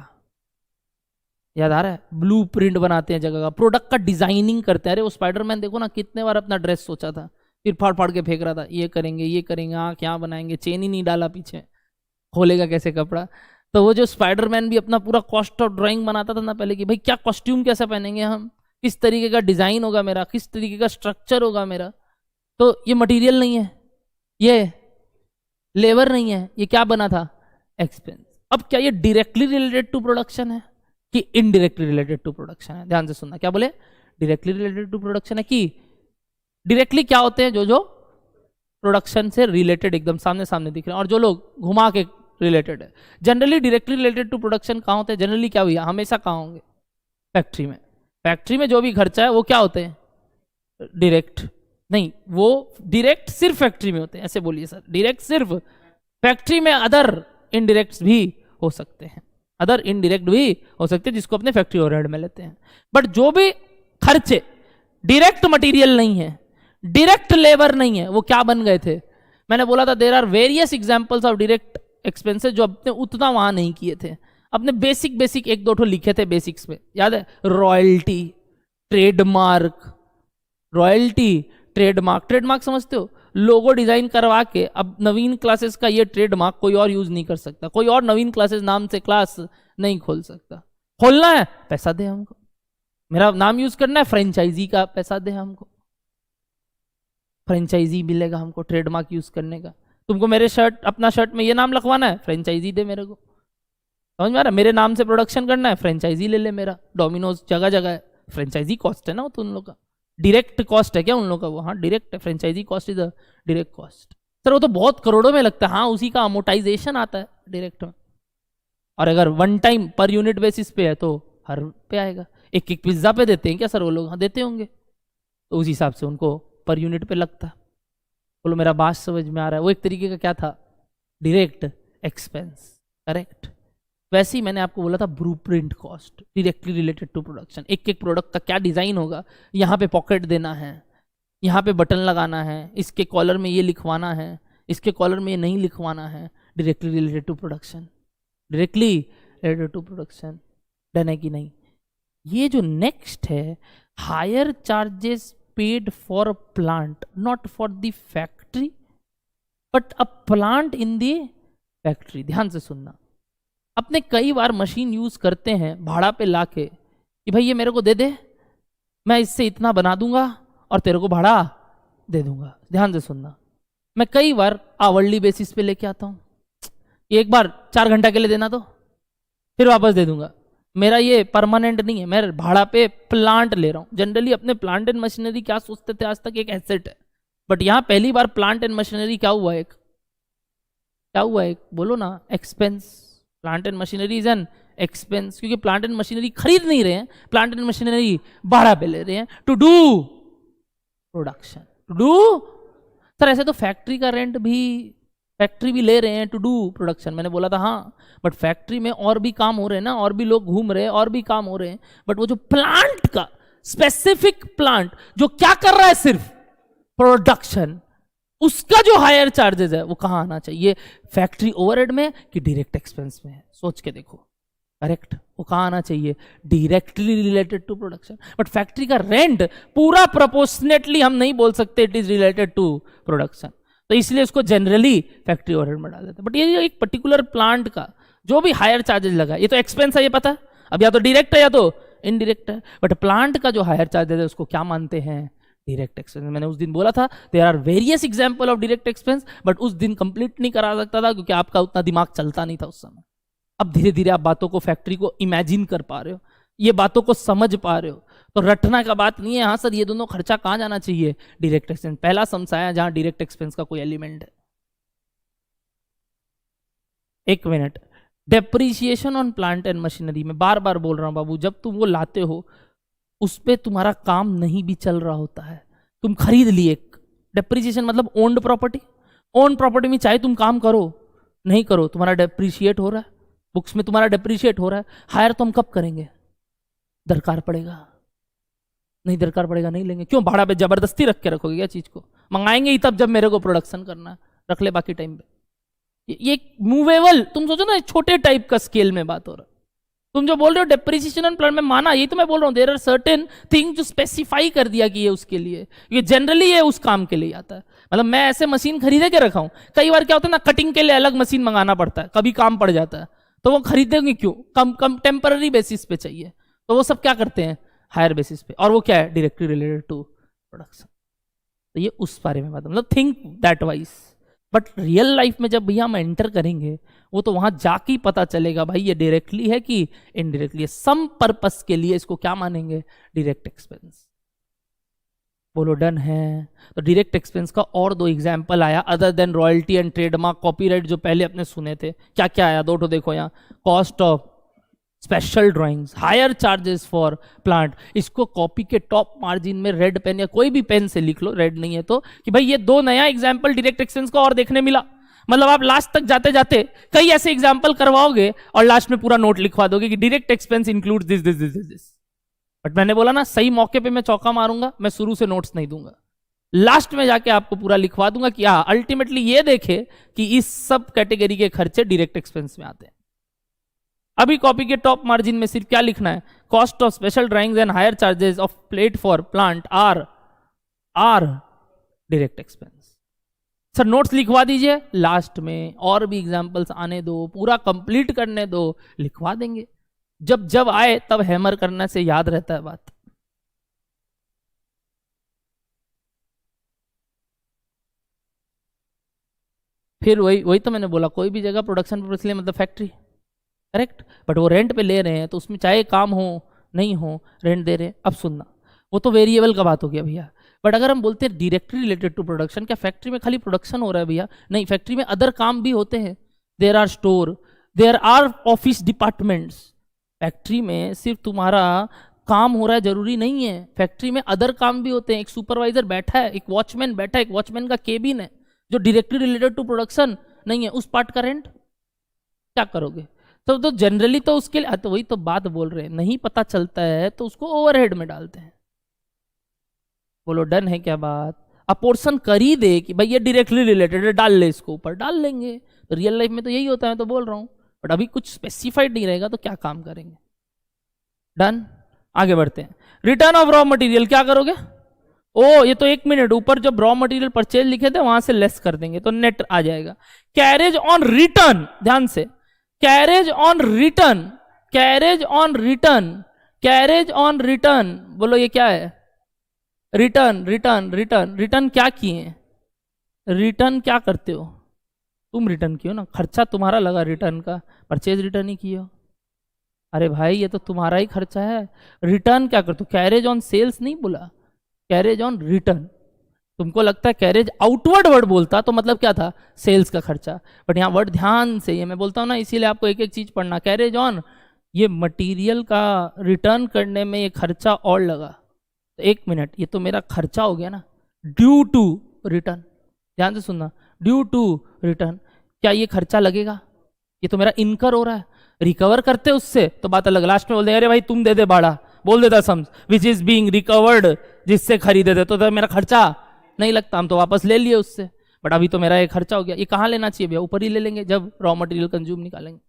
याद आ रहा है, ब्लूप्रिंट बनाते हैं जगह का, प्रोडक्ट का डिजाइनिंग करते हैं। अरे वो स्पाइडरमैन देखो ना, कितने बार अपना ड्रेस सोचा था, फिर फाड़ फाड़ के फेंक रहा था, ये करेंगे ये करेंगे, हाँ क्या बनाएंगे, चेन ही नहीं डाला पीछे, खोलेगा कैसे कपड़ा। तो वो जो स्पाइडरमैन भी अपना पूरा कॉस्ट ऑफ ड्राइंग बनाता था ना पहले, कि भाई क्या कॉस्ट्यूम कैसे पहनेंगे हम, किस तरीके का डिजाइन होगा मेरा, किस तरीके का स्ट्रक्चर होगा मेरा। तो ये मटेरियल नहीं है, ये लेबर नहीं है, ये क्या बना था, एक्सपेंस। अब क्या ये डायरेक्टली रिलेटेड टू प्रोडक्शन है कि इनडायरेक्टली रिलेटेड टू प्रोडक्शन है, ध्यान से सुनना, क्या बोले, डायरेक्टली रिलेटेड टू प्रोडक्शन है कि डायरेक्टली क्या होते हैं, जो जो प्रोडक्शन से रिलेटेड एकदम सामने सामने दिख रहे हैं, और जो लोग घुमा के रिलेटेड है। Generally directly related to production कहाँ होते हैं, जनरली क्या भैया, हमेशा कहाँ होंगे, फैक्ट्री में। फैक्ट्री में जो भी खर्चा है वो क्या होते हैं, डायरेक्ट नहीं, वो डायरेक्ट सिर्फ फैक्ट्री में होते हैं, ऐसे बोलिए सर, डायरेक्ट सिर्फ फैक्ट्री में, अदर इनडायरेक्ट भी हो सकते हैं, अदर इनडायरेक्ट भी हो सकते हैं जिसको अपने फैक्ट्री ओवरहेड में लेते हैं। बट जो भी खर्चे डायरेक्ट मटेरियल नहीं है, डायरेक्ट लेबर नहीं है, वो क्या बन गए थे, मैंने बोला था there are various examples of direct expenses जो अपने उतना वहां नहीं किए थे, अपने बेसिक बेसिक एक दो ठो लिखे थे बेसिक्स में, याद है, royalty, trademark, royalty, trademark, trademark समझते हो, लोगो डिजाइन करवा के, अब नवीन क्लासेस का ये ट्रेडमार्क कोई और यूज नहीं कर सकता, कोई और नवीन क्लासेस नाम से क्लास नहीं खोल सकता, खोलना है पैसा दे हमको, मेरा नाम यूज करना है फ्रेंचाइजी का, पैसा दे हमको, फ्रेंचाइजी मिलेगा हमको ट्रेडमार्क यूज करने का। तुमको मेरे शर्ट, अपना शर्ट में ये नाम लिखवाना है, फ्रेंचाइजी दे मेरे को, समझ में आ रहा, मेरे नाम से प्रोडक्शन करना है, फ्रेंचाइजी ले ले मेरा, डोमिनोज जगह जगह है, फ्रेंचाइजी कॉस्ट है ना वो तो उन लोग का, डायरेक्ट कॉस्ट है क्या उन लोग का वो, हाँ डायरेक्ट है, franchise cost is a direct cost. Sir वो तो बहुत करोड़ों में लगता है, हाँ उसी का अमोर्टाइजेशन आता है डायरेक्ट में, और अगर one time per unit basis पे है तो हर पे आएगा। एक एक पिज्जा पे देते हैं क्या सर वो लोग, हाँ देते होंगे, तो उस हिसाब से उनको पर यूनिट पे लगता है। बोलो मेरा बात समझ में आ रहा है, वो एक तरीके का क्या था, डायरेक्ट एक्सपेंस, करेक्ट। वैसे ही मैंने आपको बोला था blueprint cost, directly related to production, एक एक प्रोडक्ट का क्या डिजाइन होगा, यहाँ पे पॉकेट देना है, यहाँ पे बटन लगाना है, इसके कॉलर में ये लिखवाना है, इसके कॉलर में ये नहीं लिखवाना है, directly related to production, directly related to production, done है कि नहीं। ये जो नेक्स्ट है, hire charges paid for plant, not for the factory but a plant in the factory, ध्यान से सुनना। अपने कई बार मशीन यूज करते हैं भाड़ा पे लाके कि भाई ये मेरे को दे दे, मैं इससे इतना बना दूंगा और तेरे को भाड़ा दे दूंगा, ध्यान से सुनना। मैं कई बार आवरली बेसिस पे लेके आता हूँ, एक बार 4 घंटा के लिए देना तो फिर वापस दे दूंगा, मेरा ये परमानेंट नहीं है, मैं भाड़ा पे प्लांट ले रहा हूँ। जनरली अपने प्लांट एंड मशीनरी क्या सोचते थे आज तक, एक एसेट है, बट यहाँ पहली बार प्लांट एंड मशीनरी क्या हुआ, एक क्या हुआ, एक बोलो ना, expense. Plant and machinery is an expense, क्योंकि प्लांट एंड मशीनरी खरीद नहीं रहे हैं, प्लांट एंड मशीनरी भाड़ा पे ले रहे हैं to do production to do. Sir ऐसे तो फैक्ट्री का रेंट भी, फैक्ट्री भी ले रहे हैं टू डू प्रोडक्शन। मैंने बोला था हाँ, बट फैक्ट्री में और भी काम हो रहे हैं ना, और भी लोग घूम रहे हैं, और भी काम हो रहे हैं, बट वो जो प्लांट का स्पेसिफिक प्लांट जो क्या कर रहा है सिर्फ प्रोडक्शन, उसका जो हायर चार्जेस है वो कहां आना चाहिए, फैक्ट्री ओवरहेड में कि डायरेक्ट एक्सपेंस में है? सोच के देखो, करेक्ट वो कहां आना चाहिए, directly related to production. But factory का रेंट पूरा प्रोपोर्शनेटली हम नहीं बोल सकते it is related to production, तो इसलिए उसको जनरली फैक्ट्री ओवरहेड में डाल देते हैं। बट ये एक पर्टिकुलर प्लांट का जो भी हायर चार्जेस लगा, ये तो एक्सपेंस है, ये पता है, अब या तो डायरेक्ट है या तो इनडायरेक्ट है, बट प्लांट का जो हायर चार्जेस है उसको क्या मानते हैं, डायरेक्ट एक्सपेंस। मैंने उस दिन बोला था there are various example of direct expense, but उस दिन कंप्लीट नहीं करा सकता था क्योंकि आपका उतना दिमाग चलता नहीं था उस समय। अब धीरे धीरे आप बातों को, फैक्ट्री को इमेजिन कर पा रहे हो, ये बातों को समझ पा रहे हो, तो रटना का बात नहीं है। हाँ सर ये दोनों खर्चा कहां जाना चाहिए, डायरेक्ट एक्सपेंस। पहला समझाया जहां डायरेक्ट एक्सपेंस का कोई एलिमेंट है। एक minute, depreciation on plant and machinery में बार बार बोल रहा हूं बाबू, जब तुम वो लाते हो उस पे तुम्हारा काम नहीं भी चल रहा होता है, तुम खरीद लिए, डेप्रिसिएशन मतलब ओन्ड प्रॉपर्टी। ओन प्रॉपर्टी में चाहे तुम काम करो नहीं करो तुम्हारा डेप्रिशिएट हो रहा है, बुक्स में तुम्हारा डेप्रिशिएट हो रहा है। हायर तो हम कब करेंगे, दरकार पड़ेगा, नहीं दरकार पड़ेगा नहीं लेंगे। क्यों, भाड़ा पे जबरदस्ती रख के रखोगे क्या चीज को, मंगाएंगे ही तब जब मेरे को प्रोडक्शन करना है, रख ले बाकी टाइम पे। ये मूवेबल, तुम सोचो ना छोटे टाइप का स्केल में बात हो रहा है। तुम जो बोल रहे हो डेप्रिसिएशन एंड प्लान में माना, यही तो मैं बोल रहा हूँ, देयर आर सर्टेन थिंग जो स्पेसिफाई कर दिया कि ये उसके लिए, ये जनरली ये उस काम के लिए आता है। मतलब मैं ऐसे मशीन खरीदे के रखा हूँ, कई बार क्या होता है ना, कटिंग के लिए अलग मशीन मंगाना पड़ता है, कभी काम पड़ जाता है, तो वो खरीदेंगे क्यों, कम कम टेम्पररी बेसिस पे चाहिए, तो वो सब क्या करते हैं, हायर बेसिस पे, और वो क्या है, डायरेक्टली रिलेटेड टू प्रोडक्शन। तो ये उस बारे में बात, मतलब think that wise. But real life में जब भैया हम एंटर करेंगे, वो तो वहां जाके ही पता चलेगा भाई ये डायरेक्टली है कि इनडायरेक्टली है। सम पर्पस के लिए इसको क्या मानेंगे, डायरेक्ट एक्सपेंस। बोलो डन है। तो डायरेक्ट एक्सपेंस का और दो एग्जांपल आया, other than royalty and trademark, copyright जो पहले अपने सुने थे, क्या क्या आया, दो तो देखो यहाँ, cost of special drawings, higher charges for plant. इसको कॉपी के टॉप मार्जिन में रेड पेन या कोई भी पेन से लिख लो, रेड नहीं है तो, कि भाई ये दो नया एग्जाम्पल डायरेक्ट एक्सपेंस का और देखने मिला। मतलब आप लास्ट तक जाते जाते कई ऐसे एग्जाम्पल करवाओगे और लास्ट में पूरा नोट लिखवा दोगे कि direct expense include this this this this. But मैंने बोला ना, सही मौके पे मैं चौका मारूंगा, मैं शुरू से नोट्स नहीं दूंगा, लास्ट में जाके आपको पूरा लिखवा दूंगा कि हाँ अल्टीमेटली ये देखे कि इस सब कैटेगरी के खर्चे डायरेक्ट एक्सपेंस में आते हैं। अभी कॉपी के टॉप मार्जिन में सिर्फ क्या लिखना है, cost of special drawings and hire charges of plate for plant are direct expense. Sir notes लिखवा दीजिए, लास्ट में और भी एग्जांपल्स आने दो, पूरा कंप्लीट करने दो, लिखवा देंगे। जब जब आए तब हैमर करने से याद रहता है बात। फिर वही तो मैंने बोला, कोई भी जगह प्रोडक्शन पर इसलिए मतलब फैक्ट्री, करेक्ट, बट वो रेंट पे ले रहे हैं तो उसमें चाहे काम हो नहीं हो रेंट दे रहे हैं। अब सुनना, वो तो वेरिएबल का बात हो गया भैया, बट अगर हम बोलते हैं डायरेक्टली रिलेटेड टू प्रोडक्शन, क्या फैक्ट्री में खाली प्रोडक्शन हो रहा है भैया, नहीं, फैक्ट्री में अदर काम भी होते हैं। There are store, there are office departments. Factory में सिर्फ तुम्हारा काम हो रहा है जरूरी नहीं है, फैक्ट्री में अदर काम भी होते हैं। एक सुपरवाइजर बैठा है, एक वॉचमैन बैठा है, एक वॉचमैन का केबिन है जो डायरेक्टली रिलेटेड टू प्रोडक्शन नहीं है, उस पार्ट का रेंट क्या करोगे? तो जनरली तो उसके लिए, तो वही तो बात बोल रहे हैं, नहीं पता चलता है तो उसको ओवरहेड में डालते हैं। बोलो डन है क्या बात? अब पोर्शन कर ही दे कि भाई ये डायरेक्टली रिलेटेड है, डाल ले, इसको ऊपर डाल लेंगे। तो रियल लाइफ में तो यही होता है, मैं तो बोल रहा हूँ, बट अभी कुछ स्पेसिफाइड नहीं रहेगा तो क्या काम करेंगे। डन, आगे बढ़ते हैं। रिटर्न ऑफ रॉ मटेरियल क्या करोगे? ओ ये तो 1 मिनट, ऊपर जब रॉ मटेरियल परचेज लिखे थे वहां से लेस कर देंगे तो नेट आ जाएगा। कैरेज ऑन रिटर्न, ध्यान से, carriage on return, carriage on return, carriage on return. बोलो ये क्या है? रिटर्न, रिटर्न, रिटर्न, रिटर्न क्या किए? रिटर्न क्या करते हो तुम? रिटर्न किए ना, खर्चा तुम्हारा लगा रिटर्न का, परचेज रिटर्न ही किए हो। अरे भाई ये तो तुम्हारा ही खर्चा है। रिटर्न क्या करते हो? कैरेज ऑन सेल्स नहीं बोला, कैरेज ऑन रिटर्न। तुमको लगता है कैरेज आउटवर्ड वर्ड बोलता तो मतलब क्या था? सेल्स का खर्चा। बट यहाँ वर्ड ध्यान से, ये मैं बोलता हूँ ना, इसीलिए आपको एक एक चीज पढ़ना। कैरेज ऑन, ये मटेरियल का रिटर्न करने में ये खर्चा और लगा, तो 1 मिनट, ये तो मेरा खर्चा हो गया ना, ड्यू टू रिटर्न, ध्यान से सुनना, ड्यू टू रिटर्न, क्या ये खर्चा लगेगा? ये तो मेरा इनकर हो रहा है, रिकवर करते उससे तो बात अलग, लास्ट में बोल दे अरे भाई तुम दे दे भाड़ा, बोल देता sums which is being recovered, जिससे खरीदे थे तो मेरा खर्चा नहीं लगता, हम तो वापस ले लिए उससे, बट अभी तो मेरा ये खर्चा हो गया। ये कहाँ लेना चाहिए भैया? ऊपर ही ले लेंगे जब रॉ मटेरियल कंज्यूम निकालेंगे।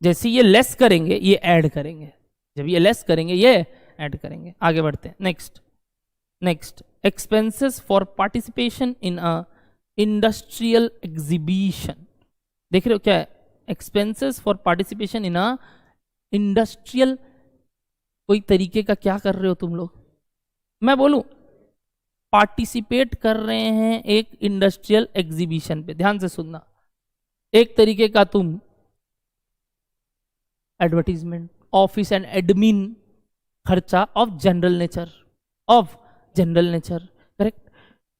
जैसे ये लेस करेंगे ये ऐड करेंगे, जब ये लेस करेंगे ये ऐड करेंगे। आगे बढ़ते हैं, next expenses for participation in a industrial exhibition. देख रहे हो क्या है? Expenses for participation in a industrial, कोई तरीके का क्या कर रहे हो तुम लोग? मैं बोलूं, पार्टिसिपेट कर रहे हैं एक इंडस्ट्रियल एग्जीबिशन पे, ध्यान से सुनना, एक तरीके का तुम एडवर्टीजमेंट, ऑफिस एंड एडमिन खर्चा of general nature, correct.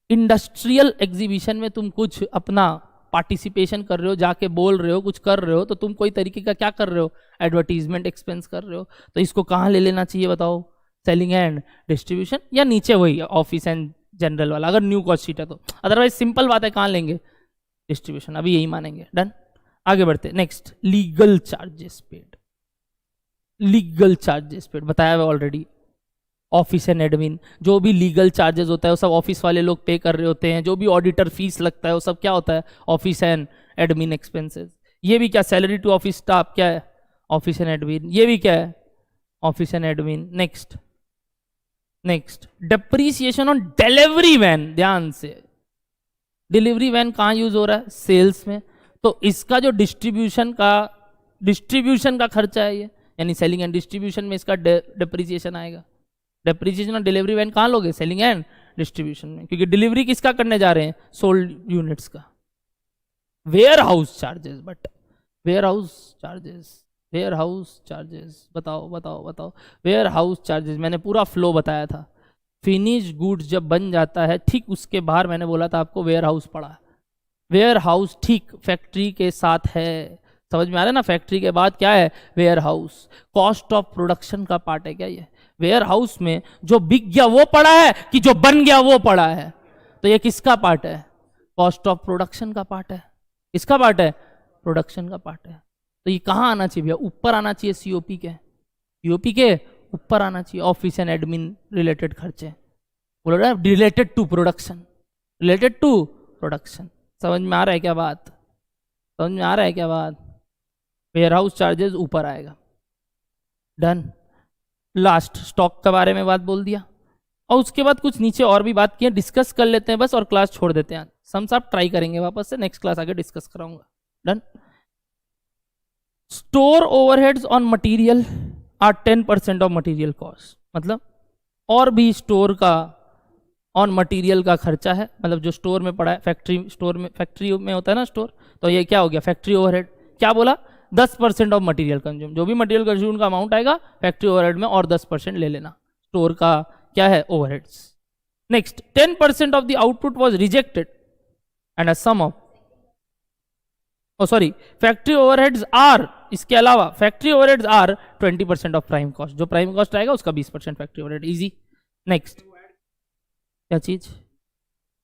Industrial exhibition में तुम कुछ अपना पार्टिसिपेशन कर रहे हो, जाके बोल रहे हो, कुछ कर रहे हो, तो तुम कोई तरीके का क्या कर रहे हो? एडवर्टीजमेंट एक्सपेंस कर रहे हो। तो इसको कहाँ ले लेना चाहिए बताओ? सेलिंग एंड डिस्ट्रीब्यूशन, या नीचे वही ऑफिस एंड जनरल वाला, अगर न्यू कॉस्ट शीट है तो। अदरवाइज सिंपल बात है, कहाँ लेंगे? डिस्ट्रीब्यूशन, अभी यही मानेंगे। डन, आगे बढ़ते। Next, legal charges paid. Legal charges paid बताया हुआ ऑलरेडी, ऑफिस एंड एडमिन, जो भी लीगल चार्जेस होता है वो सब ऑफिस वाले लोग पे कर रहे होते हैं, जो भी ऑडिटर फीस लगता है वो सब क्या होता है? Office and admin expenses. ये भी क्या? सैलरी टू ऑफिस स्टाफ, क्या है? Office and admin. ये भी क्या है? Office and admin. Next depreciation on delivery van, ध्यान से, डिलीवरी वैन कहाँ यूज हो रहा है? सेल्स में, तो इसका जो डिस्ट्रीब्यूशन का खर्चा है ये, यानी सेलिंग एंड डिस्ट्रीब्यूशन में इसका डेप्रीसिएशन आएगा। डेप्रीसिएशन ऑन डिलीवरी वैन कहाँ लोगे? सेलिंग एंड डिस्ट्रीब्यूशन में, क्योंकि डिलीवरी किसका करने जा रहे हैं? सोल्ड यूनिट्स का। Warehouse charges, but warehouse charges बताओ। वेयर हाउस चार्जेस मैंने पूरा फ्लो बताया था। फिनिश गुड्स जब बन जाता है, ठीक उसके बाहर मैंने बोला था आपको वेयर हाउस पड़ा। वेयर हाउस ठीक फैक्ट्री के साथ है, समझ में आ रहा है ना? फैक्ट्री के बाद क्या है? Warehouse. Cost of production का पार्ट है क्या ये? वेयर हाउस में जो बिक गया वो पड़ा है कि जो बन गया वो पड़ा है? तो ये किसका पार्ट है? कॉस्ट ऑफ प्रोडक्शन का पार्ट है। किसका पार्ट है? प्रोडक्शन का पार्ट है। तो ये कहाँ आना चाहिए भैया? ऊपर आना चाहिए, सीओपी के ऊपर आना चाहिए। ऑफिस एंड एडमिन रिलेटेड खर्चे, बोलो रहा रिलेटेड टू प्रोडक्शन, समझ में आ रहा है क्या बात? वेयर हाउस चार्जेस ऊपर आएगा। डन। लास्ट स्टॉक के बारे में बात बोल दिया, और उसके बाद कुछ नीचे और भी बात किया, डिस्कस कर लेते हैं बस और क्लास छोड़ देते हैं। सम्स आप ट्राई करेंगे वापस से, नेक्स्ट क्लास आगे डिस्कस कराऊंगा। Done. Store overheads on material are 10% of material cost, मतलब और भी स्टोर का ऑन मटेरियल का खर्चा है, मतलब जो स्टोर में पड़ा है, फैक्ट्री में होता है ना स्टोर, तो ये क्या हो गया? Factory overhead. क्या बोला? 10% ऑफ मटेरियल कंज्यूम, जो भी मटेरियल कंज्यूम का अमाउंट आएगा फैक्ट्री ओवरहेड में और 10% ले लेना, स्टोर का क्या है? Overheads. Next, 10% of the output was rejected and a sum of factory overheads are, इसके अलावा factory overheads are 20% of prime cost, जो प्राइम कॉस्ट आएगा उसका 20% फैक्ट्री ओवरहेड। इजी। नेक्स्ट, क्या चीज?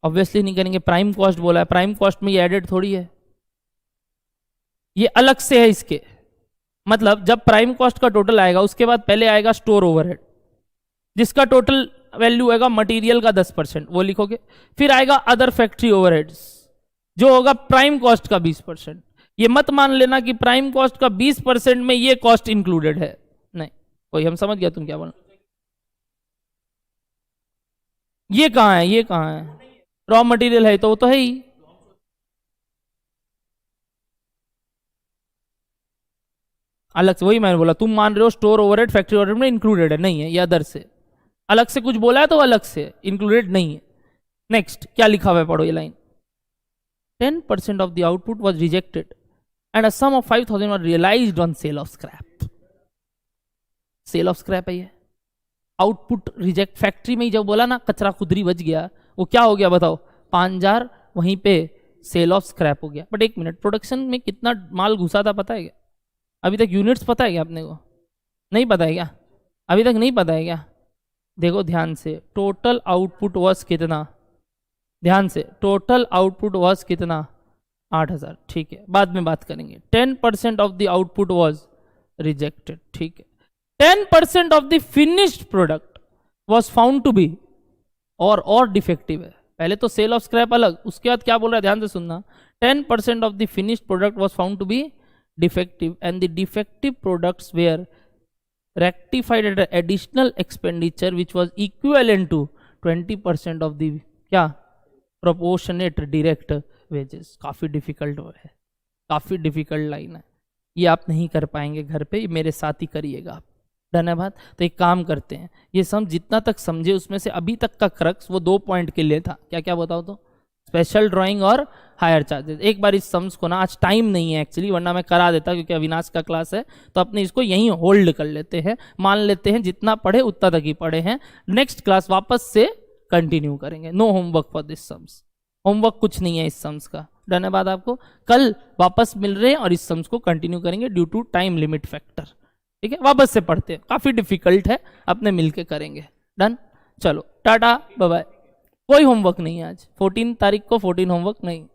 ऑब्वियसली नहीं करेंगे, प्राइम कॉस्ट बोला है, प्राइम कॉस्ट में ये एडेड थोड़ी है, ये अलग से है इसके। मतलब जब प्राइम कॉस्ट का टोटल आएगा उसके बाद पहले आएगा स्टोर ओवरहेड, जिसका टोटल वैल्यू आएगा मटेरियल का 10%, वो लिखोगे। फिर आएगा अदर फैक्ट्री ओवरहेड्स, जो होगा प्राइम कॉस्ट का 20%। ये मत मान लेना कि प्राइम कॉस्ट का 20% में ये कॉस्ट इंक्लूडेड है, नहीं। कोई हम समझ गया तुम क्या बोल? ये कहां है? रॉ मटेरियल है तो वो तो है ही। अलग से, वही मैंने बोला, तुम मान रहे हो स्टोर ओवरहेड फैक्ट्री ओवरहेड में इंक्लूडेड है, नहीं है, ये अदर से अलग से कुछ बोला है तो अलग से इंक्लूडेड नहीं है। नेक्स्ट क्या लिखा हुआ है, पढ़ो ये line. 10% of the output was rejected and a sum of 5,000 was realized on sale of scrap. Sale of scrap है ये। आउटपुट रिजेक्ट, फैक्ट्री में ही जब बोला ना कचरा खुदरी बच गया, वो क्या हो गया बताओ? 5,000 वहीं पे सेल ऑफ स्क्रैप हो गया। बट एक मिनट, प्रोडक्शन में कितना माल घुसा था पता है क्या? अभी तक यूनिट्स पता है क्या अपने को? नहीं पता है क्या? अभी तक नहीं पता है क्या? देखो ध्यान से, टोटल आउटपुट वॉज कितना? ध्यान से, टोटल आउटपुट वॉज कितना, 8000, ठीक है, बाद में बात करेंगे। 10% of the output was rejected, ठीक है। 10% of the finished product was found to be और डिफेक्टिव है। पहले तो सेल ऑफ स्क्रैप अलग, उसके बाद क्या बोल रहा है, ध्यान से सुनना। 10% of the finished product was found to be defective and the defective products were rectified at an additional expenditure which was equivalent to 20% of the क्या proportionate direct wages। काफी डिफिकल्ट है, काफी डिफिकल्ट लाइन है, ये आप नहीं कर पाएंगे घर पे, ये मेरे साथ ही करिएगा आप। डन है बात? तो एक काम करते हैं, ये सम जितना तक समझे उसमें से अभी तक का क्रक्स वो 2 पॉइंट के लिए था। क्या क्या बताओ तो, स्पेशल ड्राइंग और हायर चार्जेस। एक बार इस सम्स को ना, आज टाइम नहीं है एक्चुअली, वरना मैं करा देता क्योंकि अविनाश का क्लास है, तो अपने इसको यहीं होल्ड कर लेते हैं, मान लेते हैं जितना पढ़े उतना तक ही पढ़े हैं। नेक्स्ट क्लास वापस से कंटिन्यू करेंगे। No homework for this sums, homework कुछ नहीं है इस सम्स का। डन है बात आपको? कल वापस मिल रहे हैं और इस सम्स को कंटिन्यू करेंगे due to time limit factor. ठीक है, वापस से पढ़ते हैं, काफी डिफिकल्ट है, अपने मिलके करेंगे। डन, चलो टाटा बाय बाय। कोई होमवर्क नहीं है आज, 14 तारीख को 14 होमवर्क नहीं।